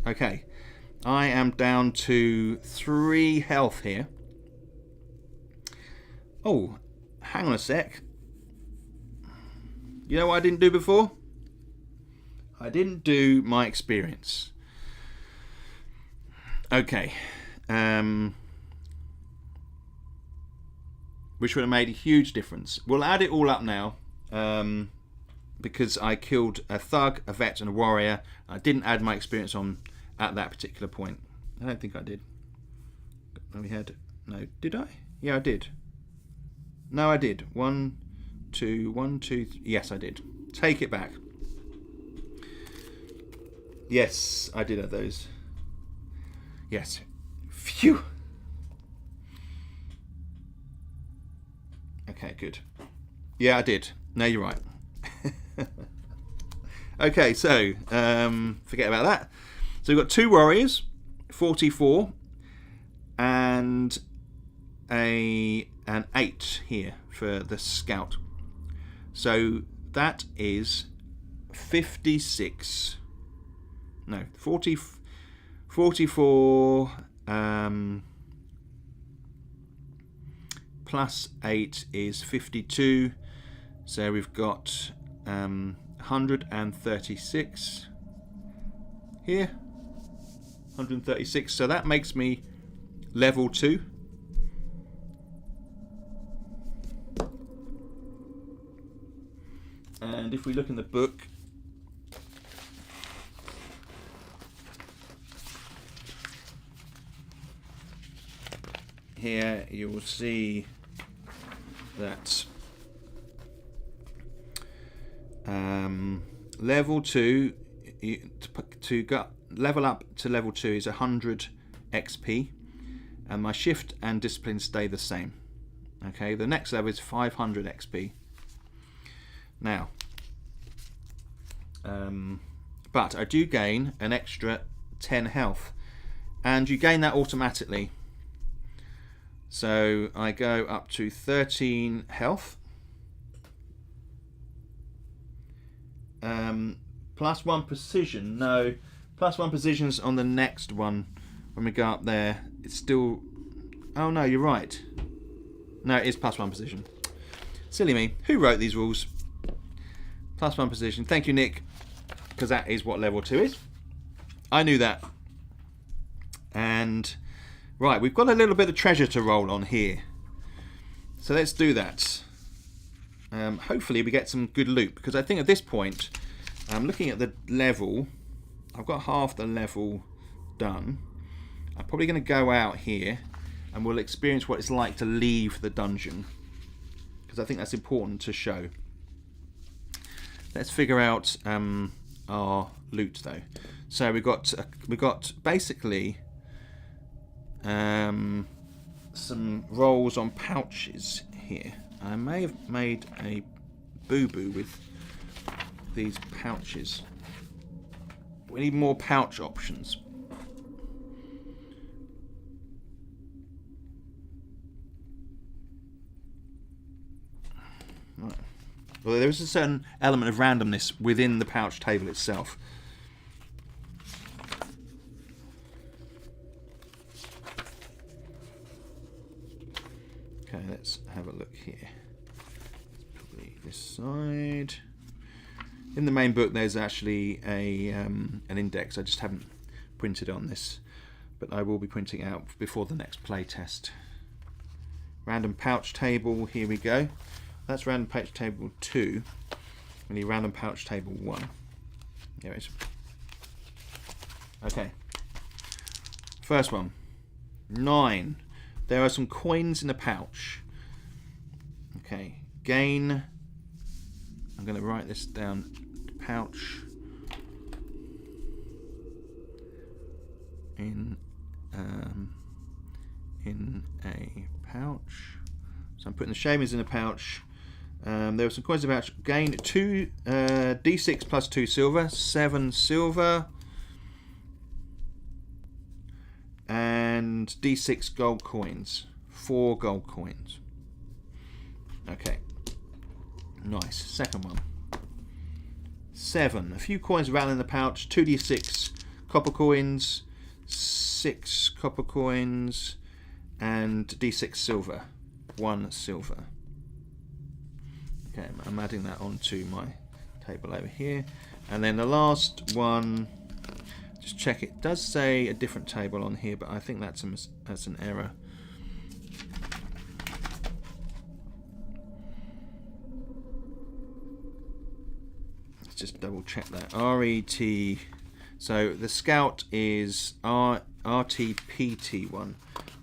Okay, I am down to 3 health here. Oh, hang on a sec. You know what I didn't do before? I didn't do my experience. Okay. Which would have made a huge difference. We'll add it all up now. Because I killed a thug, a vet, and a warrior. I didn't add my experience on at that particular point. I don't think I did. No, did I? Yeah, I did. No, I did. 1, 2, 1, 2, 3. Yes, I did. Take it back. Yes, I did have those. Yes. Phew. Okay, good. Yeah, I did. No, you're right. Okay, so forget about that. So we've got 2 warriors, 44, and an 8 here for the scout. So that is 56. No, 44 plus 8 is 52. So we've got 136 here. 136. So that makes me level 2. And if we look in the book, here you will see that level 2 to go level up to level 2 is 100 XP, and my shift and discipline stay the same. Okay, the next level is 500 XP. Now, but I do gain an extra 10 health, and you gain that automatically. So I go up to 13 health. Plus 1 precision. No, plus 1 precision's on the next one. When we go up there, it's still... Oh no, you're right. No, it is plus 1 precision. Silly me. Who wrote these rules? Plus 1 precision. Thank you, Nick, because that is what level 2 is. I knew that. And right, we've got a little bit of treasure to roll on here. So let's do that. Hopefully we get some good loot, because I think at this point, I'm looking at the level. I've got half the level done. I'm probably going to go out here and we'll experience what it's like to leave the dungeon, because I think that's important to show. Let's figure out our loot though. So we got basically some rolls on pouches here. I may have made a boo-boo with these pouches. We need more pouch options. Right. Well, there is a certain element of randomness within the pouch table itself. Okay, let's have a look here. Probably this side. In the main book, there's actually an index. I just haven't printed on this, but I will be printing out before the next play test. Random pouch table. Here we go. That's random pouch table 2. We need random pouch table 1. There it is. Okay. First one. 9. There are some coins in a pouch. Okay. Gain. I'm going to write this down. Pouch. In a pouch. So I'm putting the shavings in a pouch. There were some coins in a pouch. Gain 2 D6 plus 2 silver. 7 silver. And D6 gold coins. 4 gold coins. Okay. Nice. Second one. 7. A few coins rattle in the pouch. 2d6 copper coins. 6 copper coins. And d6 silver. 1 silver. Okay, I'm adding that onto my table over here. And then the last one, just check, it does say a different table on here, but I think that's an error. Let's just double check that. RET. So the scout is RTPT1,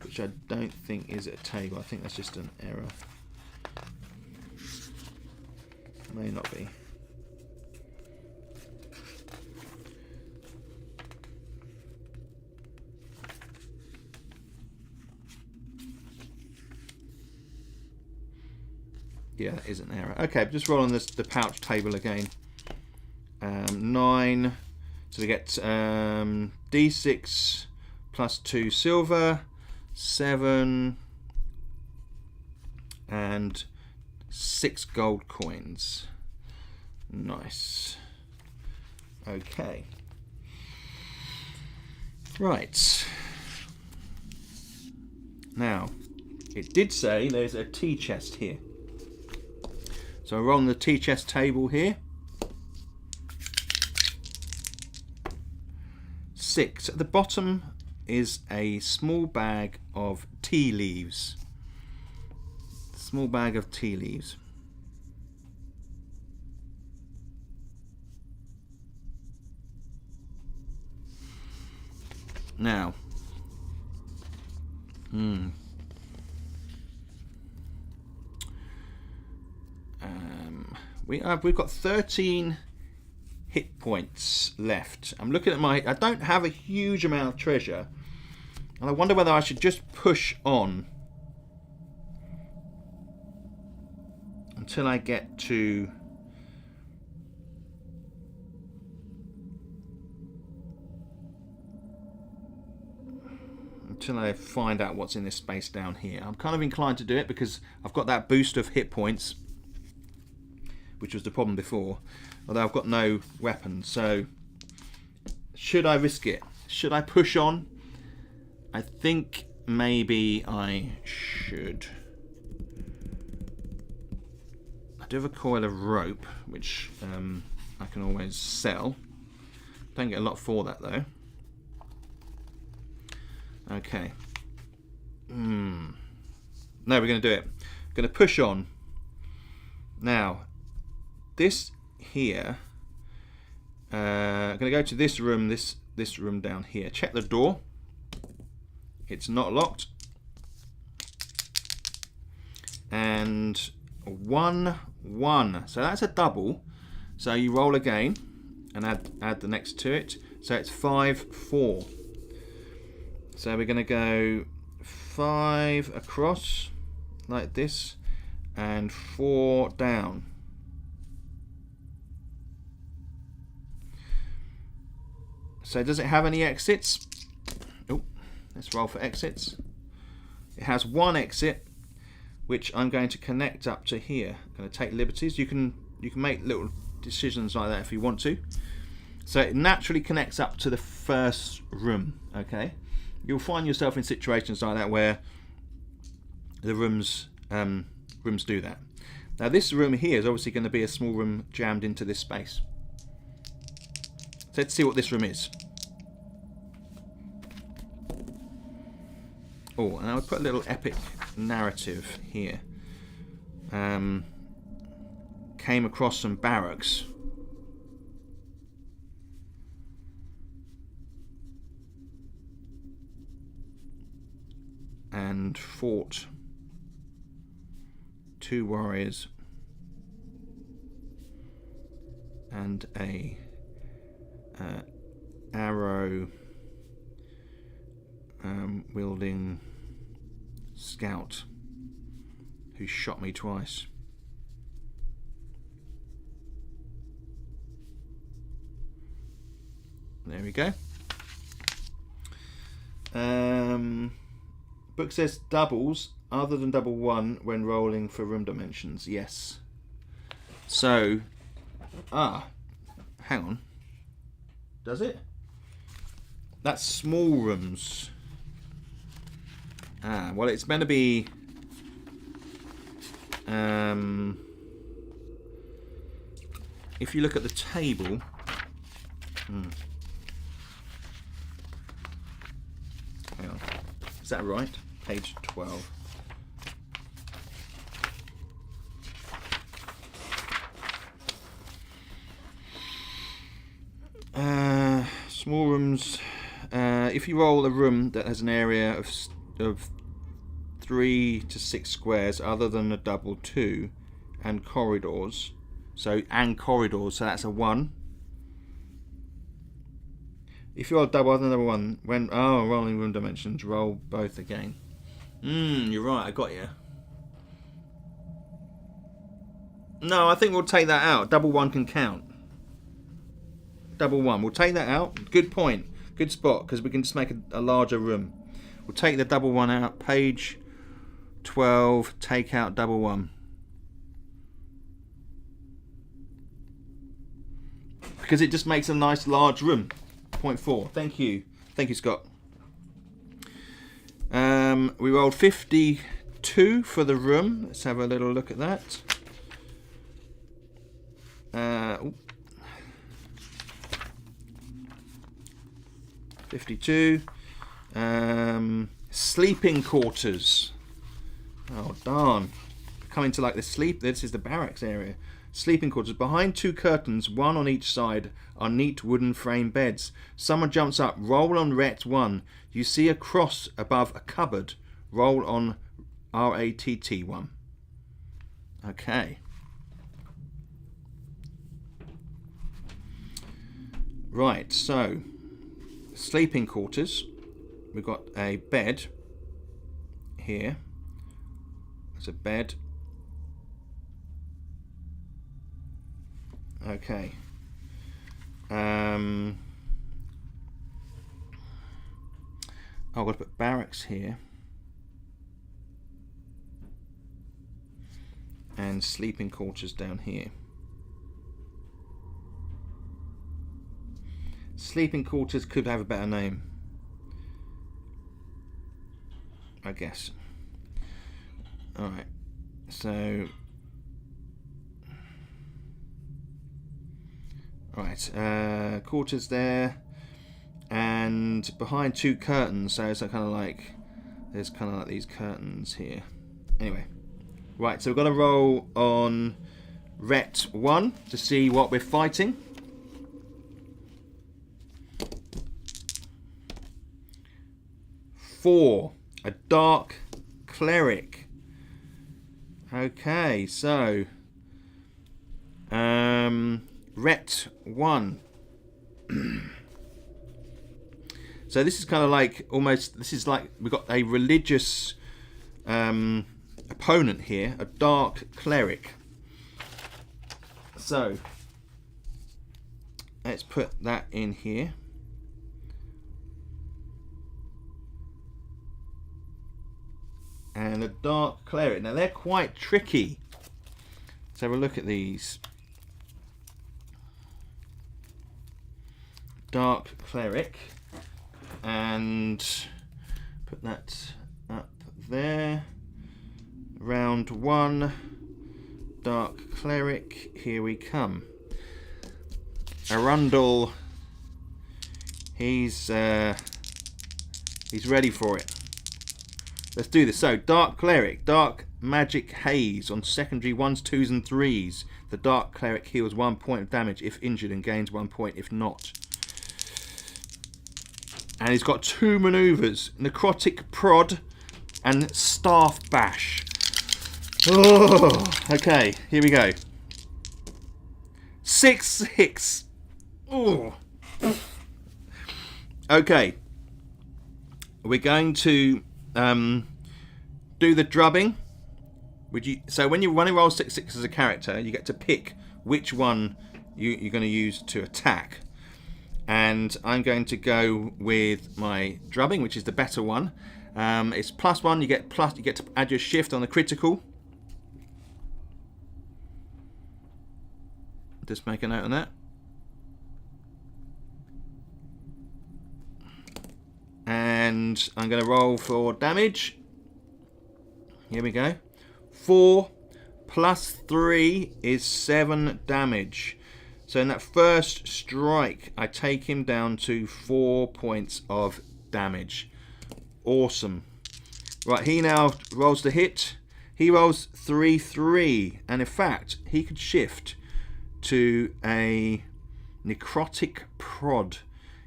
which I don't think is a table. I think that's just an error. May not be. Yeah, that is an error. Okay, just rolling the pouch table again. 9. So we get D6 plus 2 silver, 7, and 6 gold coins. Nice. Okay. Right. Now, it did say there's a tea chest here. So we're on the tea chest table here. 6. At the bottom is a small bag of tea leaves. Small bag of tea leaves. Now, we've got 13 hit points left. I'm looking at I don't have a huge amount of treasure, and I wonder whether I should just push on until I get to until I find out what's in this space down here. I'm kind of inclined to do it because I've got that boost of hit points, which was the problem before, although I've got no weapons. So should I risk it? Should I push on? I think maybe I should. I do have a coil of rope, which I can always sell. Don't get a lot for that though. Okay. No, we're going to do it. Going to push on. Now, this here. I'm going to go to this room. This room down here. Check the door. It's not locked. And 1, 1. So that's a double. So you roll again. and add the next to it. So it's 5, 4. So we're going to go 5 across like this and 4 down. So does it have any exits? Oh, let's roll for exits. It has one exit, which I'm going to connect up to here. I'm going to take liberties. You can make little decisions like that if you want to. So it naturally connects up to the first room. Okay, you'll find yourself in situations like that where the rooms do that. Now this room here is obviously going to be a small room jammed into this space. So let's see what this room is. Oh, and I would put a little epic narrative here. Came across some barracks. And fought 2 warriors and a arrow wielding scout who shot me twice. There we go. Book says doubles other than double 1 when rolling for room dimensions. Yes. So, hang on. Does it? That's small rooms. Well, it's meant to be. If you look at the table. Hang on. Is that right? Page 12. Small rooms. If you roll a room that has an area of 3 to 6 squares, other than a double 2, and corridors. So that's a 1. If you roll double other than double 1, when rolling room dimensions, roll both again. You're right. I got you. No, I think we'll take that out. Double 1 can count. Double 1. We'll take that out. Good point. Good spot, because we can just make a larger room. We'll take the double 1 out. Page 12. Take out double 1. Because it just makes a nice large room. Point 4. Thank you. Thank you, Scott. We rolled 52 for the room. Let's have a little look at that. 52. Sleeping quarters. Oh darn! Coming to like the sleep. This is the barracks area. Sleeping quarters. Behind 2 curtains, 1 on each side, are neat wooden frame beds. Someone jumps up. Roll on Ret 1. You see a cross above a cupboard. Roll on RATT 1. Okay. Right, so sleeping quarters. We've got a bed here. There's a bed. Okay. I've got to put barracks here. And sleeping quarters down here. Sleeping quarters could have a better name, I guess. Alright, so quarters there, and behind 2 curtains, so it's kind of like there's kind of like these curtains here. Anyway, right, so we've got to roll on Ret 1 to see what we're fighting. Four, a dark cleric. Okay, so Ret 1. So this is kind of like almost. This is like we've got a religious opponent here, a dark cleric. So let's put that in here. And a dark cleric. Now they're quite tricky. Let's have a look at these. Dark cleric. And put that up there. Round 1. Dark cleric. Here we come. Arundel. He's ready for it. Let's do this. So, Dark Cleric, Dark Magic Haze on secondary 1s, 2s and 3s. The Dark Cleric heals 1 point of damage if injured and gains 1 point if not. And he's got 2 manoeuvres, Necrotic Prod and Staff Bash. Oh, okay, here we go. 6/6. Oh. Okay. We're going to do the drubbing. So when you roll 6/6 as a character, you get to pick which one you're going to use to attack. And I'm going to go with my drubbing, which is the better one. It's +1. You get to add your shift on the critical. Just make a note on that. And I'm going to roll for damage. Here we go. 4 plus 3 is 7 damage. So in that first strike, I take him down to 4 points of damage. Awesome. Right, he now rolls the hit. He rolls 3/3. And in fact, he could shift to a Necrotic Prod.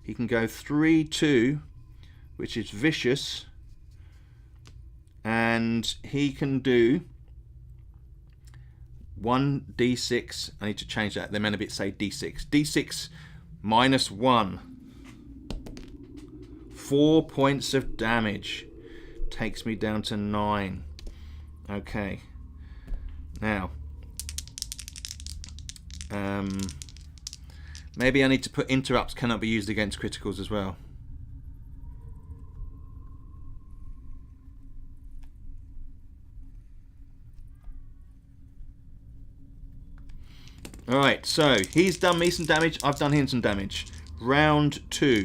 He can go 3/2. Which is vicious, and he can do 1d6. I need to change that. They're meant to say d6. d6 minus 1. 4 points of damage. Takes me down to 9. Okay. Now, maybe I need to put interrupts cannot be used against criticals as well. Alright, so he's done me some damage, I've done him some damage. Round 2.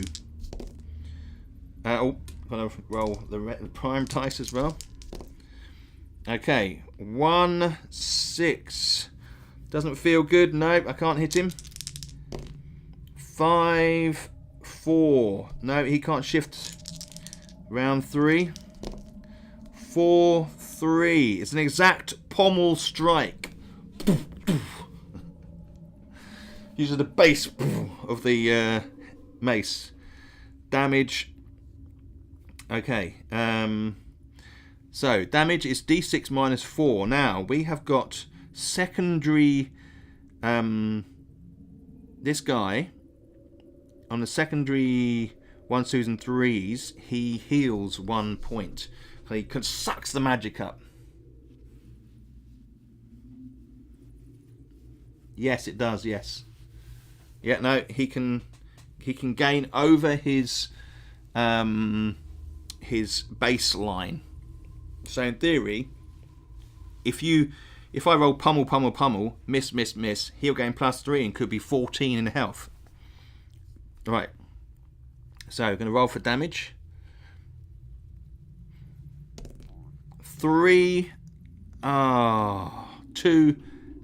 Gotta roll the prime dice as well. Okay, 1/6. Doesn't feel good, no, I can't hit him. 5/4. No, he can't shift. Round 3. 4/3. It's an exact pommel strike. Using the base of the mace. Damage. Okay. So, damage is d6 minus 4. Now, we have got secondary... this guy, on the secondary 1s, 2s and 3s, he heals 1 point. He sucks the magic up. Yes, it does, yes. Yeah, no, he can gain over his baseline. So in theory, if I roll pummel, miss, he'll gain +3 and could be 14 in health. Right. So I'm going to roll for damage. 3, 2,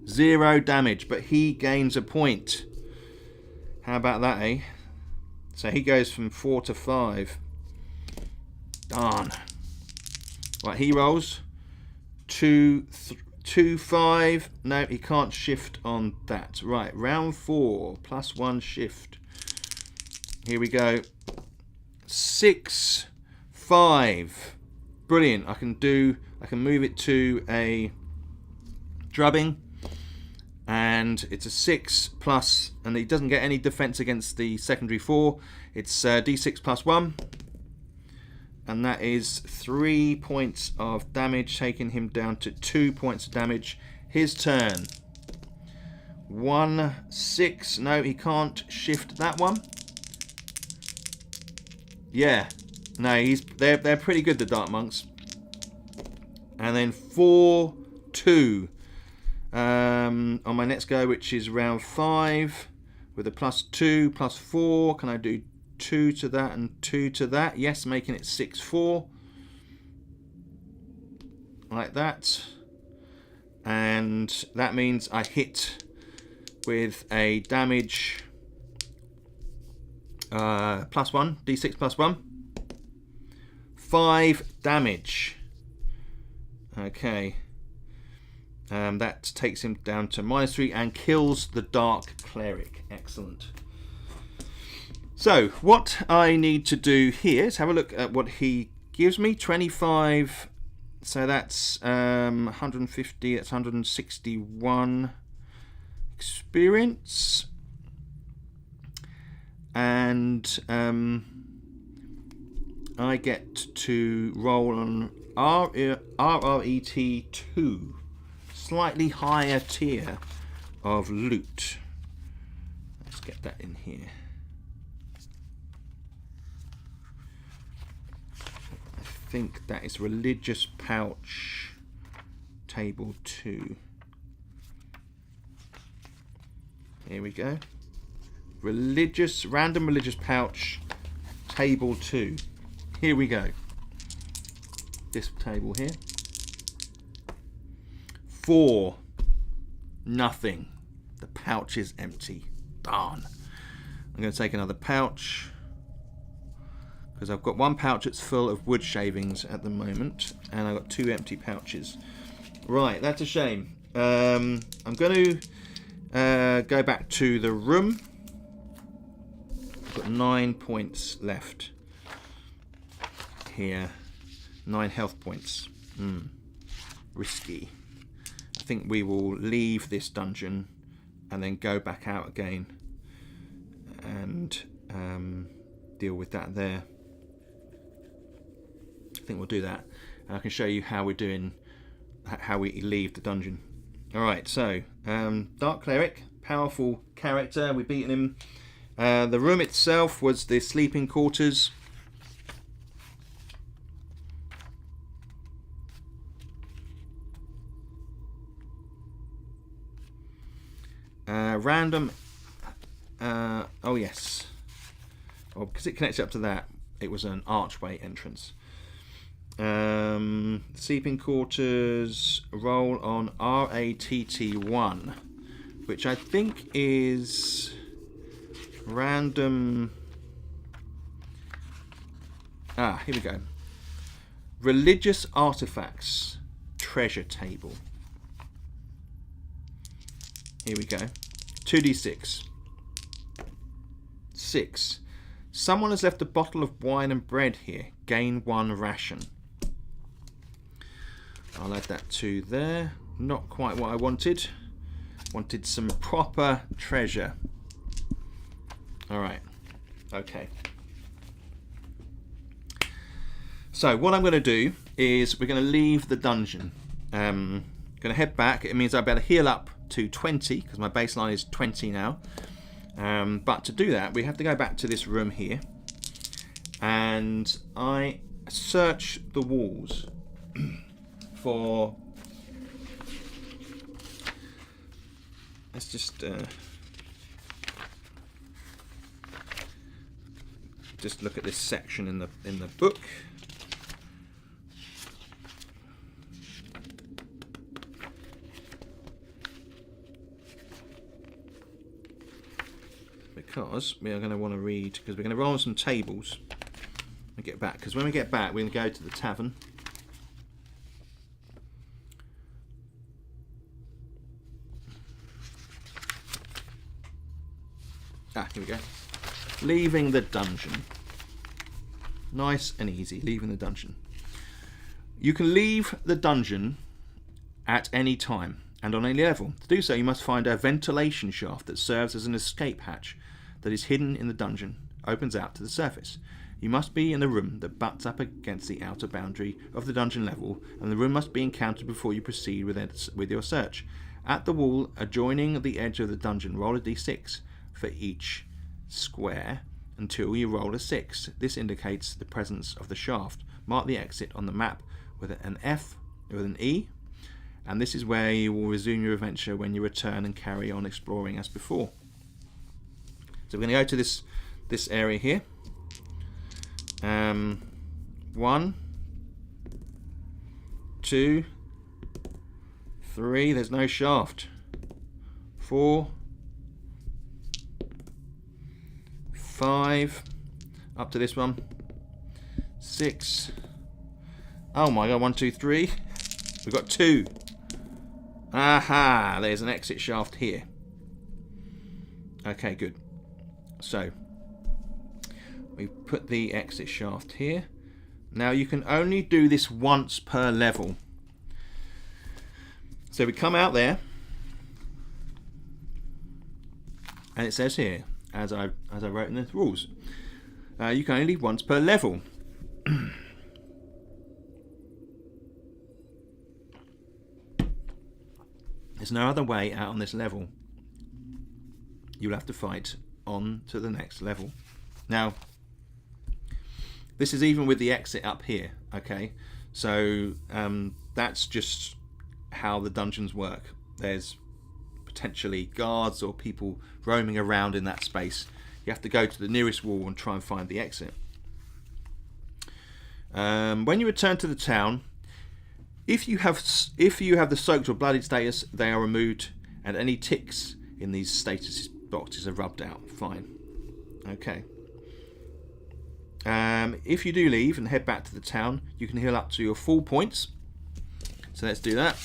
0 damage, but he gains a point. How about that, eh? So he goes from 4 to 5. Darn. Right, he rolls 2, 5. No, he can't shift on that. Right, round 4, +1 shift. Here we go. 6, 5. Brilliant. I can move it to a drubbing. and it's a 6 plus, and he doesn't get any defense against the secondary 4. It's d6 plus 1, and that is 3 points of damage, taking him down to 2 points of damage. His turn. 1, 6. No, he can't shift that one. Yeah, no, they're pretty good, the Dark Monks. And then 4, 2 on my next go, which is round 5 with a +2, +4. Can I do 2 to that and 2 to that? Yes, making it 6, 4. Like that. And that means I hit with a damage +1, d6 +1. 5 damage. Okay. That takes him down to -3 and kills the Dark Cleric. Excellent. So, what I need to do here is have a look at what he gives me. 25. So that's 150. That's 161 experience. And I get to roll on RRET 2, slightly higher tier of loot. Let's get that in here. I think that is religious pouch table 2. Here we go. Random religious pouch table 2. Here we go. This table here. 4. Nothing. The pouch is empty. Darn. I'm going to take another pouch because I've got one pouch that's full of wood shavings at the moment, and I've got 2 empty pouches. Right, that's a shame. I'm going to go back to the room. I've got 9 points left here. 9 health points. Risky. I think we will leave this dungeon and then go back out again and deal with that there. I think we'll do that. And I can show you how we're doing, how we leave the dungeon. Alright, so Dark Cleric, powerful character. We've beaten him. The room itself was the sleeping quarters. Random. Oh yes. Oh, because it connects up to that, it was an archway entrance. Sleeping quarters. Roll on RATT1, which I think is random. Here we go. Religious artifacts treasure table. Here we go. 2d6. 6. Someone has left a bottle of wine and bread here. Gain 1 ration. I'll add that to there. Not quite what I wanted. Wanted some proper treasure. Alright. Okay. So what I'm going to do is we're going to leave the dungeon. Going to head back. It means I better heal up to 20 because my baseline is 20 now. But to do that, we have to go back to this room here, and I search the walls for. Let's just look at this section in the book. Because we are going to want to read, because we're going to roll on some tables and get back. Because when we get back, we're going to go to the tavern. Here we go. Leaving the dungeon. Nice and easy, leaving the dungeon. You can leave the dungeon at any time. and on any level. To do so, you must find a ventilation shaft that serves as an escape hatch that is hidden in the dungeon, opens out to the surface. You must be in the room that butts up against the outer boundary of the dungeon level, and the room must be encountered before you proceed with your search. At the wall adjoining the edge of the dungeon, roll a d6 for each square until you roll a 6. This indicates the presence of the shaft. Mark the exit on the map with an F, with an E, and this is where you will resume your adventure when you return and carry on exploring as before. So we're going to go to this area here. 1, 2, 3, there's no shaft. 4, 5, up to this one. 6, oh my god, 1, 2, 3. We've got 2. Aha, there's an exit shaft here. Okay, good. So we put the exit shaft here. Now you can only do this once per level. So we come out there, and it says here, as I wrote in the rules, you can only leave once per level. There's no other way out on this level. You'll have to fight on to the next level. Now, this is even with the exit up here, okay? So that's just how the dungeons work. There's potentially guards or people roaming around in that space. You have to go to the nearest wall and try and find the exit. When you return to the town, if you have the soaked or bloodied status, they are removed, and any ticks in these status boxes are rubbed out. Fine. Okay. If you do leave and head back to the town, you can heal up to your full points. So let's do that.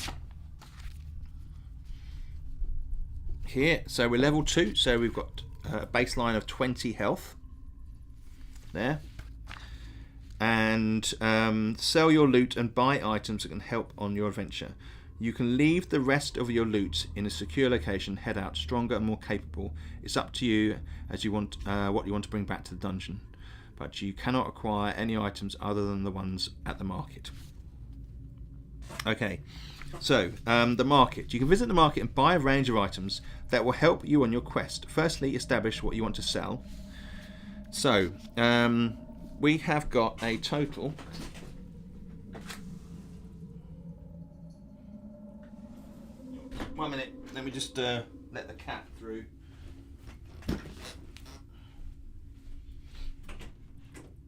Here, so we're level 2, so we've got a baseline of 20 health. There. And sell your loot and buy items that can help on your adventure. You can leave the rest of your loot in a secure location, head out stronger and more capable. It's up to you as you want what you want to bring back to the dungeon. But you cannot acquire any items other than the ones at the market. Okay, so the market. You can visit the market and buy a range of items that will help you on your quest. Firstly, establish what you want to sell. So, we have got a total . 1 minute, let me just let the cat through. Do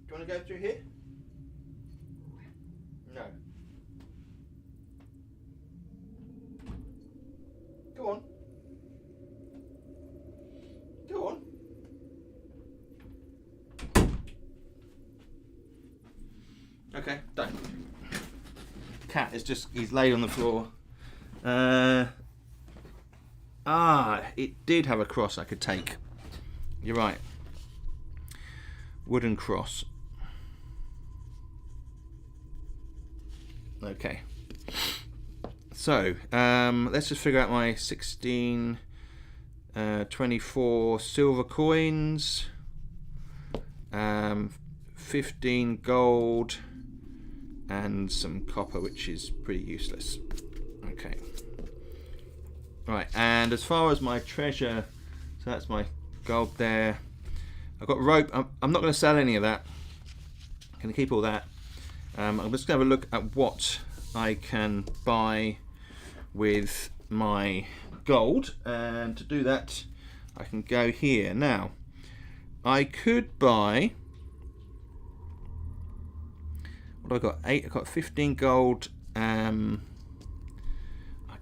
you want to go through here? No. Go on. Go on. Okay, done. Cat is just, he's laid on the floor. It did have a cross I could take. You're right. Wooden cross. Okay. So, let's just figure out my 16, 24 silver coins, 15 gold, and some copper, which is pretty useless. Okay. Right, and as far as my treasure, so that's my gold there. I've got rope. I'm not going to sell any of that. I'm going to keep all that. I'm just going to have a look at what I can buy with my gold, and to do that I can go here. Now I could buy, what have I got? 8. I've got 15 gold. I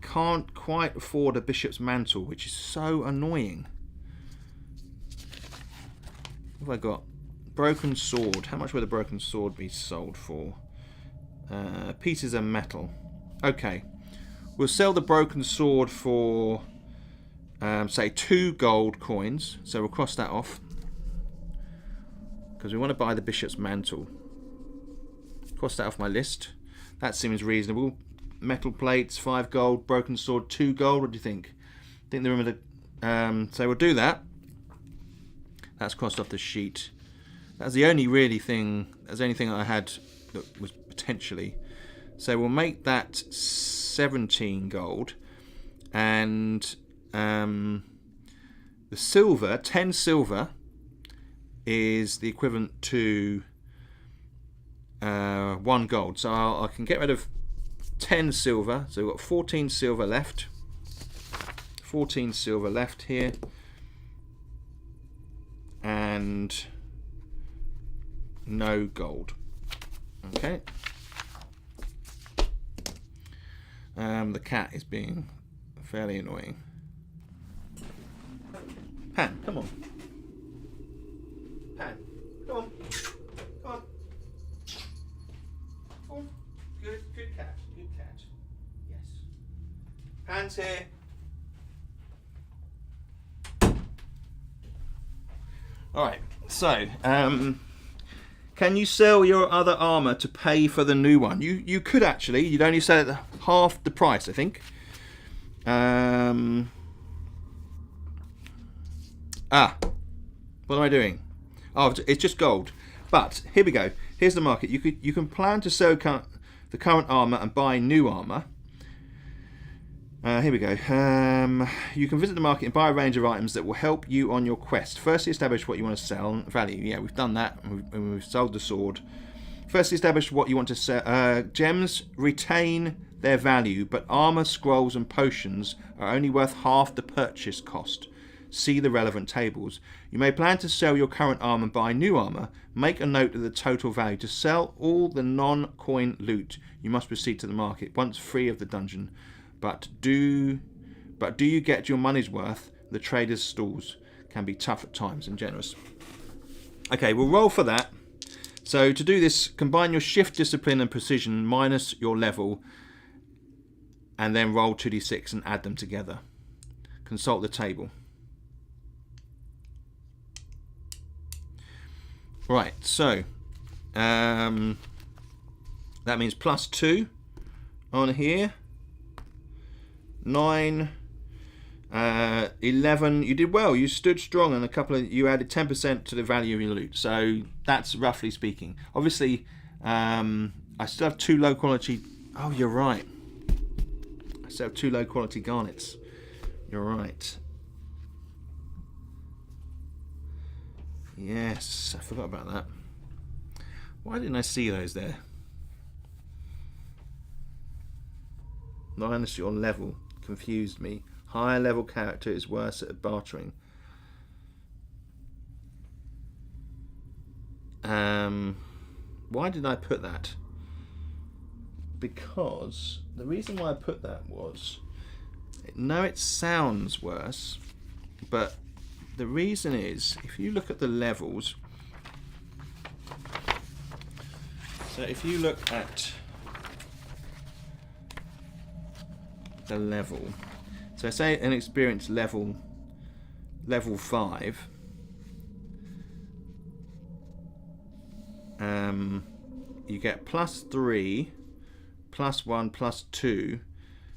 can't quite afford a bishop's mantle, which is so annoying. What have I got? Broken sword. How much would a broken sword be sold for? Pieces of metal. Okay, we'll sell the broken sword for say 2 gold coins, so we'll cross that off because we want to buy the bishop's mantle. Cross that off my list. That seems reasonable. metal plates, 5 gold, broken sword, 2 gold. What do you think? I think they remember the. So we'll do that. That's crossed off the sheet. That's the only really thing. That's the only thing I had that was potentially. So we'll make that 17 gold, and the silver, 10 silver, is the equivalent to 1 gold. So I can get rid of 10 silver. So we've got 14 silver left. 14 silver left here, and no gold. Okay. The cat is being fairly annoying. Pan, come on. Pan, come on. Come on. Come on. Good cat. Good cat. Yes. Pan's here. Alright, so, can you sell your other armour to pay for the new one? You could actually. You'd only sell it at half the price, I think. What am I doing? Oh, it's just gold. But here we go. Here's the market. You can plan to sell the current armour and buy new armour. Here we go. You can visit the market and buy a range of items that will help you on your quest. Firstly, establish what you want to sell. Value. Yeah, we've done that. We've sold the sword. Firstly, establish what you want to sell. Gems retain their value, but armor, scrolls, and potions are only worth half the purchase cost. See the relevant tables. You may plan to sell your current armor and buy new armor. Make a note of the total value. To sell all the non-coin loot, you must proceed to the market once free of the dungeon. But do you get your money's worth? The traders' stalls can be tough at times and generous. Okay, we'll roll for that. So to do this, combine your shift, discipline, and precision minus your level, and then roll 2d6 and add them together. Consult the table. Right, so that means +2 on here. 9, 11. You did well. You stood strong, and you added 10% to the value of your loot. So that's roughly speaking. Obviously, I still have 2 low quality. Oh, you're right. I still have 2 low quality garnets. You're right. Yes, I forgot about that. Why didn't I see those there? Minus your level confused me. Higher level character is worse at bartering. Why did I put that? Because the reason why I put that was, no, it sounds worse, but the reason is, if you look at the levels, so if you look at the level, so say an experience level 5, you get +3, +1, +2,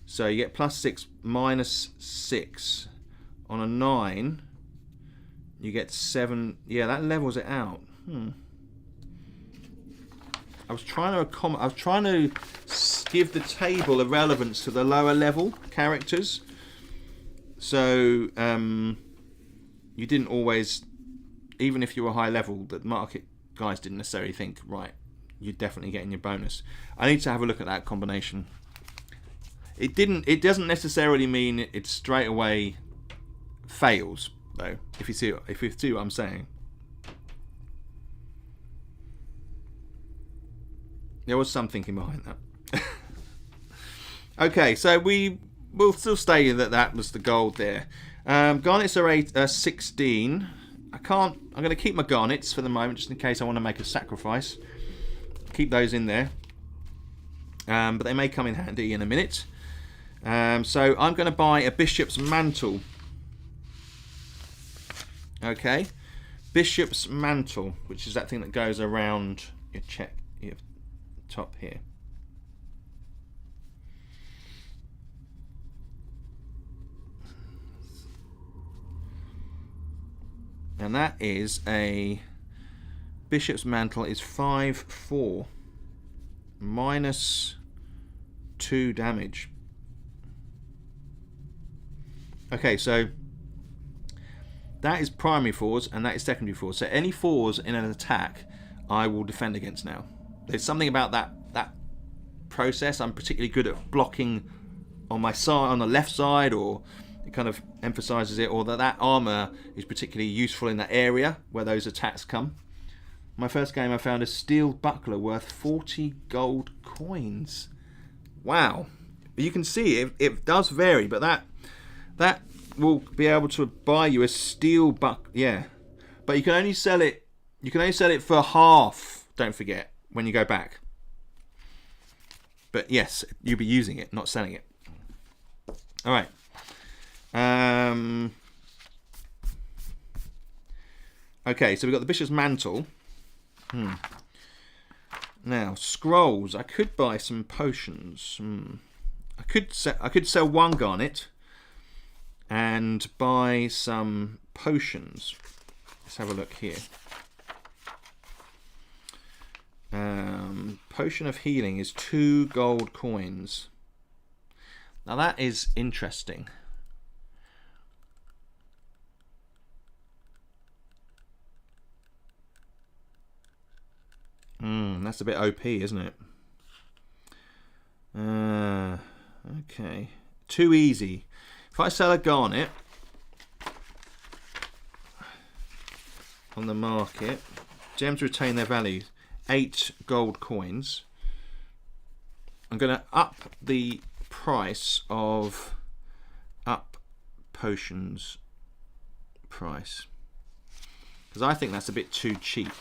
so you get +6, -6. On a 9 you get 7. Yeah, that levels it out. I was trying to give the table a relevance to the lower level characters. So you didn't always, even if you were high level, the market guys didn't necessarily think, right, you're definitely getting your bonus. I need to have a look at that combination. It doesn't necessarily mean it straight away fails, though, if you see what I'm saying. There was some thinking behind that. Okay, so we'll still stay that was the gold there. Garnets are 16. I'm going to keep my garnets for the moment, just in case I want to make a sacrifice. Keep those in there. But they may come in handy in a minute. So I'm going to buy a bishop's mantle. Okay, bishop's mantle, which is that thing that goes around your top here. And that is a Bishop's Mantle is 5/4. -2 damage. Okay, so that is primary 4s and that is secondary 4s. So any 4s in an attack, I will defend against now. There's something about that process. I'm particularly good at blocking on my side, on the left side, or it kind of emphasizes it, or that armor is particularly useful in that area where those attacks come. My first game, I found a steel buckler worth 40 gold coins. Wow. You can see it does vary, but that will be able to buy you a steel yeah. But you can only sell it for half, don't forget, when you go back. But yes, you'll be using it, not selling it. All right. Okay, so we've got the Bishop's Mantle. Now, scrolls. I could buy some potions. I could sell 1 garnet and buy some potions. Let's have a look here. Potion of healing is 2 gold coins. Now that is interesting. That's a bit OP, isn't it? Okay. Too easy. If I sell a garnet on the market, gems retain their value. 8 gold coins. I'm going to up the price of potions price, because I think that's a bit too cheap.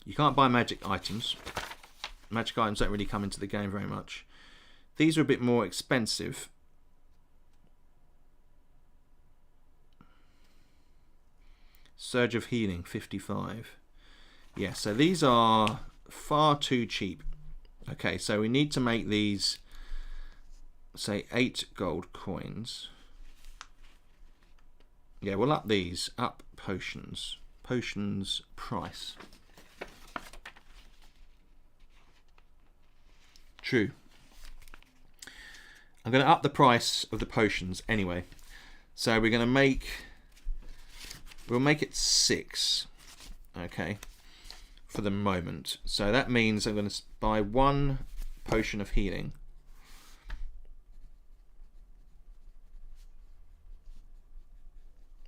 You can't buy magic items. Magic items don't really come into the game very much. These are a bit more expensive. Surge of Healing, 55. Yeah, so these are far too cheap. Okay, so we need to make these, say, 8 gold coins. Yeah, we'll up these. Up potions. Potions price. True. I'm going to up the price of the potions anyway. So we're going to make... We'll make it 6. Okay. For the moment. So that means I'm going to buy 1 potion of healing.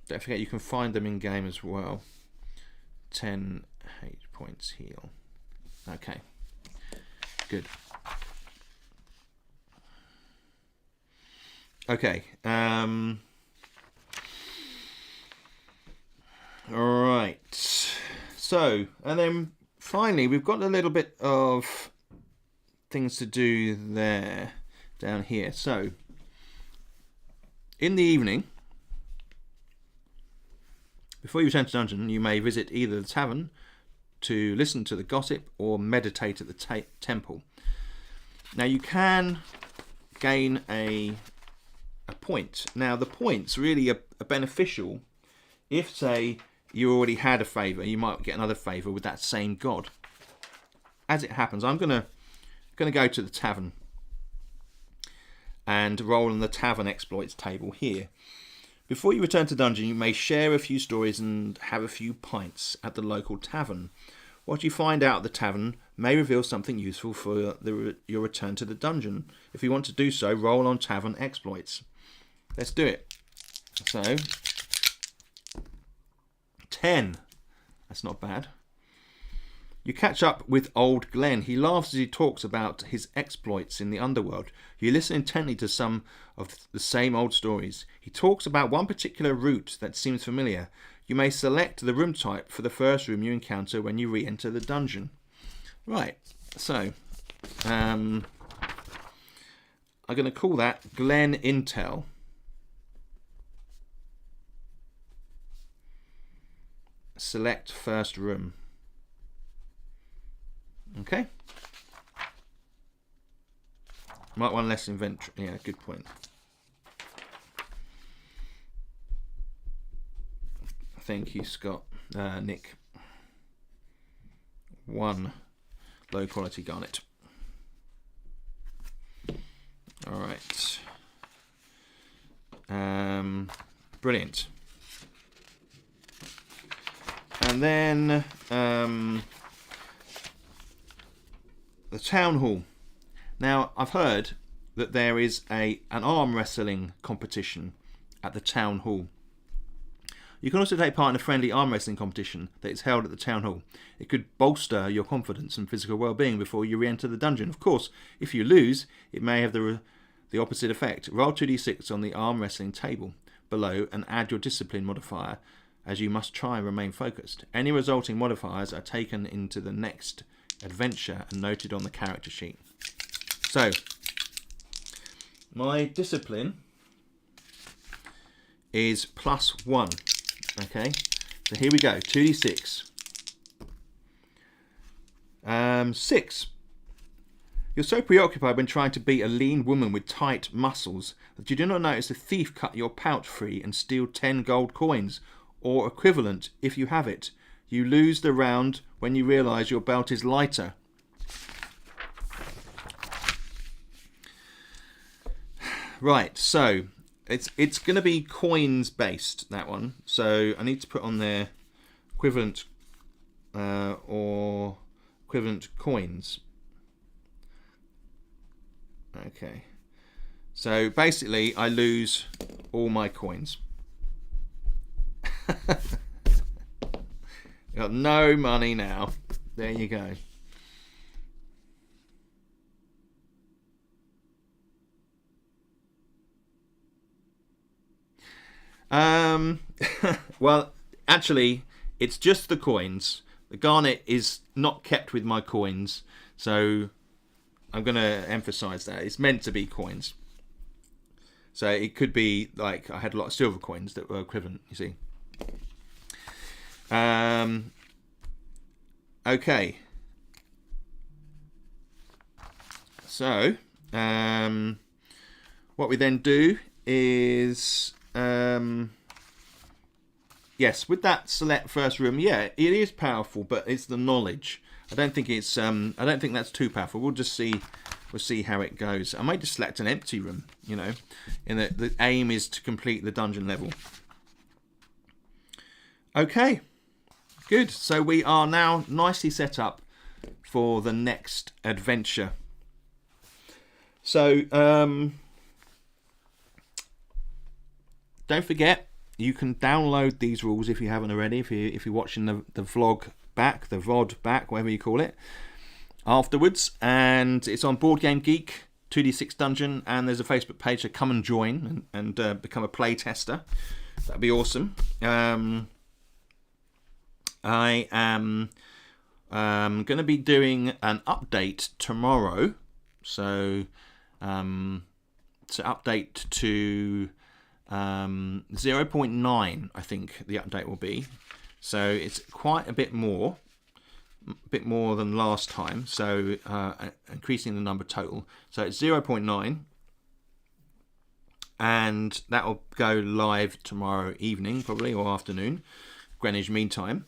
Don't forget you can find them in game as well. 10 hate points heal. Okay. Good. Okay. Alright. So, and then finally we've got a little bit of things to do there, down here. So, in the evening, before you return to dungeon, you may visit either the tavern to listen to the gossip or meditate at the temple. Now you can gain a point. Now the points really are beneficial if, say, you already had a favour. You might get another favour with that same god. As it happens, I'm gonna go to the tavern and roll on the tavern exploits table here. Before you return to dungeon, you may share a few stories and have a few pints at the local tavern. What you find out at the tavern may reveal something useful for your return to the dungeon. If you want to do so, roll on tavern exploits. Let's do it. So, 10. That's not bad. You catch up with old Glenn. He laughs as he talks about his exploits in the underworld. You listen intently to some of the same old stories. He talks about one particular route that seems familiar. You may select the room type for the first room you encounter when you re-enter the dungeon. Right, so I'm going to call that Glen Intel. Select first room. Okay. Might want less inventory. Yeah, good point. Thank you, Scott. Nick. 1 low quality garnet. All right. Brilliant. And then the town hall. Now, I've heard that there is an arm wrestling competition at the town hall. You can also take part in a friendly arm wrestling competition that is held at the town hall. It could bolster your confidence and physical well-being before you re-enter the dungeon. Of course, if you lose, it may have the opposite effect. Roll 2d6 on the arm wrestling table below and add your discipline modifier, as you must try and remain focused. Any resulting modifiers are taken into the next adventure and noted on the character sheet. So, my discipline is +1. Okay, so here we go. 2d6. 6. You're so preoccupied when trying to beat a lean woman with tight muscles that you do not notice a thief cut your pouch free and steal 10 gold coins, or equivalent if you have it. You lose the round when you realise your belt is lighter. Right, so it's going to be coins based, that one. So I need to put on there equivalent or equivalent coins. Okay, so basically I lose all my coins. Got no money now. There you go. Well, actually, it's just the coins. The garnet is not kept with my coins, so I'm going to emphasize that. It's meant to be coins. So it could be like I had a lot of silver coins that were equivalent, you see. Okay. So, what we then do is, yes, with that select first room, yeah, it is powerful, but it's the knowledge. I don't think it's, I don't think that's too powerful. We'll just see, we'll see how it goes. I might just select an empty room, you know, and the aim is to complete the dungeon level. Okay, good. So we are now nicely set up for the next adventure. So, don't forget, you can download these rules if you haven't already. If you're watching the vlog back, the VOD back, whatever you call it, afterwards, and it's on Board Game Geek 2d6 Dungeon, and there's a Facebook page, so come and join and become a play tester. That'd be awesome. I am going to be doing an update tomorrow, so update to 0.9, I think the update will be. So it's quite a bit more than last time. So increasing the number total. So it's 0.9, and that will go live tomorrow evening, probably, or afternoon, Greenwich Mean Time.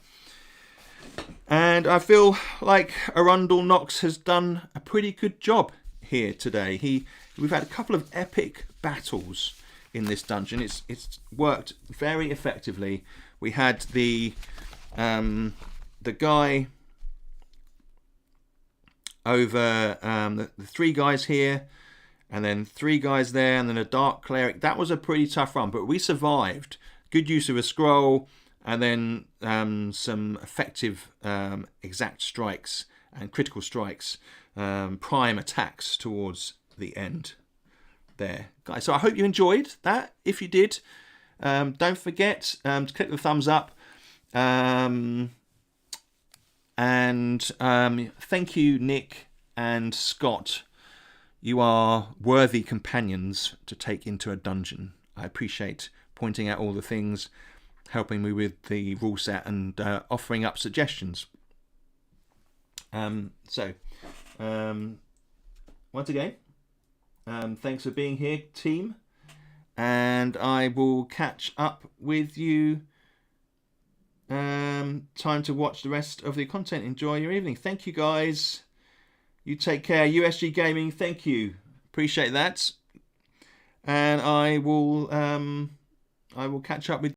And I feel like Arundel Knox has done a pretty good job here today. We've had a couple of epic battles in this dungeon. It's worked very effectively. We had the guy over the 3 guys here, and then 3 guys there, and then a dark cleric. That was a pretty tough run, but we survived. Good use of a scroll, and then some effective exact strikes and critical strikes, prime attacks towards the end there, guys. So I hope you enjoyed that. If you did, don't forget to click the thumbs up, and thank you, Nick and Scott. You are worthy companions to take into a dungeon. I appreciate pointing out all the things, helping me with the rule set, and offering up suggestions. Once again, thanks for being here, team, and I will catch up with you time to watch the rest of the content. Enjoy your evening. Thank you, guys. You take care. USG Gaming, thank you. Appreciate that. And I will catch up with